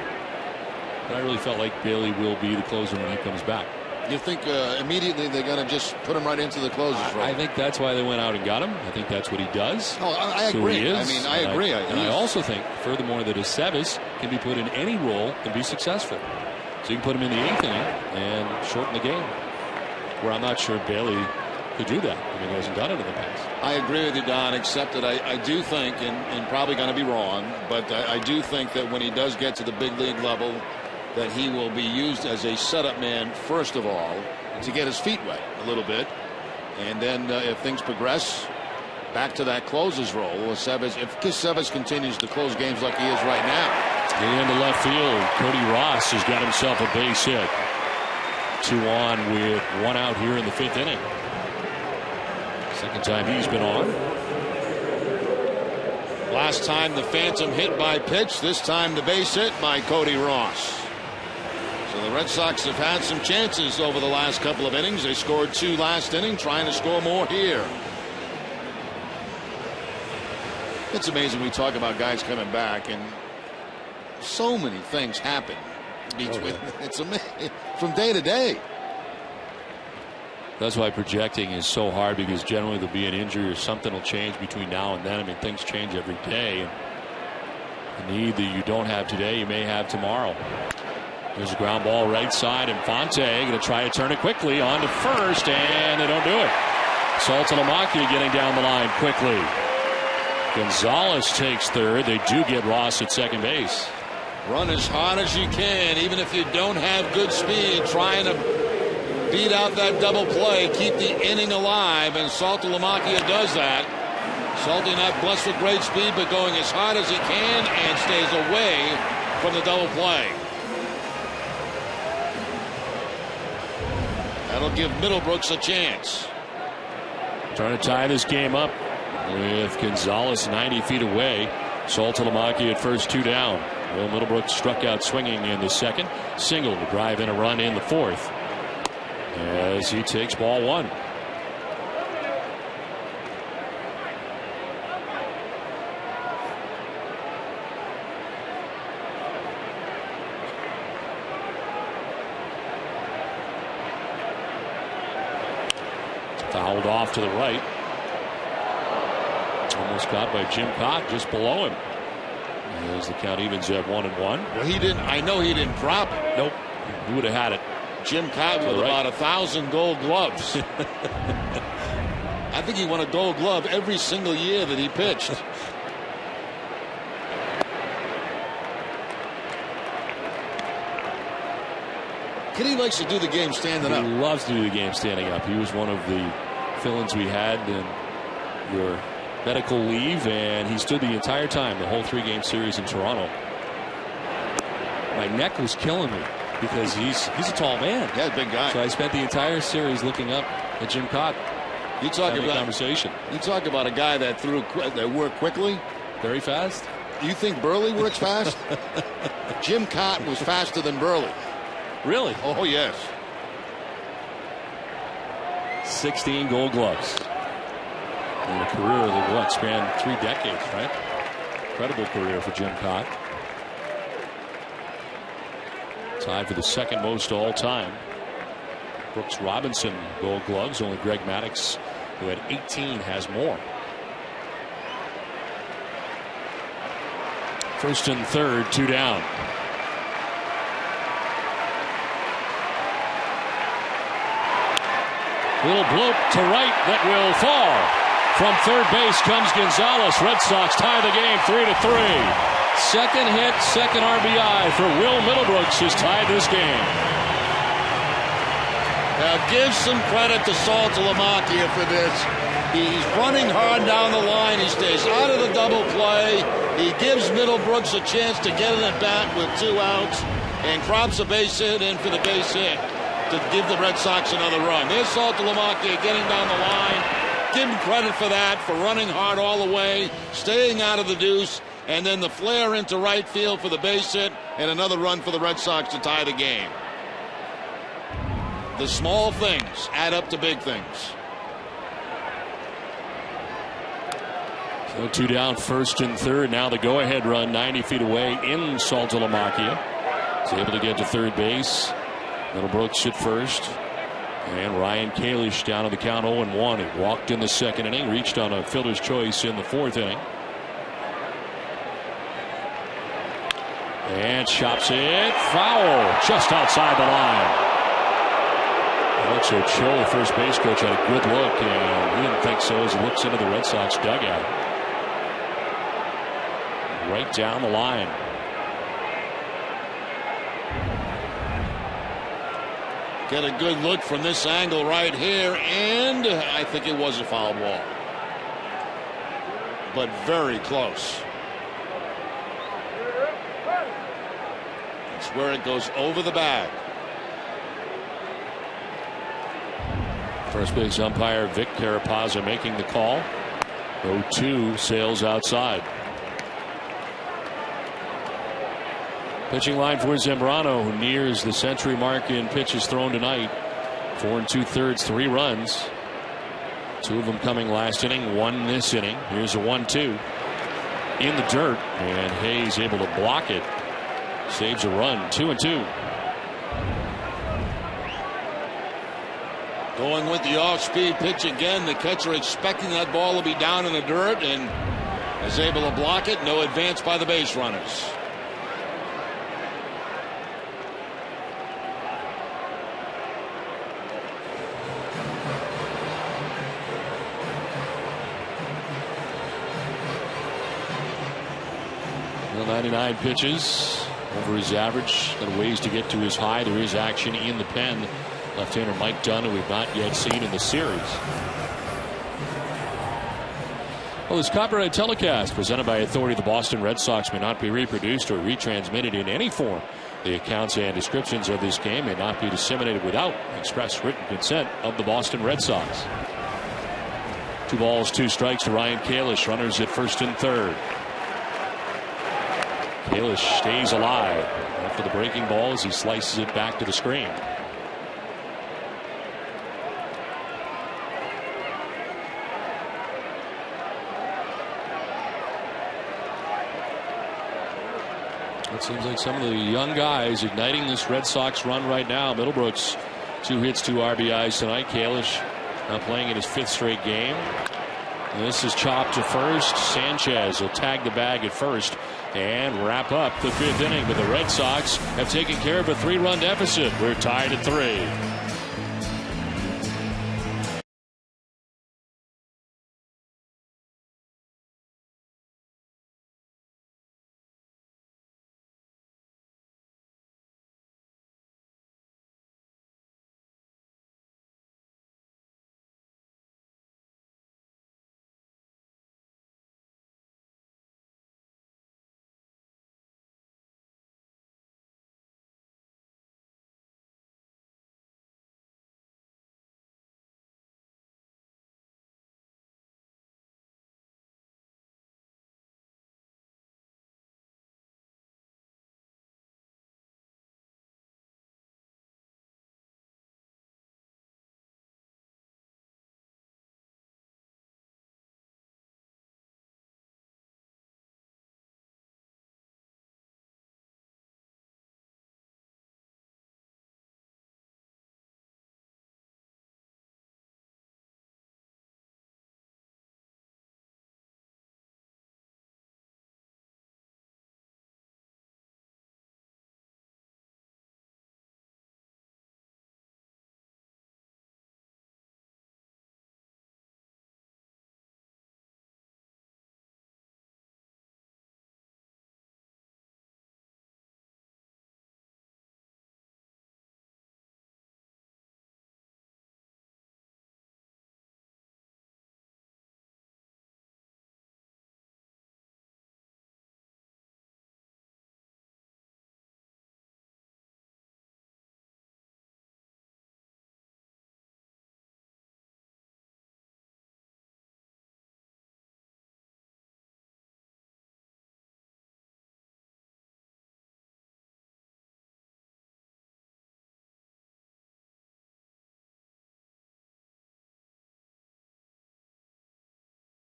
But I really felt like Bailey will be the closer when he comes back. You think immediately they're going to just put him right into the closer's role? I think that's why they went out and got him. I think that's what he does. Oh, I agree. He is. I mean, I agree. I also think, furthermore, that Aceves can be put in any role and be successful. So you can put him in the 8th inning and shorten the game. Where I'm not sure Bailey could do that. I mean, he hasn't done it in the past. I agree with you, Don, except that I do think, and probably going to be wrong, but I do think that when he does get to the big league level, that he will be used as a setup man, first of all, to get his feet wet a little bit. And then if things progress, back to that closer's role. If Cespedes continues to close games like he is right now. Into left field, Cody Ross has got himself a base hit. 2 on with 1 out here in the 5th inning. Second time he's been on. Last time the phantom hit by pitch. This time the base hit by Cody Ross. So the Red Sox have had some chances over the last couple of innings. They scored 2 last inning, trying to score more here. It's amazing we talk about guys coming back, and so many things happen between. It's amazing from day to day. That's why projecting is so hard, because generally there'll be an injury or something will change between now and then. I mean, things change every day. And the need that you don't have today, you may have tomorrow. There's a ground ball right side, and Fonte going to try to turn it quickly on to first, and they don't do it. Saltalamacchia getting down the line quickly. Gonzalez takes third. They do get Ross at second base. Run as hard as you can, even if you don't have good speed, trying to beat out that double play, keep the inning alive, and Saltalamacchia does that. Salty not blessed with great speed, but going as hard as he can and stays away from the double play. That'll give Middlebrooks a chance. Trying to tie this game up with Gonzalez 90 feet away. Saltalamacchia at first, 2 down. Will Middlebrooks struck out swinging in the 2nd. Single to drive in a run in the 4th. As he takes ball 1. Fouled off to the right. Almost caught by Jim Cott just below him. As the count evens at 1-1. Well, he didn't. I know he didn't drop it. Nope. He would have had it. Jim Cott with about 1,000 Gold Gloves. I think he won a Gold Glove every single year that he pitched. Kitty likes to do the game standing up. He loves to do the game standing up. He was one of the fill-ins we had in your medical leave, and he stood the entire time, the whole 3-game series in Toronto. My neck was killing me because he's a tall man. Yeah, big guy. So I spent the entire series looking up at Jim Cott. You talk about conversation. You talk about a guy that worked quickly, very fast. You think Burley works fast? Jim Cott was faster than Burley. Really? Oh yes. 16 Gold Gloves. And a career that spanned 3 decades, right? Incredible career for Jim Cott. Tied for the 2nd most all time. Brooks Robinson Gold Gloves. Only Greg Maddux, who had 18, has more. 1st and 3rd, 2 down. Little bloop to right that will fall. From third base comes Gonzalez. Red Sox tie the game 3-3. Second hit, second RBI for Will Middlebrooks has tied this game. Now give some credit to Saltalamacchia for this. He's running hard down the line. He stays out of the double play. He gives Middlebrooks a chance to get an at bat with 2 outs and crops a base hit in for the base hit to give the Red Sox another run. There's Saltalamacchia getting down the line. Give him credit for that, for running hard all the way, staying out of the deuce, and then the flare into right field for the base hit, and another run for the Red Sox to tie the game. The small things add up to big things. So 2 down, 1st and 3rd. Now the go-ahead run 90 feet away in Saltalamacchia. He's able to get to third base. Middlebrooks at first. And Ryan Kalish down on the count 0-1. He walked in the 2nd inning, reached on a fielder's choice in the 4th inning. And chops it foul just outside the line. Alex Ochoa, the first base coach, had a good look, and he didn't think so as he looks into the Red Sox dugout. Right down the line. Get a good look from this angle right here, and I think it was a foul ball. But very close. It's where it goes over the bag. First base umpire Vic Carapazza making the call. 0-2 sails outside. Pitching line for Zambrano, who nears the century mark in pitches thrown tonight. 4 2/3, 3 runs. 2 of them coming last inning, 1 this inning. Here's a 1-2 in the dirt, and Hayes able to block it. Saves a run. 2-2. Going with the off-speed pitch again. The catcher expecting that ball to be down in the dirt and is able to block it. No advance by the base runners. Well, 99 pitches over his average. Got ways to get to his high. There is action in the pen. Left-hander Mike Dunn, who we've not yet seen in the series. Well, this copyright telecast presented by authority of the Boston Red Sox may not be reproduced or retransmitted in any form. The accounts and descriptions of this game may not be disseminated without express written consent of the Boston Red Sox. 2 balls, 2 strikes to Ryan Kalish. Runners at first and third. Kalish stays alive after the breaking ball as he slices it back to the screen. It seems like some of the young guys igniting this Red Sox run right now. Middlebrooks, 2 hits, 2 RBIs tonight. Kalish now playing in his 5th straight game. And this is chopped to first. Sanchez will tag the bag at first and wrap up the 5th inning. But the Red Sox have taken care of a 3-run deficit. We're tied at 3.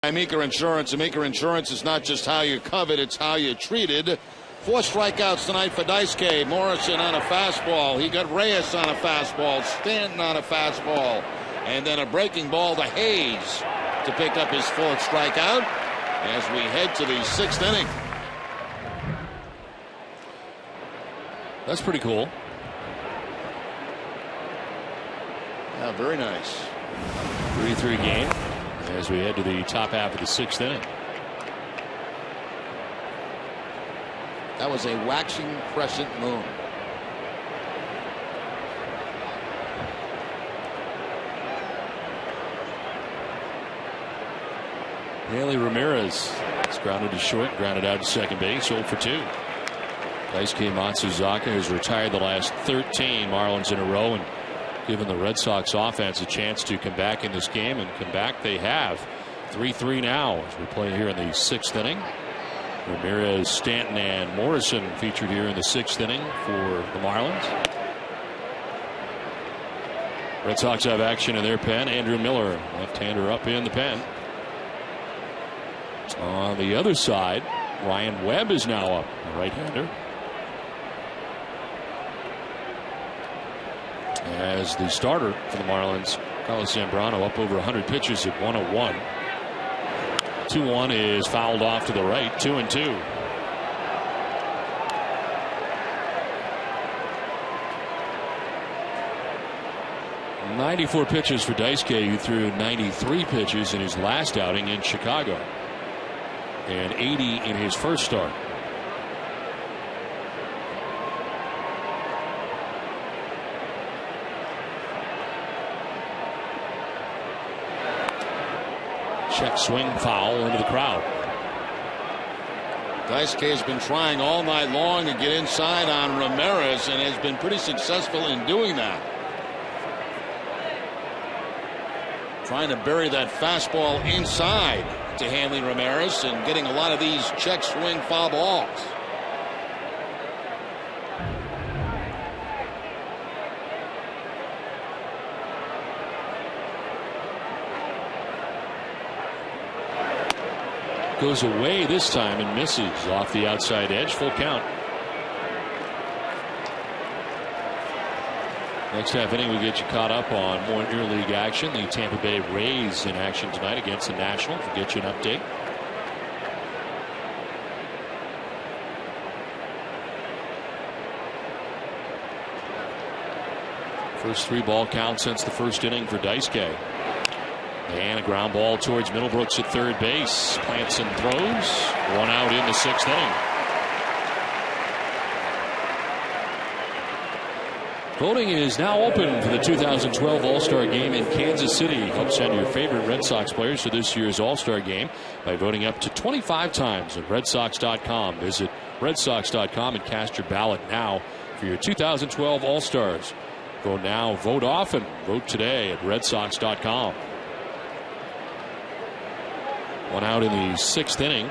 Amica Insurance. Amica Insurance is not just how you're covered, it's how you're treated. 4 strikeouts tonight for Daisuke. Morrison on a fastball. He got Reyes on a fastball. Stanton on a fastball. And then a breaking ball to Hayes to pick up his 4th strikeout as we head to the 6th inning. That's pretty cool. Yeah, very nice. 3-3 game as we head to the top half of the 6th inning. That was a waxing crescent moon. Hanley Ramirez is grounded to short, grounded out to second base, 0 for 2. Daisuke Matsuzaka has retired the last 13 Marlins in a row and given the Red Sox offense a chance to come back in this game, and come back they have. 3-3 now as we play here in the 6th inning. Ramirez, Stanton, and Morrison featured here in the 6th inning for the Marlins. Red Sox have action in their pen. Andrew Miller, left-hander, up in the pen. On the other side, Ryan Webb is now up, the right-hander. As the starter for the Marlins, Carlos Zambrano, up over 100 pitches at 101. 2-1 is fouled off to the right. 2-2. .94 pitches for Daisuke, who threw 93 pitches in his last outing in Chicago, and 80 in his first start. Check swing foul into the crowd. Daisuke has been trying all night long to get inside on Ramirez and has been pretty successful in doing that. Trying to bury that fastball inside to Hanley Ramirez and getting a lot of these check swing foul balls. Goes away this time and misses off the outside edge. Full count. Next half inning, we get you caught up on more interleague action. The Tampa Bay Rays in action tonight against the Nationals. We'll get you an update. First 3-ball count since the first inning for Daisuke. And a ground ball towards Middlebrooks at third base. Plants and throws. 1 out in the 6th inning. Voting is now open for the 2012 All-Star Game in Kansas City. Help send your favorite Red Sox players to this year's All-Star Game by voting up to 25 times at RedSox.com. Visit RedSox.com and cast your ballot now for your 2012 All-Stars. Vote now, vote often. Vote today at RedSox.com. 1 out in the 6th inning.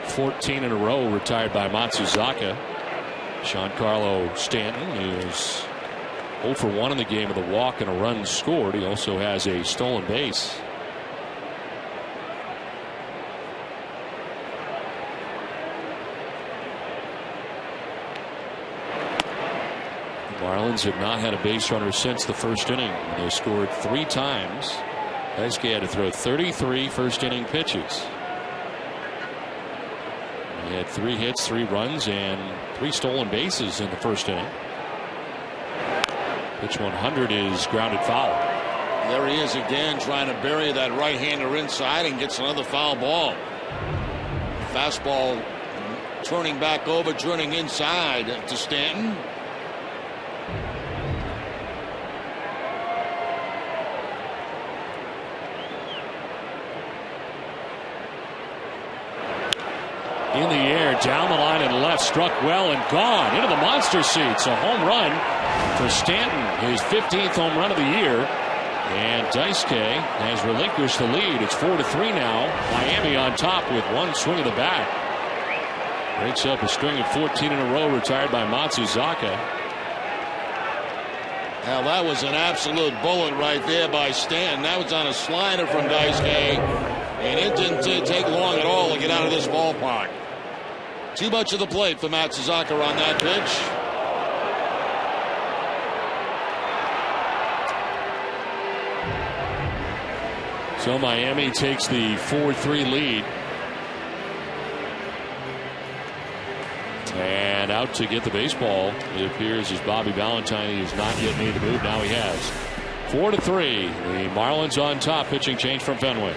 14 in a row retired by Matsuzaka. Giancarlo Stanton is 0 for 1 in the game with a walk and a run scored. He also has a stolen base. The Marlins have not had a base runner since the first inning. They scored 3 times. Daisuke had to throw 33 first inning pitches. He had 3 hits, 3 runs, and 3 stolen bases in the first inning. Pitch 100 is grounded foul. There he is again, trying to bury that right-hander inside, and gets another foul ball. Fastball turning back over, turning inside to Stanton. In the air, down the line and left, struck well and gone into the monster seats. A home run for Stanton, his 15th home run of the year. And Daisuke has relinquished the lead. It's 4-3 now. Miami on top with 1 swing of the bat. Breaks up a string of 14 in a row retired by Matsuzaka. Now that was an absolute bullet right there by Stanton. That was on a slider from Daisuke, and it didn't take long at all to get out of this ballpark. Too much of the plate for Matsuzaka on that pitch. So Miami takes the 4-3 lead. And out to get the baseball. It appears as Bobby Valentine has not yet made the move. Now he has. 4-3. The Marlins on top. Pitching change from Fenway.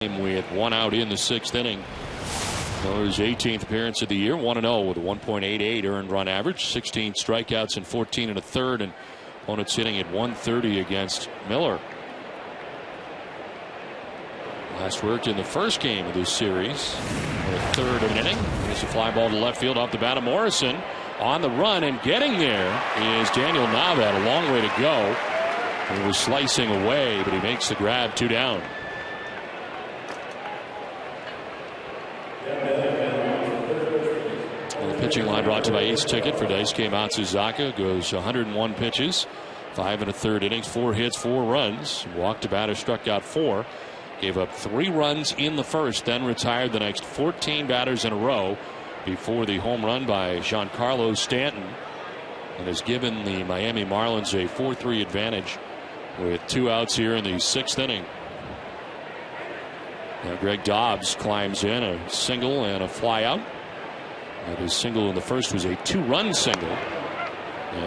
With one out in the 6th inning. Miller's 18th appearance of the year, 1-0 with a 1.88 earned run average, 16 strikeouts and 14 1/3, and opponents hitting at 130 against Miller. Last worked in the first game of this series. The 3rd of an inning. Here's a fly ball to left field off the bat of Morrison. On the run and getting there is Daniel Nava. A long way to go. He was slicing away, but he makes the grab. 2 down. Pitching line brought to you by Ace Ticket for Daisuke Matsuzaka. Goes 101 pitches, 5 1/3 innings, 4 hits, 4 runs. Walked a batter, struck out 4. Gave up 3 runs in the first, then retired the next 14 batters in a row before the home run by Giancarlo Stanton, and has given the Miami Marlins a 4-3 advantage with 2 outs here in the 6th inning. Now Greg Dobbs climbs in, a single and a fly out. And his single in the first was a 2-run single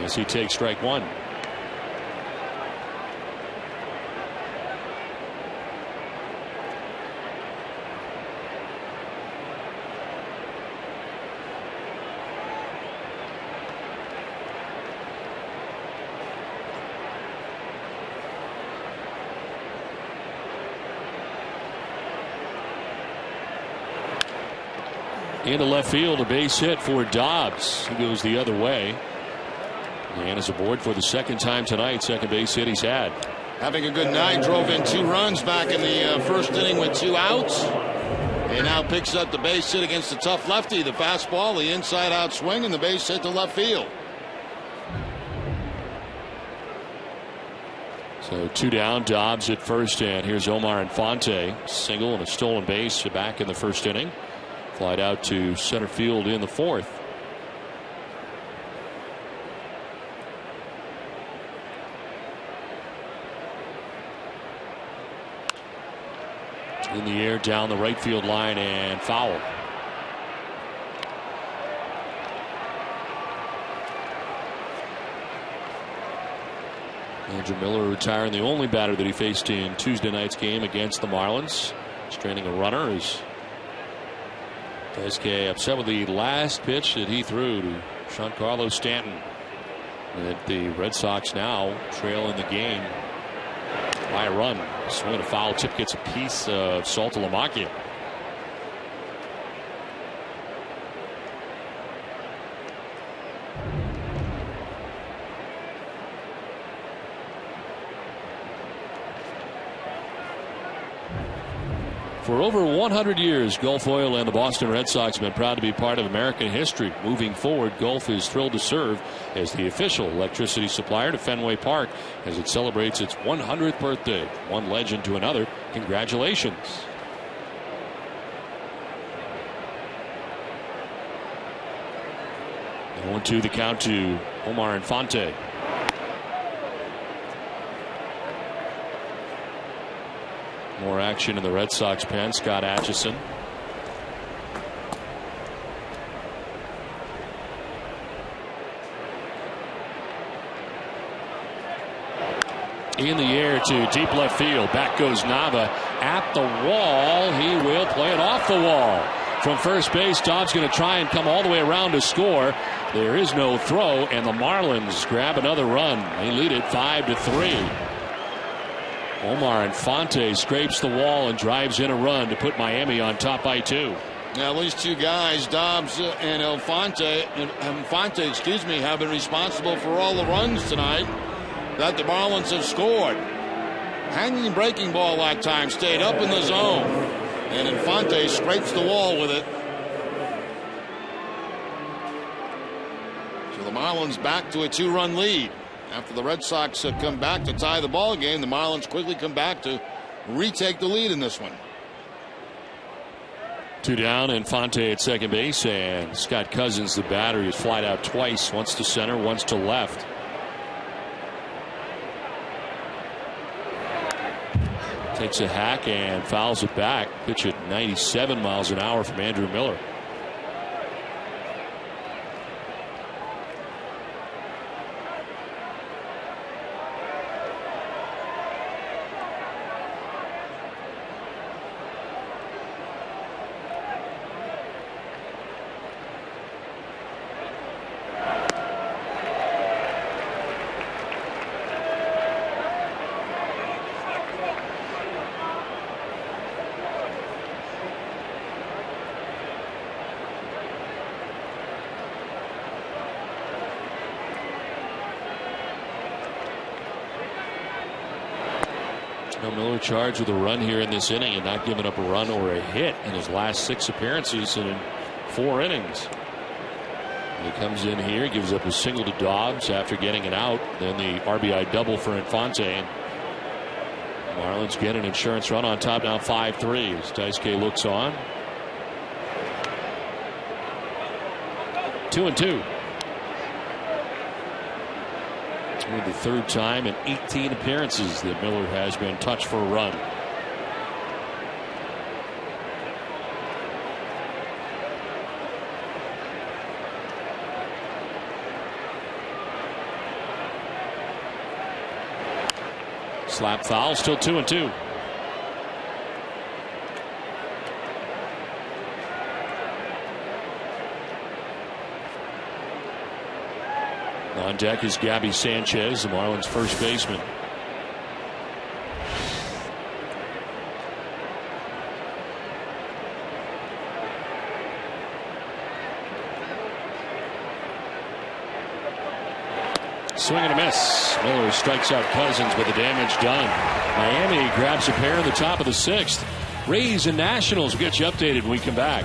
as he takes strike 1. Into left field, a base hit for Dobbs. He goes the other way and is aboard for the 2nd time tonight. 2nd base hit he's had. Having a good night, drove in 2 runs back in the first inning with 2 outs. And now picks up the base hit against the tough lefty. The fastball, the inside out swing, and the base hit to left field. So 2 down, Dobbs at first, and here's Omar Infante. Single and a stolen base back in the first inning. Flied out to center field in the 4th. In the air down the right field line and foul. Andrew Miller retiring, the only batter that he faced in Tuesday night's game against the Marlins. Straining a runner is Daisuke upset with the last pitch that he threw to Giancarlo Stanton. And the Red Sox now trail in the game by a run. Swing and a foul tip gets a piece of Saltalamacchia. For over 100 years, Gulf Oil and the Boston Red Sox have been proud to be part of American history. Moving forward, Gulf is thrilled to serve as the official electricity supplier to Fenway Park as it celebrates its 100th birthday. One legend to another. Congratulations. And 1-2 the count to Omar Infante. More action in the Red Sox pen. Scott Atchison. In the air to deep left field. Back goes Nava at the wall. He will play it off the wall. From first base, Dobbs going to try and come all the way around to score. There is no throw, and the Marlins grab another run. They lead it 5-3. Omar Infante scrapes the wall and drives in a run to put Miami on top by 2. Now these two guys, Dobbs and Infante, have been responsible for all the runs tonight that the Marlins have scored. Hanging breaking ball that time stayed up in the zone, and Infante scrapes the wall with it. So the Marlins back to a 2-run lead. After the Red Sox come back to tie the ball game, the Marlins quickly come back to retake the lead in this one. 2 down, Infante at second base, and Scott Cousins, the batter, is flied out twice, once to center, once to left. Takes a hack and fouls it back. Pitch at 97 miles an hour from Andrew Miller. Miller charged with a run here in this inning and not giving up a run or a hit in his last 6 appearances in 4 innings. He comes in here, gives up a single to Dobbs after getting it out. Then the RBI double for Infante. And Marlins get an insurance run on top now 5-3 as Daisuke looks on. 2-2. The 3rd time in 18 appearances that Miller has been touched for a run. Slap foul, still 2-2. On deck is Gabby Sanchez, the Marlins first baseman. Swing and a miss. Miller strikes out Cousins, but the damage done. Miami grabs a pair in the top of the 6th. Rays and Nationals will get you updated when we come back.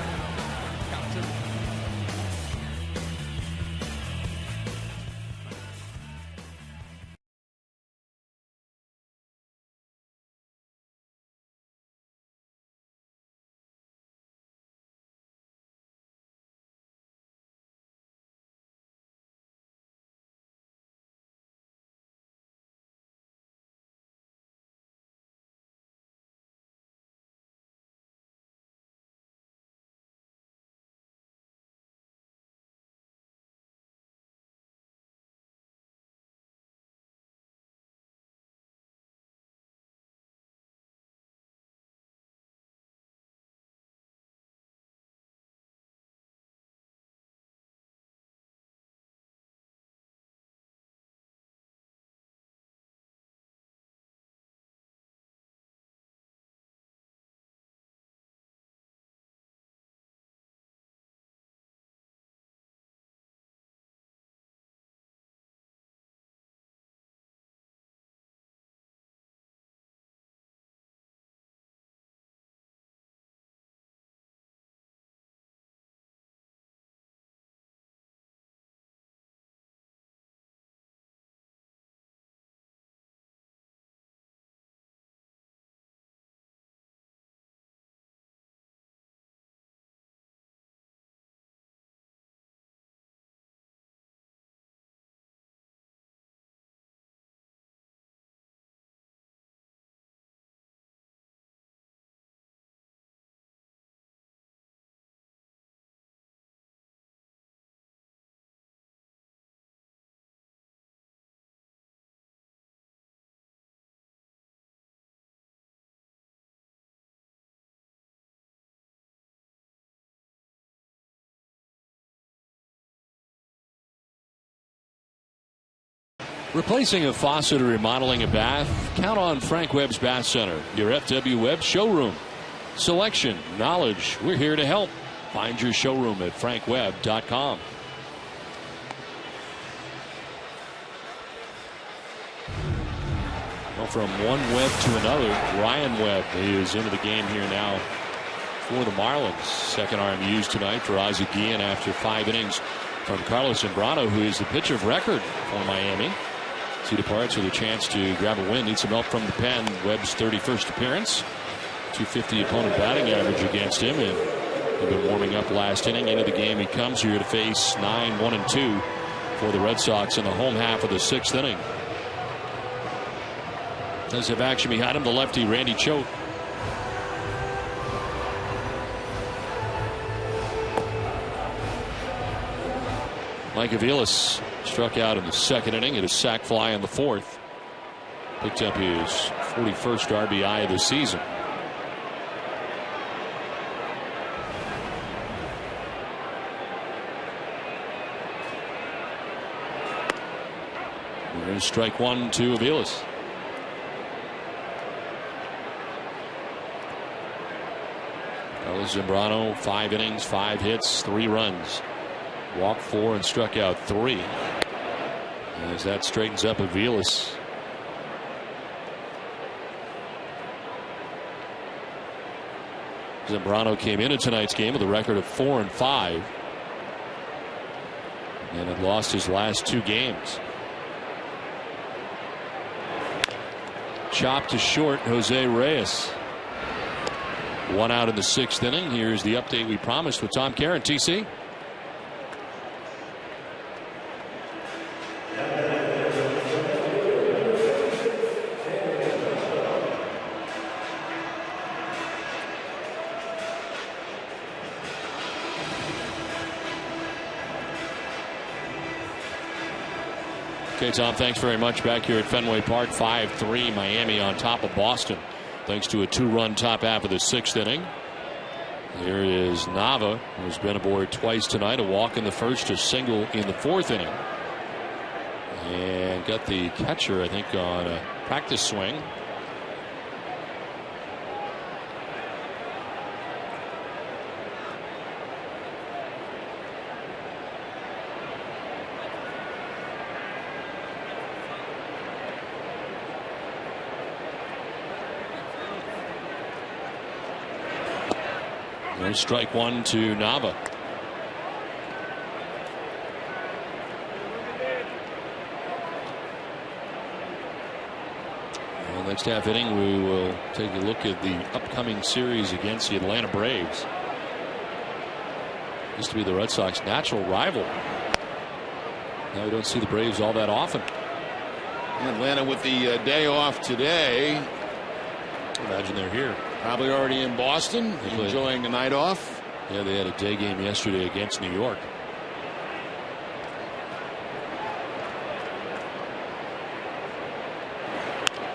Replacing a faucet or remodeling a bath? Count on Frank Webb's Bath Center, your FW Webb showroom. Selection, knowledge, we're here to help. Find your showroom at frankwebb.com. Well, from one Webb to another, Ryan Webb is into the game here now for the Marlins. Second arm used tonight for Ozzie Guillen after 5 innings from Carlos Zambrano, who is the pitcher of record for Miami. He departs with a chance to grab a win. Needs some help from the pen. Webb's 31st appearance. .250 opponent batting average against him. And they've been warming up last inning. Into the game he comes here to face 9-1-2 for the Red Sox in the home half of the 6th inning. Does have action behind him. The lefty, Randy Choate. Mike Aviles struck out in the 2nd inning. Hit a sac fly in the 4th. Picked up his 41st RBI of the season. There's strike 1 to Aviles. Carlos Zambrano, 5 innings, 5 hits, 3 runs. Walked 4 and struck out 3. As that straightens up Aviles. Zambrano came into tonight's game with a record of 4-5. And had lost his last 2 games. Chopped to short, Jose Reyes. 1 out in the 6th inning. Here's the update we promised with Tom Caron. TC. Okay, Tom, thanks very much. Back here at Fenway Park, 5-3 Miami on top of Boston, thanks to a 2-run top half of the 6th inning. Here is Nava, who's been aboard twice tonight. A walk in the 1st, a single in the 4th inning. And got the catcher, I think, on a practice swing. And strike 1 to Nava. Well, next half inning we will take a look at the upcoming series against the Atlanta Braves. Used to be the Red Sox natural rival. Now we don't see the Braves all that often. Atlanta with the day off today. Imagine they're here. Probably already in Boston, enjoying the night off. Yeah, they had a day game yesterday against New York.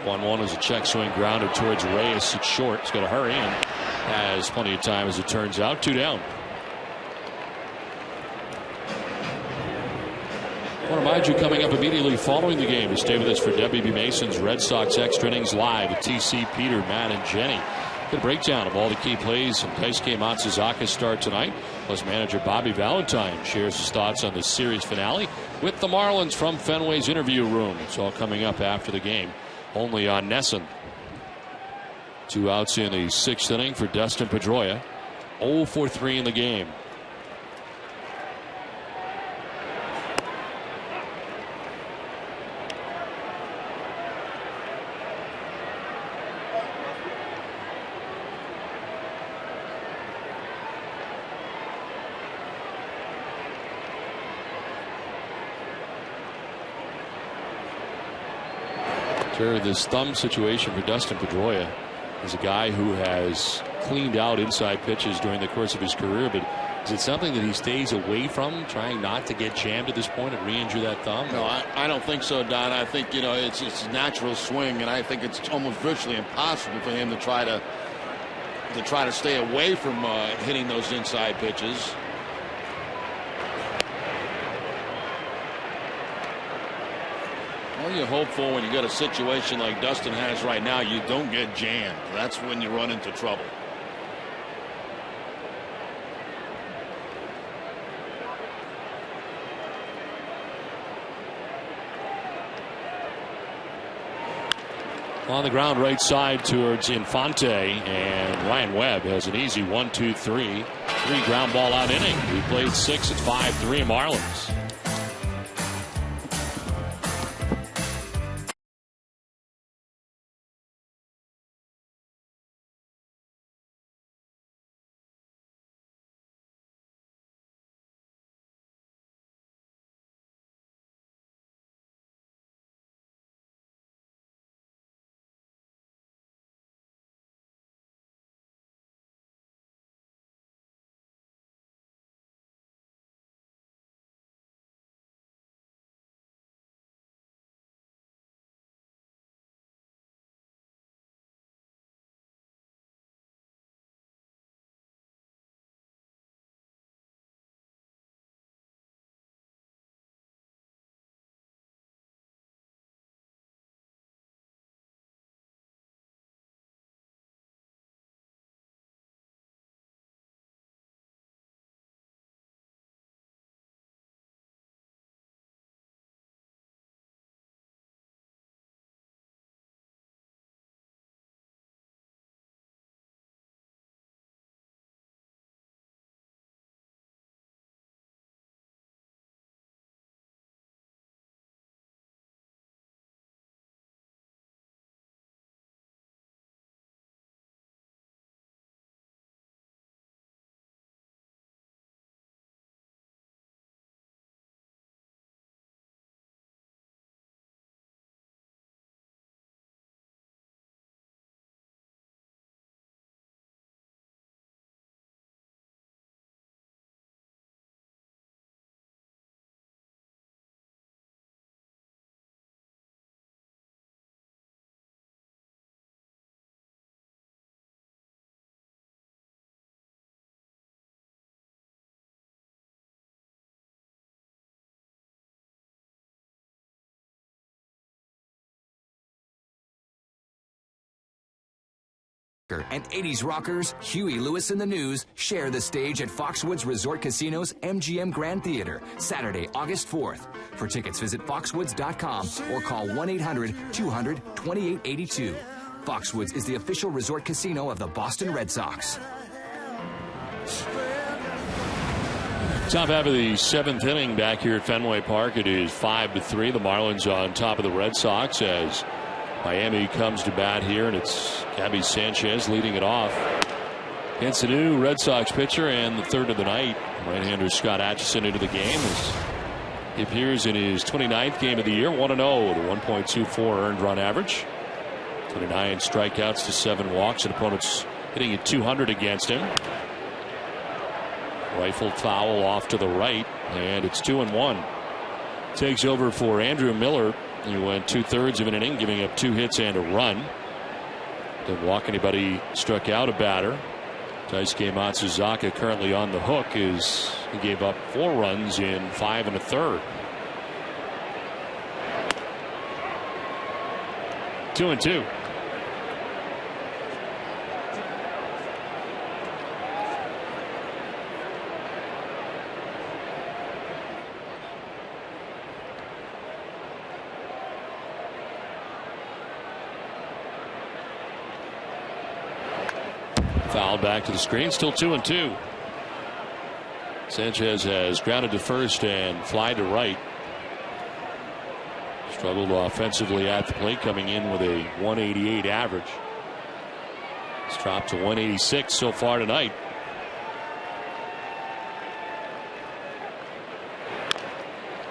One is a check swing grounded towards Reyes at short. He's got to hurry in. Has plenty of time as it turns out. 2 down. I want to remind you, coming up immediately following the game, to stay with us for WB Mason's Red Sox Extra Innings Live with TC, Peter, Matt, and Jenny. Good breakdown of all the key plays from Daisuke Matsuzaka's start tonight. Plus, manager Bobby Valentine shares his thoughts on the series finale with the Marlins from Fenway's interview room. It's all coming up after the game, only on Nesson. 2 outs in the 6th inning for Dustin Pedroia. 0 for 3 in the game. This thumb situation for Dustin Pedroia is a guy who has cleaned out inside pitches during the course of his career, but is it something that he stays away from, trying not to get jammed at this point and re-injure that thumb? No, I don't think so, Don. I think, it's a natural swing, and I think it's almost virtually impossible for him to try to stay away from hitting those inside pitches. Well, you hope for when you got a situation like Dustin has right now, you don't get jammed. That's when you run into trouble. On the ground right side towards Infante, and Ryan Webb has an easy 1-2-3. 3 ground ball out inning. We played 6 at 5-3 Marlins. And 80s rockers Huey Lewis and the News share the stage at Foxwoods Resort Casino's MGM Grand Theater, Saturday, August 4th. For tickets, visit foxwoods.com or call 1-800-200-2882. Foxwoods is the official resort casino of the Boston Red Sox. Top half of the 7th inning back here at Fenway Park. It is 5-3. The Marlins on top of the Red Sox as Miami comes to bat here, and it's Gabby Sanchez leading it off against the new Red Sox pitcher and the third of the night. Right-hander Scott Atchison into the game as he appears in his 29th game of the year, 1-0 with a 1.24 earned run average. 29 strikeouts to 7 walks, and opponents hitting at 200 against him. Rifled foul off to the right, and it's 2-1. Takes over for Andrew Miller. He went 2/3 of an inning, giving up 2 hits and a run. Didn't walk anybody, struck out a batter. Daisuke Matsuzaka currently on the hook as he gave up 4 runs in 5 1/3. 2-2. Foul back to the screen, still 2-2. Sanchez has grounded to first and fly to right. Struggled offensively at the plate, coming in with a 188 average. It's dropped to 186 so far tonight.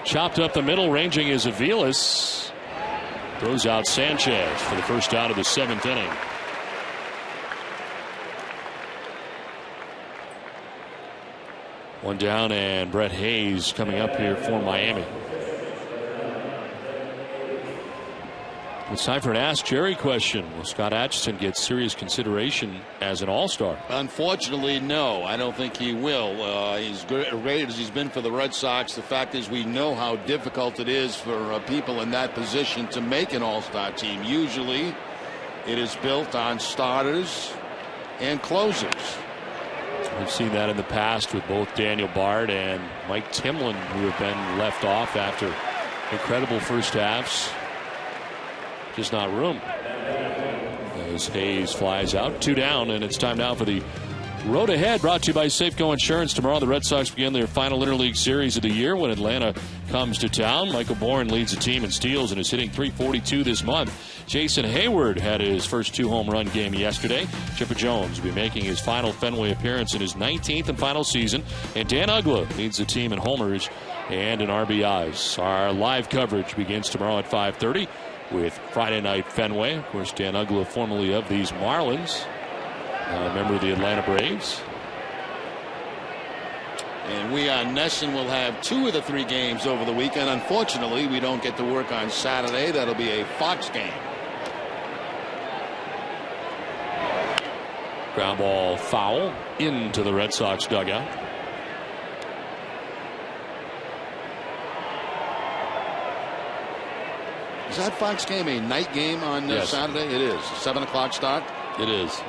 Chopped up the middle, ranging is Aviles. Throws out Sanchez for the first out of the 7th inning. One down, and Brett Hayes coming up here for Miami. It's time for an Ask Jerry question. Will Scott Atchison get serious consideration as an All-Star? Unfortunately, no. I don't think he will. He's great as he's been for the Red Sox. The fact is we know how difficult it is for people in that position to make an All-Star team. Usually it is built on starters and closers. We've seen that in the past with both Daniel Bard and Mike Timlin, who have been left off after incredible first halves. Just not room. As Hayes flies out, 2 down, and it's time now for the road ahead, brought to you by Safeco Insurance. Tomorrow the Red Sox begin their final interleague series of the year when Atlanta comes to town. Michael Bourne leads the team in steals and is hitting .342 this month. Jason Hayward had his first 2 home run game yesterday. Chipper Jones will be making his final Fenway appearance in his 19th and final season. And Dan Uggla leads the team in homers and in RBIs. Our live coverage begins tomorrow at 5:30 with Friday Night Fenway. Of course, Dan Uggla, formerly of these Marlins, a member of the Atlanta Braves. And we on Nesson will have 2 of the 3 games over the weekend. Unfortunately, we don't get to work on Saturday. That'll be a Fox game. Ground ball foul into the Red Sox dugout. Is that Fox game a night game on Yes. Saturday? It is. 7 o'clock start? It is.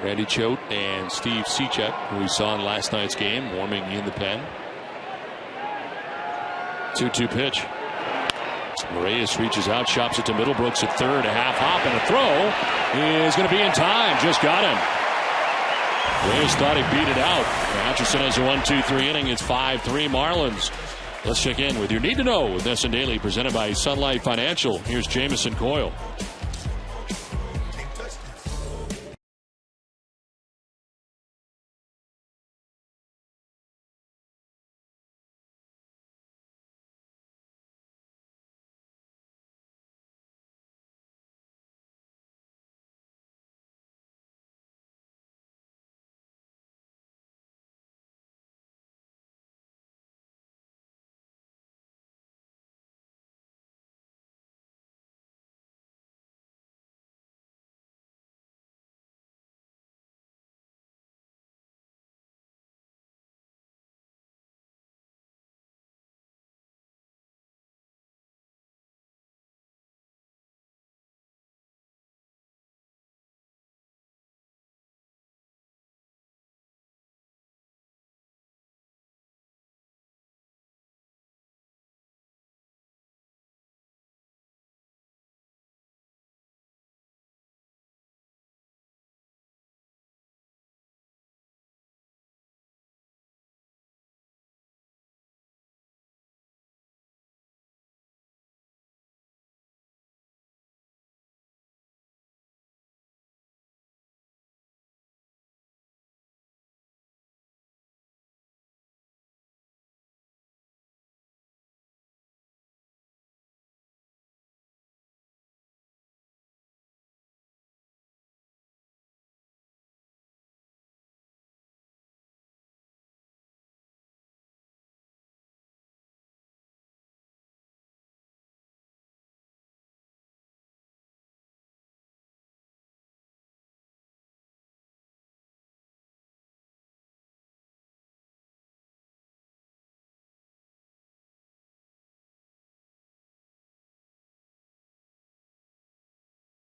Randy Choate and Steve Cechek, who we saw in last night's game, warming in the pen. 2-2 pitch. Reyes reaches out, chops it to Middlebrooks at third. A half hop and a throw is going to be in time. Just got him. Reyes thought he beat it out. Atchison has a 1-2-3 inning. It's 5-3 Marlins. Let's check in with your Need to Know with Nesson Daily, presented by Sun Life Financial. Here's Jamison Coyle.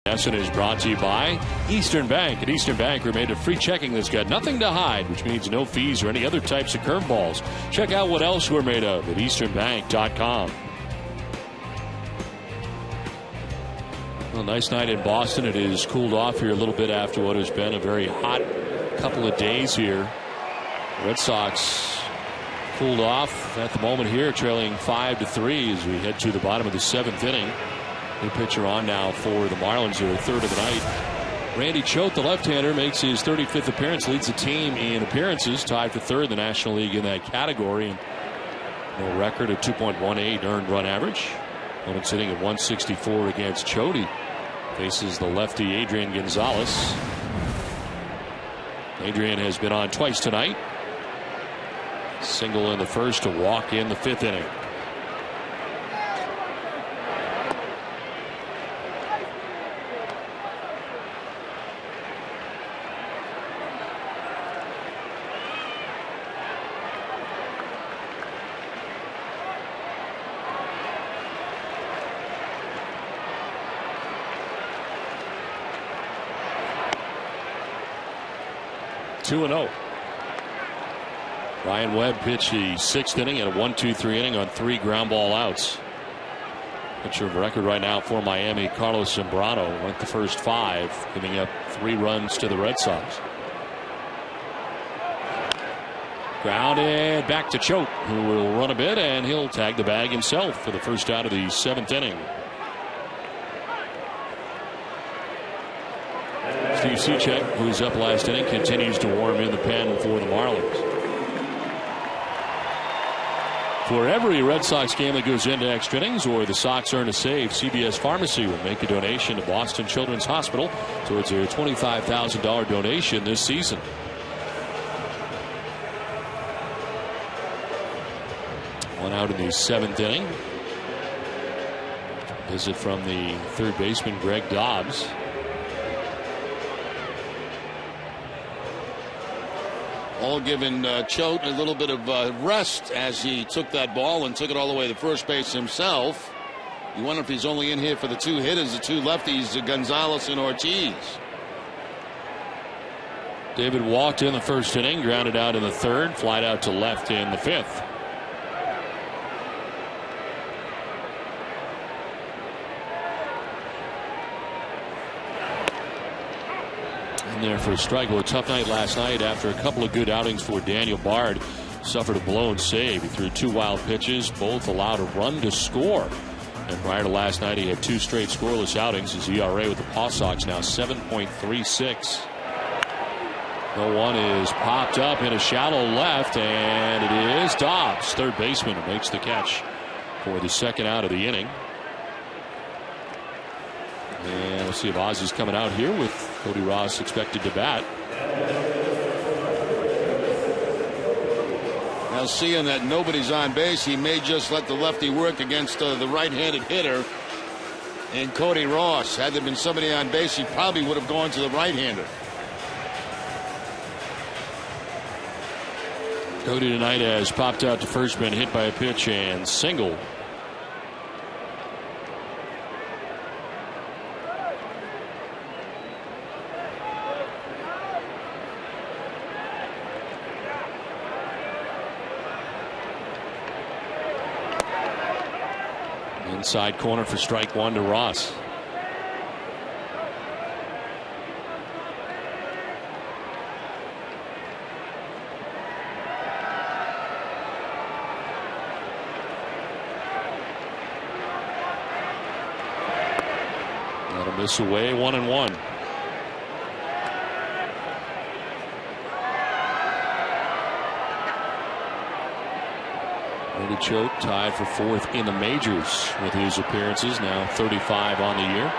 Nesson is brought to you by Eastern Bank. At Eastern Bank, we're made of free checking that's got nothing to hide, which means no fees or any other types of curveballs. Check out what else we're made of at easternbank.com. Well, nice night in Boston. It is cooled off here a little bit after what has been a very hot couple of days here. Red Sox cooled off at the moment here, trailing 5-3 as we head to the bottom of the 7th inning. New pitcher on now for the Marlins here, third of the night. Randy Choate, the left-hander, makes his 35th appearance, leads the team in appearances, tied for third in the National League in that category. And a record of 2.18 earned run average. Opponent sitting at 164 against Choate. Faces the lefty Adrian Gonzalez. Adrian has been on twice tonight. Single in the first to walk in the 5th inning. Two and 0. Ryan Webb pitched the 6th inning and a 1-2-3 inning on 3 ground ball outs. Pitcher of record right now for Miami, Carlos Zambrano, went the first 5, giving up 3 runs to the Red Sox. Grounded back to Choate, who will run a bit, and he'll tag the bag himself for the first out of the 7th inning. Steve Cishek, who's up last inning, continues to warm in the pen for the Marlins. For every Red Sox game that goes into extra innings or the Sox earn a save, CBS Pharmacy will make a donation to Boston Children's Hospital towards their $25,000 donation this season. One out in the 7th inning. Visit from the 3rd baseman, Greg Dobbs. All giving Choate a little bit of rest as he took that ball and took it all the way to first base himself. You wonder if he's only in here for the 2 hitters, the 2 lefties, Gonzalez and Ortiz. David walked in the 1st inning, grounded out in the 3rd, flied out to left in the 5th. There for a strike. Well, a tough night last night after a couple of good outings for Daniel Bard. Suffered a blown save. He threw 2 wild pitches, both allowed a run to score. And prior to last night, he had 2 straight scoreless outings. His ERA with the Paw Sox now 7.36. The one is popped up in a shallow left, and it is Dobbs, 3rd baseman, who makes the catch for the 2nd out of the inning. And we'll see if Ozzy's coming out here with Cody Ross expected to bat. Now, seeing that nobody's on base, he may just let the lefty work against the right-handed hitter. And Cody Ross, had there been somebody on base, he probably would have gone to the right-hander. Cody tonight has popped out to first, been hit by a pitch and single. Inside corner for strike 1 to Ross. That'll miss away, 1-1. Choate tied for 4th in the majors with his appearances, now 35 on the year.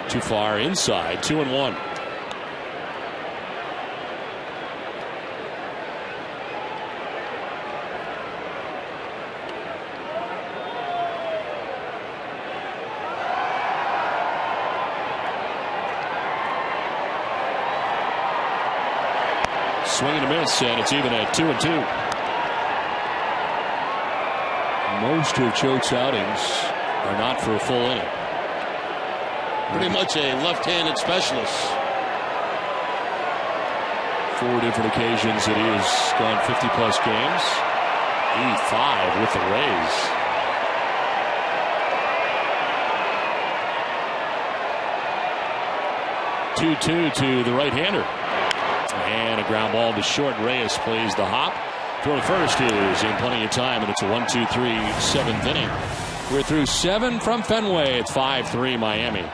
Too far inside, 2-1. Swing and a miss, and it's even at 2-2. Most of Choate's outings are not for a full inning. Pretty much a left-handed specialist. 4 different occasions that he has gone 50-plus games. 85 with the Rays. 2-2 to the right-hander. And a ground ball to short. Reyes plays the hop. Throw to first is in plenty of time, and it's a 1-2-3 7th inning. We're through 7 from Fenway. It's 5-3 Miami.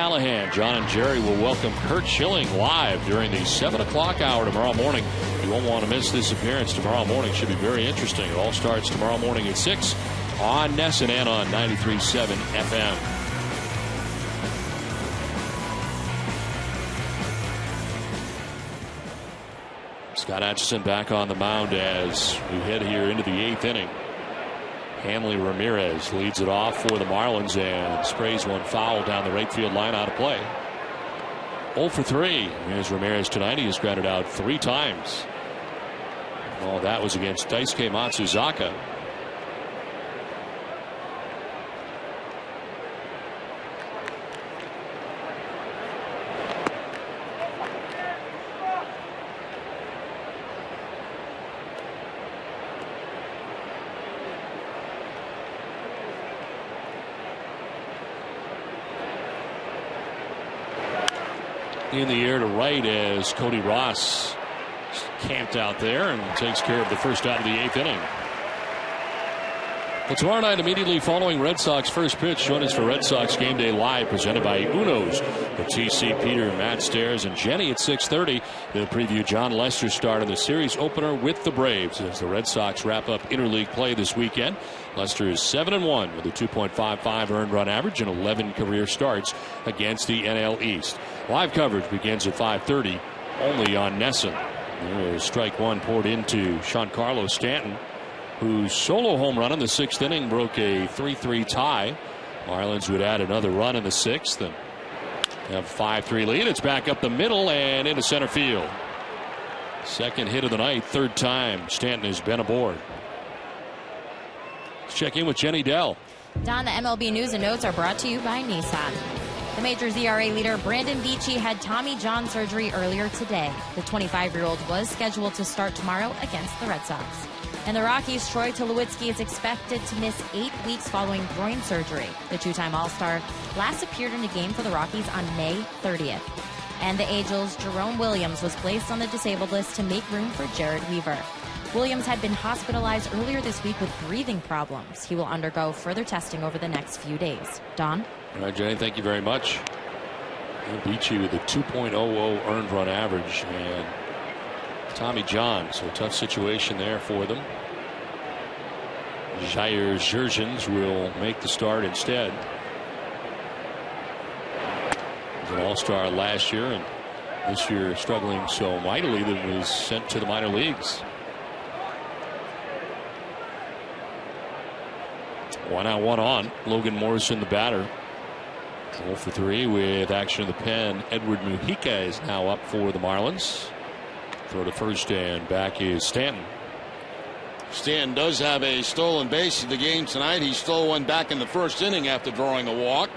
Callahan, John and Jerry will welcome Kurt Schilling live during the 7 o'clock hour tomorrow morning. You won't want to miss this appearance tomorrow morning. Should be very interesting. It all starts tomorrow morning at 6 on Nesson and on 93.7 FM. Scott Atchison back on the mound as we head here into the 8th inning. Hanley Ramirez leads it off for the Marlins and sprays one foul down the right field line, out of play. 0 for 3. Here's Ramirez tonight. He has grounded out 3 times. Oh, that was against Daisuke Matsuzaka. In the air to right as Cody Ross camped out there and takes care of the first out of the 8th inning. Well, tomorrow night, immediately following Red Sox first pitch, join us for Red Sox Game Day Live, presented by Uno's. The TC, Peter, Matt Stairs, and Jenny at 6:30. They'll preview John Lester's start in the series opener with the Braves as the Red Sox wrap up interleague play this weekend. Lester is 7-1 with a 2.55 earned run average and 11 career starts against the NL East. Live coverage begins at 5:30 only on Nesson. Strike one poured into Giancarlo Stanton, whose solo home run in the 6th inning broke a 3-3 tie. Marlins would add another run in the 6th and have 5-3 lead. It's back up the middle and into center field. Second hit of the night, 3rd time Stanton has been aboard. Let's check in with Jenny Dell. Don, the MLB news and notes are brought to you by Nissan. The Majors ERA leader Brandon Beachy had Tommy John surgery earlier today. The 25-year-old was scheduled to start tomorrow against the Red Sox. And the Rockies' Troy Tulowitzki is expected to miss 8 weeks following groin surgery. The 2-time All-Star last appeared in a game for the Rockies on May 30th. And the Angels' Jerome Williams was placed on the disabled list to make room for Jared Weaver. Williams had been hospitalized earlier this week with breathing problems. He will undergo further testing over the next few days. Don? All right, Jenny, thank you very much. Beachy with a 2.00 earned run average, and Tommy John, so a tough situation there for them. Jair Jurgens will make the start instead. He was an all-star last year, and this year struggling so mightily that he was sent to the minor leagues. 1 out, 1 on. Logan Morrison, the batter. 0 for 3 with action in the pen. Edward Mujica is now up for the Marlins. Throw to first and back is Stanton. Stanton does have a stolen base in the game tonight. He stole one back in the 1st inning after drawing a walk.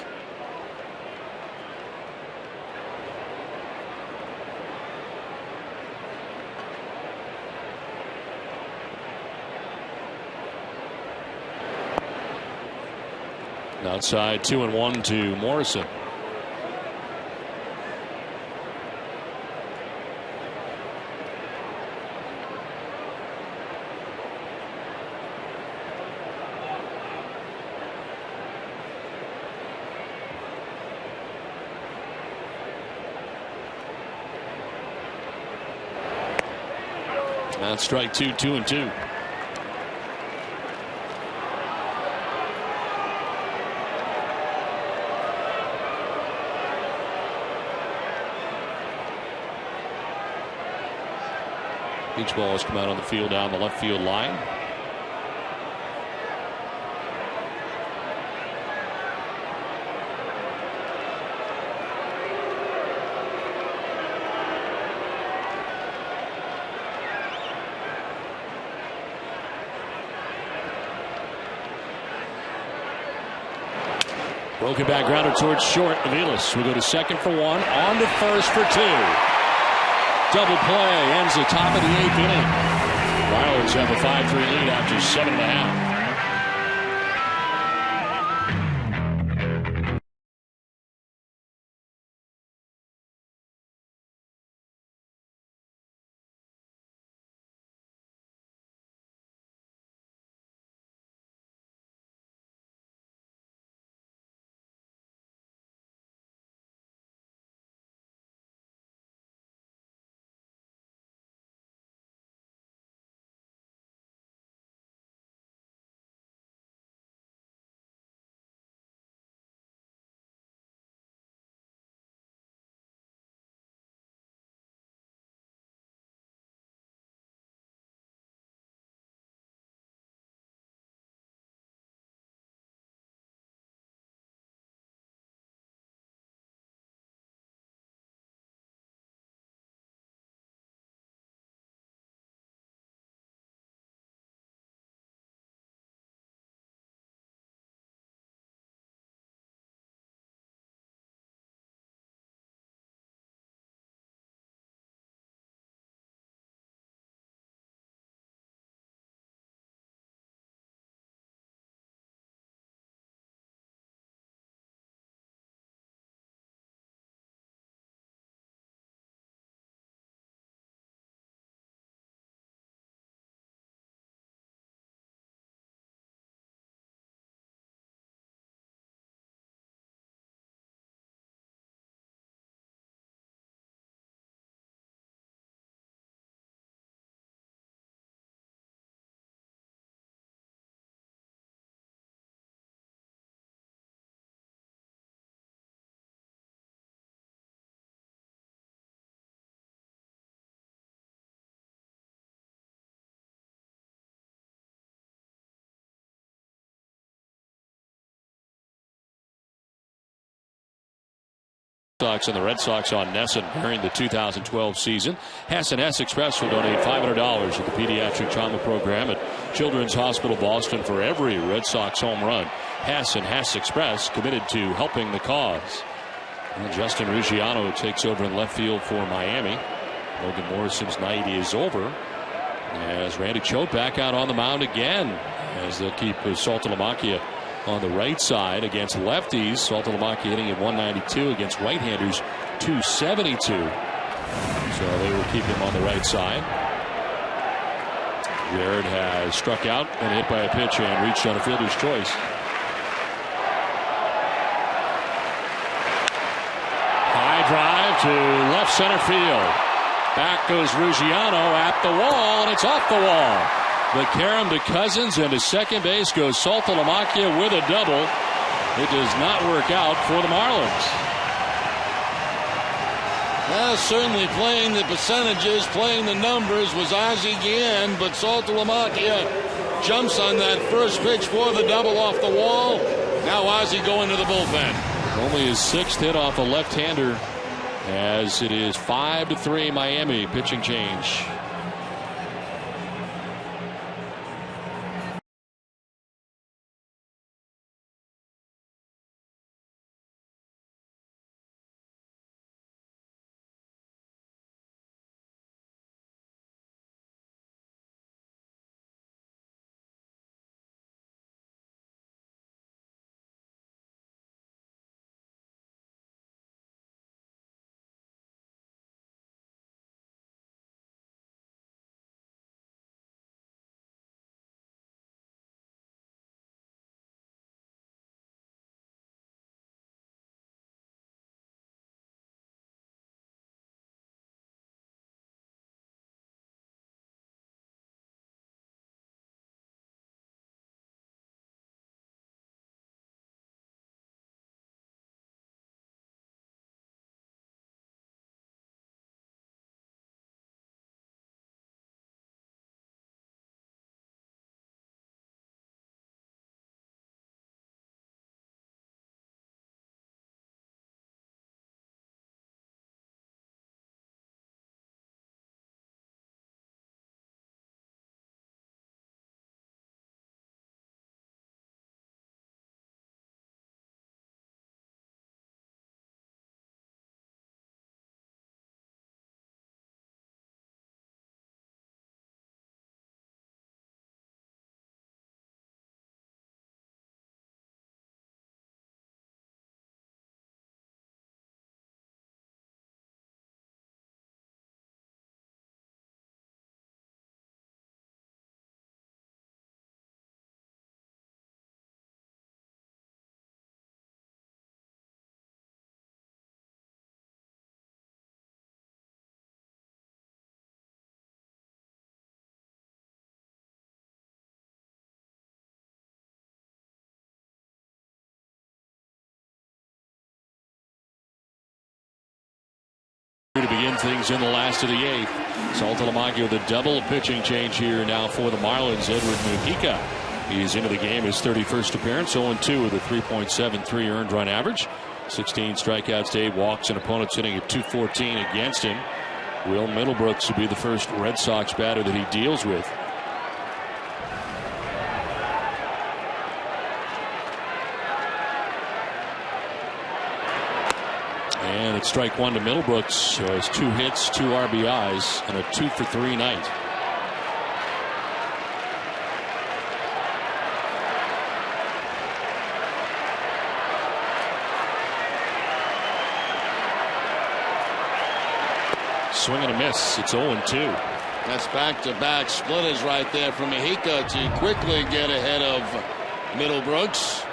Outside 2-1 to Morrison. That's strike 2, 2-2. Each ball has come out on the field down the left field line. Broken back grounder towards short. Aviles will go to second for 1. On to first for 2. Double play ends the top of the 8th inning. Marlins have a 5-3 lead after 7.5. Sox and the Red Sox on Nesson during the 2012 season. Hess and Hess Express will donate $500 to the Pediatric Trauma Program at Children's Hospital Boston for every Red Sox home run. Hess and Hess Express committed to helping the cause. Well, Justin Ruggiano takes over in left field for Miami. Logan Morrison's night is over as Randy Choate back out on the mound again, as they'll keep Saltalamacchia on the right side against lefties. Saltalamacchia hitting at 192 against right-handers 272. So they will keep him on the right side. Jared has struck out and hit by a pitch and reached on a fielder's choice. High drive to left center field. Back goes Ruggiano at the wall, and it's off the wall. The carom to Cousins, and to second base goes Saltalamacchia with a double. It does not work out for the Marlins. Well, certainly playing the percentages, playing the numbers was Ozzie Guillen, but Saltalamacchia jumps on that first pitch for the double off the wall. Now Ozzie going to the bullpen. Only his 6th hit off a left-hander, as it is 5-3 Miami. Pitching change. To begin things in the last of the 8th. Saltalamacchia with a double pitching change here now for the Marlins. Edward Mujica, he's into the game, his 31st appearance, 0-2 with a 3.73 earned run average. 16 strikeouts, 8 walks, and opponents hitting at 214 against him. Will Middlebrooks will be the first Red Sox batter that he deals with. And it's strike one to Middlebrooks, who has 2 hits, 2 RBIs, and a 2-for-3 night. Swing and a miss. It's 0-2. That's back-to-back splitters right there from Mujica to quickly get ahead of Middlebrooks.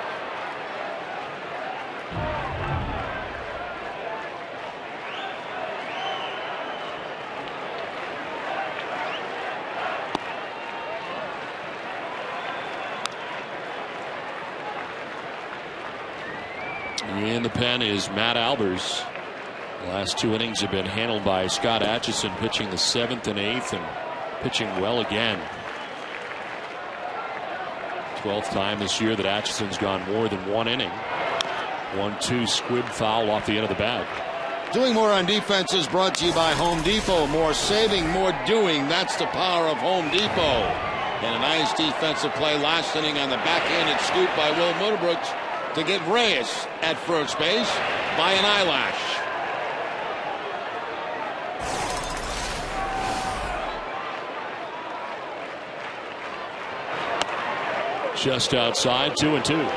In the pen is Matt Albers. The last 2 innings have been handled by Scott Atchison, pitching the 7th and 8th and pitching well again. 12th time this year that Atchison's gone more than 1 inning. 1-2 squib foul off the end of the bat. Doing more on defense is brought to you by Home Depot. More saving, more doing. That's the power of Home Depot. And a nice defensive play last inning on the backhanded scoop by Will Middlebrooks to get Reyes at first base by an eyelash. Just outside, 2-2.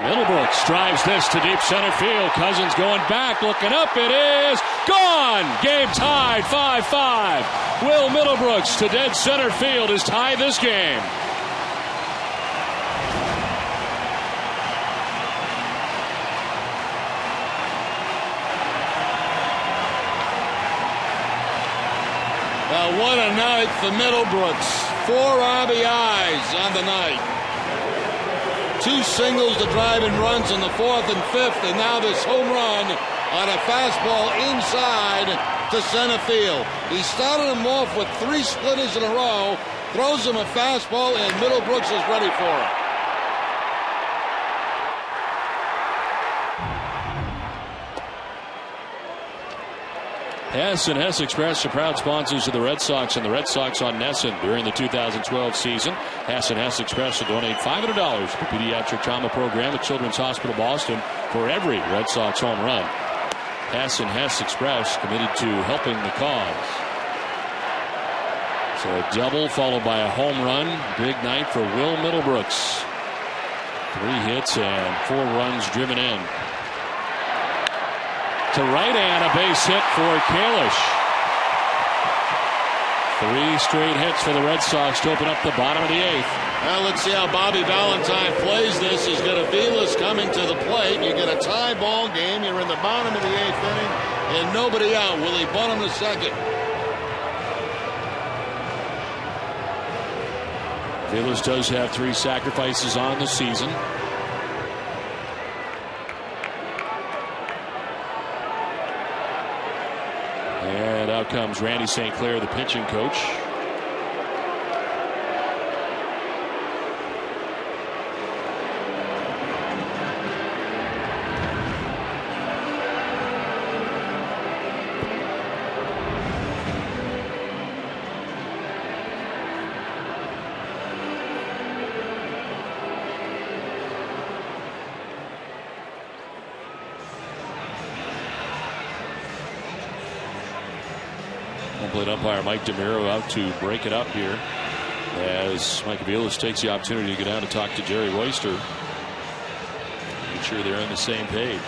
Middlebrooks drives this to deep center field. Cousins going back, looking up. It is gone. Game tied, 5-5. Will Middlebrooks to dead center field has tied this game. What a night for Middlebrooks. 4 RBIs on the night. 2 singles to drive in runs in the 4th and 5th, and now this home run on a fastball inside to center field. He started him off with 3 splitters in a row, throws him a fastball, and Middlebrooks is ready for it. Hess and Hess Express are proud sponsors of the Red Sox and the Red Sox on Nesson during the 2012 season. Hess and Hess Express will donate $500 to the pediatric trauma program at Children's Hospital Boston for every Red Sox home run. Hess and Hess Express committed to helping the cause. So a double followed by a home run. Big night for Will Middlebrooks. 3 hits and 4 runs driven in. To right and a base hit for Kalish. 3 straight hits for the Red Sox to open up the bottom of the 8th. Well, let's see how Bobby Valentine plays this. He's got Aviles coming to the plate. You get a tie ball game. You're in the bottom of the 8th inning and nobody out. Will he bunt him to second? Aviles does have 3 sacrifices on the season. And out comes Randy St. Clair, the pitching coach. Plate umpire Mike DeMiro out to break it up here as Mike Aviles takes the opportunity to go down to talk to Jerry Royster. Make sure they're on the same page.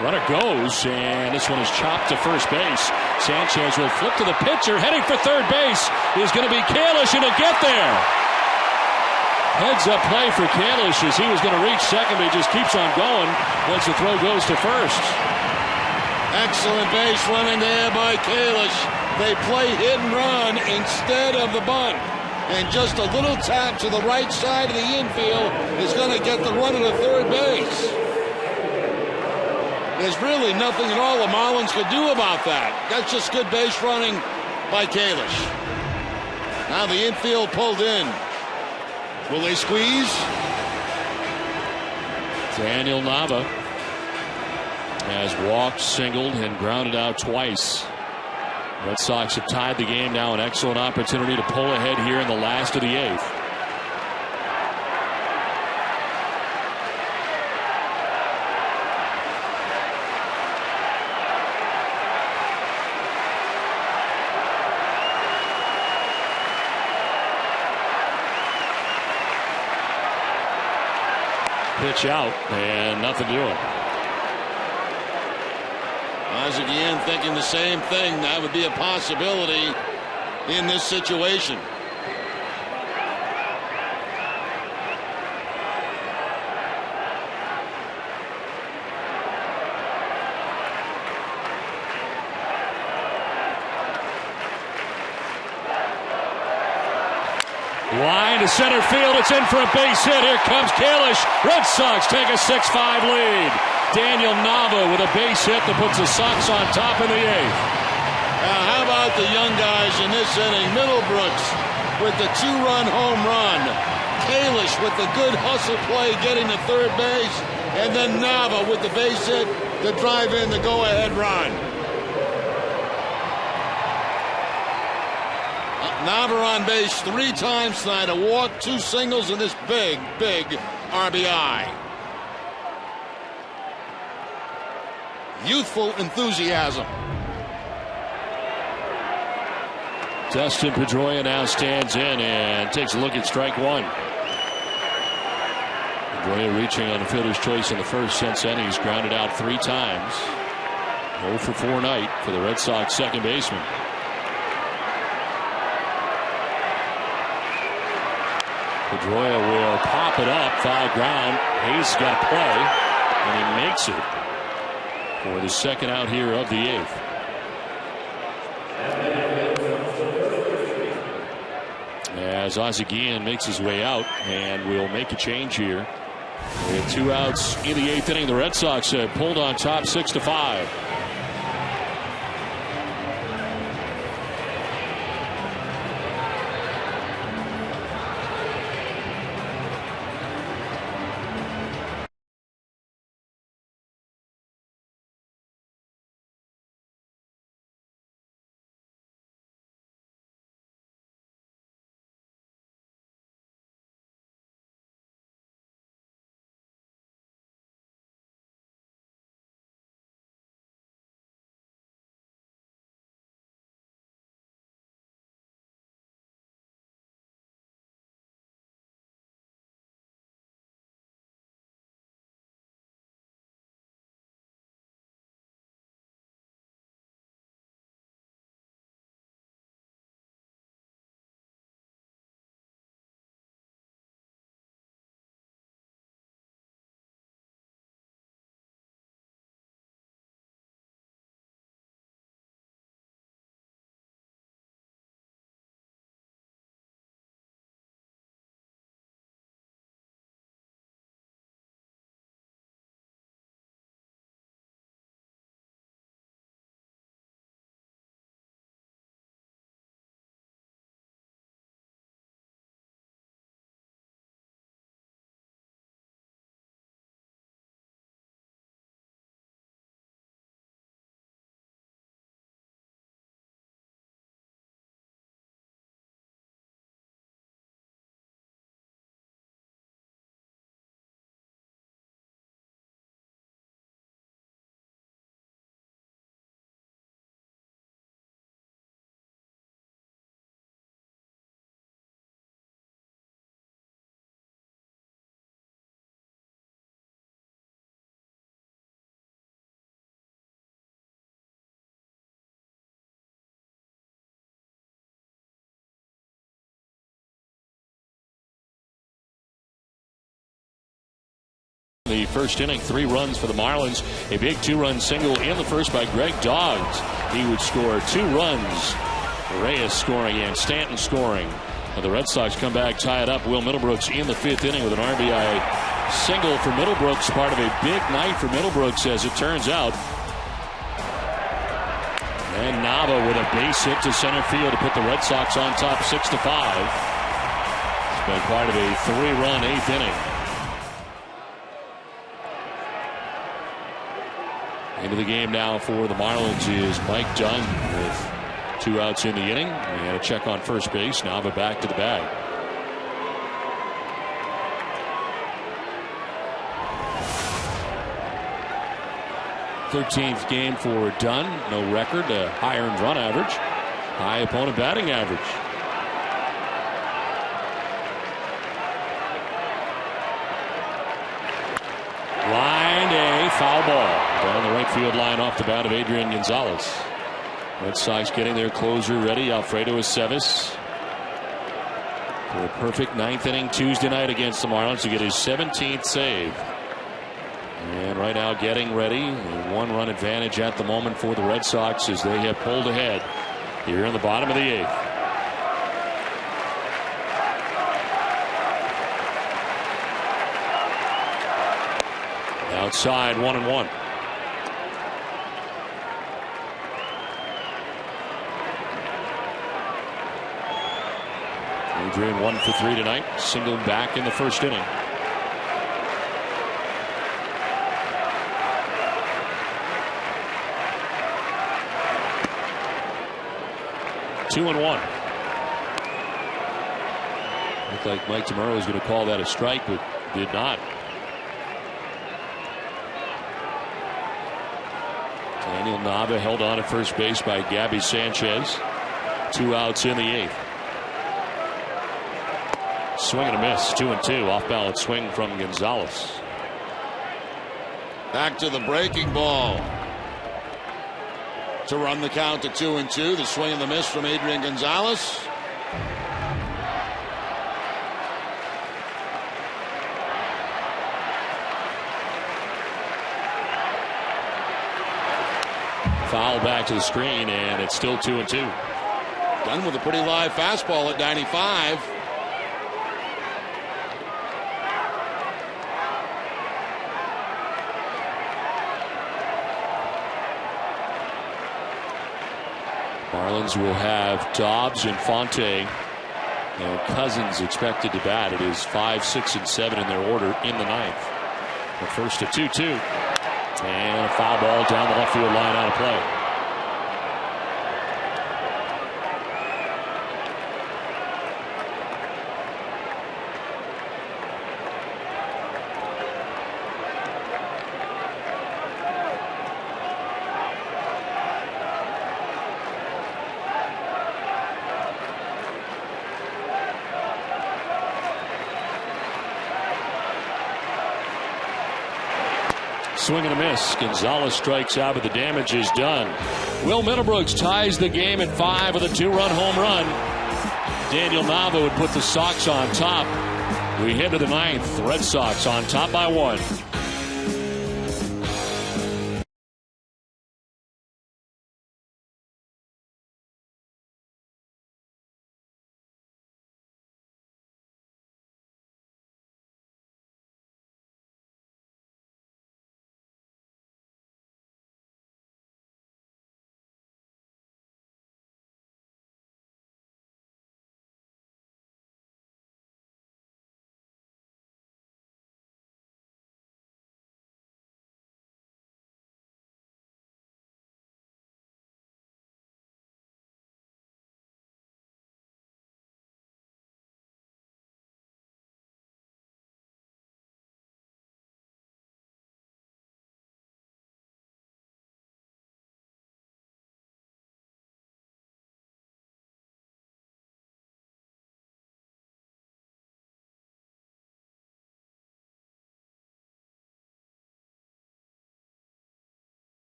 Runner goes, and this one is chopped to first base. Sanchez will flip to the pitcher. Heading for third base is going to be Kalish, and he'll get there. Heads up play for Kalish as he was going to reach second, but he just keeps on going once the throw goes to first. Excellent base running there by Kalish. They play hit and run instead of the bunt. And just a little tap to the right side of the infield is going to get the runner to third base. There's really nothing at all the Marlins could do about that. That's just good base running by Kalish. Now the infield pulled in. Will they squeeze? Daniel Nava has walked, singled, and grounded out twice. Red Sox have tied the game now. An excellent opportunity to pull ahead here in the last of the 8th. Pitch out and nothing doing. Isaac Yan thinking the same thing. That would be a possibility in this situation. Line to center field. It's in for a base hit. Here comes Kalish. Red Sox take a 6-5 lead. Daniel Nava with a base hit that puts the Sox on top in the 8th. How about the young guys in this inning? Middlebrooks with the 2-run home run. Kalish with the good hustle play getting to third base. And then Nava with the base hit to drive in the go-ahead run. Nava on base 3 times tonight. A walk, 2 singles, and this big RBI. Youthful enthusiasm. Dustin Pedroia now stands in and takes a look at strike 1. Pedroia reaching on the fielder's choice in the first. Since then, he's grounded out 3 times. 0 for 4 night for the Red Sox second baseman. Pedroia will pop it up, foul ground. Hayes got to play, and he makes it for the second out here of the 8th. As Ozzie Guillen makes his way out, and will make a change here. With 2 outs in the 8th inning, the Red Sox have pulled on top 6-5. The first inning, 3 runs for the Marlins. A big 2-run single in the first by Greg Doggs. He would score 2 runs. Reyes scoring and Stanton scoring. And the Red Sox come back, tie it up. Will Middlebrooks in the 5th inning with an RBI single for Middlebrooks. Part of a big night for Middlebrooks, as it turns out. And Nava with a base hit to center field to put the Red Sox on top 6-5. It's been part of a 3-run 8th inning. Into the game now for the Marlins is Mike Dunn with 2 outs in the inning. And a check on first base. Nava back to the bag. Thirteenth game for Dunn. No record. A high earned run average. High opponent batting average. Lined a foul ball down the right field line off the bat of Adrian Gonzalez. Red Sox getting their closer ready, Alfredo Aceves, for a perfect 9th inning Tuesday night against the Marlins to get his 17th save. And right now getting ready. A 1-run advantage at the moment for the Red Sox as they have pulled ahead here in the bottom of the 8th. Outside, 1-1. Adrian 1 for 3 tonight. Single back in the first inning. Two and one. Looked like Mike Tomorrow was going to call that a strike, but did not. Daniel Nava held on at first base by Gabby Sanchez. 2 outs in the 8th. Swing and a miss. 2-2. Off balance swing from Gonzalez. Back to the breaking ball. To run the count to 2-2. The swing and the miss from Adrian Gonzalez. Foul back to the screen, and it's still 2-2. Done with a pretty live fastball at 95. Marlins will have Dobbs and Fonte and Cousins expected to bat. It is 5, 6, and 7 in their order in the 9th. The first to 2-2. And a foul ball down the left field line out of play. Swing and a miss. Gonzalez strikes out, but the damage is done. Will Middlebrooks ties the game at 5 with a 2-run home run. Daniel Nava would put the Sox on top. We head to the 9th. The Red Sox on top by 1.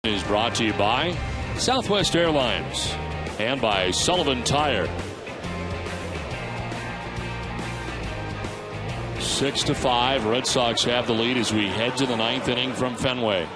Is brought to you by Southwest Airlines and by Sullivan Tire. 6-5. Red Sox have the lead as we head to the 9th inning from Fenway.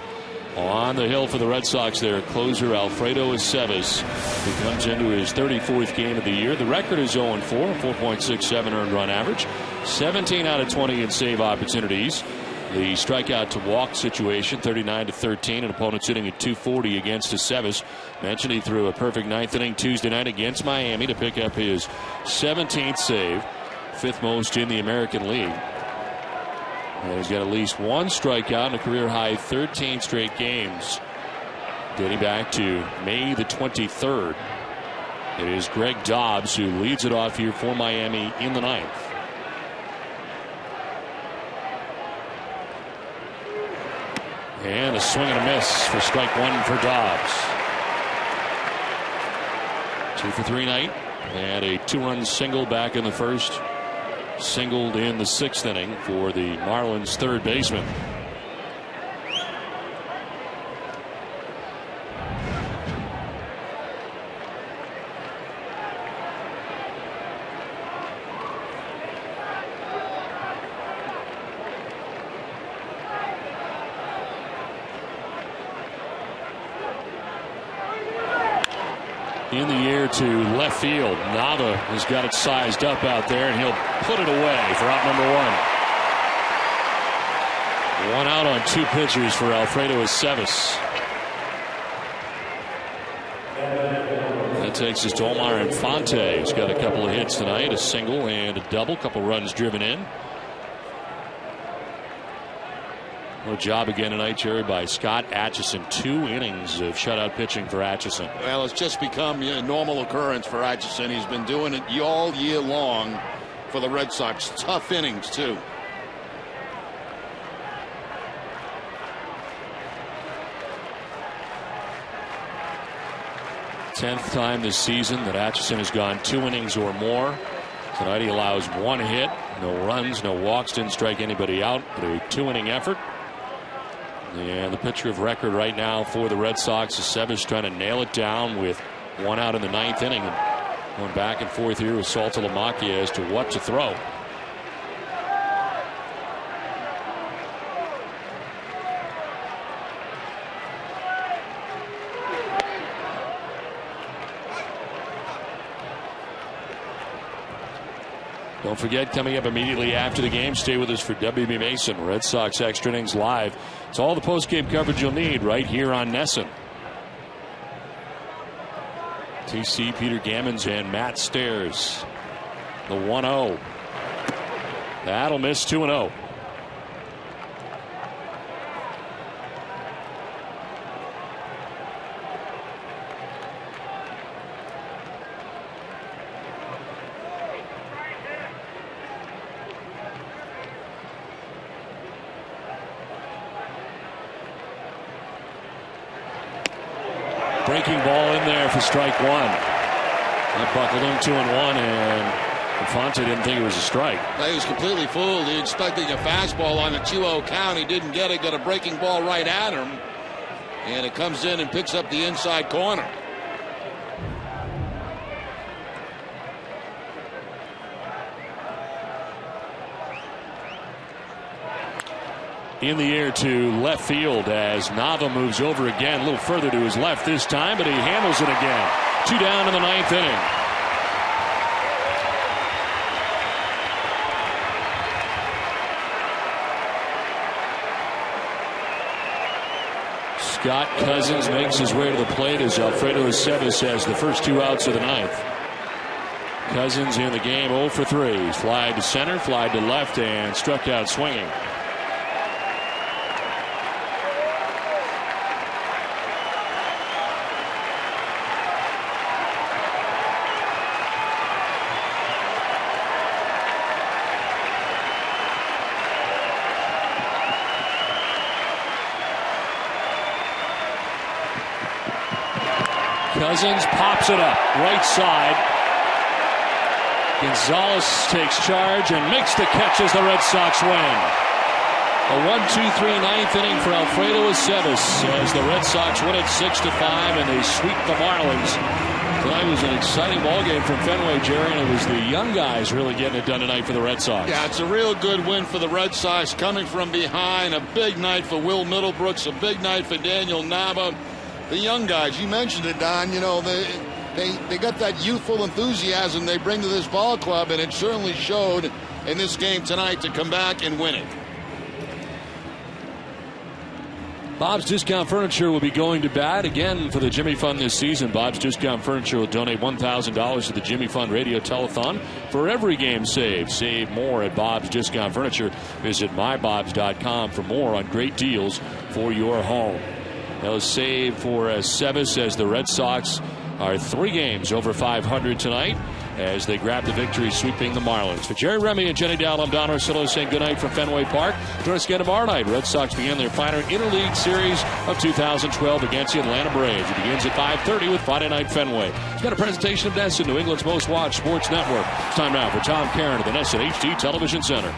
On the hill for the Red Sox, their closer Alfredo Aceves, who comes into his 34th game of the year. The record is 0-4, 4.67 earned run average, 17 out of 20 in save opportunities. The strikeout to walk situation, 39-13, and opponents hitting at 240 against Aceves. Mentioned he threw a perfect 9th inning Tuesday night against Miami to pick up his 17th save, 5th most in the American League. And he's got at least one strikeout in a career-high 13 straight games, dating back to May the 23rd. It is Greg Dobbs who leads it off here for Miami in the 9th. And a swing and a miss for strike one for Dobbs. 2 for 3 night. And a 2-run single back in the first. Singled in the 6th inning for the Marlins third baseman. In the air to left field. Nava has got it sized up out there, and he'll put it away for out number 1. 1 out on 2 pitchers for Alfredo Aceves. That takes us to Omar Infante. He's got a couple of hits tonight, a single and a double, couple runs driven in. Good job again tonight, Jerry, by Scott Atchison. 2 innings of shutout pitching for Atchison. Well, it's just become a normal occurrence for Atchison. He's been doing it all year long for the Red Sox. Tough innings, too. Tenth time this season that Atchison has gone 2 innings or more. Tonight he allows 1 hit, no runs, no walks, didn't strike anybody out, but a 2-inning effort. And the pitcher of record right now for the Red Sox, Aceves, trying to nail it down with 1 out in the 9th inning. And going back and forth here with Saltalamacchia as to what to throw. Don't forget, coming up immediately after the game, stay with us for WB Mason, Red Sox Extra Innings Live. It's all the post-game coverage you'll need right here on NESN. TC, Peter Gammons, and Matt Stairs. The 1-0. That'll miss. 2-0. Breaking ball in there for strike 1. That buckled him 2-1, and Infante didn't think it was a strike. He was completely fooled. He expecting a fastball on a 2-0 count. He didn't get it. Got a breaking ball right at him, and it comes in and picks up the inside corner. In the air to left field as Nava moves over again, a little further to his left this time, but he handles it again. 2 down in the 9th inning. Scott Cousins makes his way to the plate as Alfredo Aceves has the first 2 outs of the 9th. Cousins in the game 0 for 3. He's flied to center, flied to left, and struck out swinging. Cousins pops it up right side. Gonzalez takes charge and makes the catch as the Red Sox win. A 1-2-3 9th inning for Alfredo Aceves as the Red Sox win it 6-5 and they sweep the Marlins. Tonight was an exciting ball game from Fenway, Jerry, and it was the young guys really getting it done tonight for the Red Sox. Yeah, it's a real good win for the Red Sox, coming from behind. A big night for Will Middlebrooks, a big night for Daniel Nava. The young guys, you mentioned it, Don, you know, they got that youthful enthusiasm they bring to this ball club, and it certainly showed in this game tonight to come back and win it. Bob's Discount Furniture will be going to bat again for the Jimmy Fund this season. Bob's Discount Furniture will donate $1,000 to the Jimmy Fund Radio Telethon for every game saved. Save more at Bob's Discount Furniture. Visit mybobs.com for more on great deals for your home. They'll save for Sevis as the Red Sox are 3 games over 500 tonight as they grab the victory, sweeping the Marlins. For Jerry Remy and Jenny Dowell, I'm Don Orsillo saying goodnight from Fenway Park. Join us again tomorrow night. Red Sox begin their final interleague series of 2012 against the Atlanta Braves. It begins at 5:30 with Friday Night Fenway. It's got a presentation of NESN, New England's most watched sports network. It's time now for Tom Caron of the NESN HD Television Center.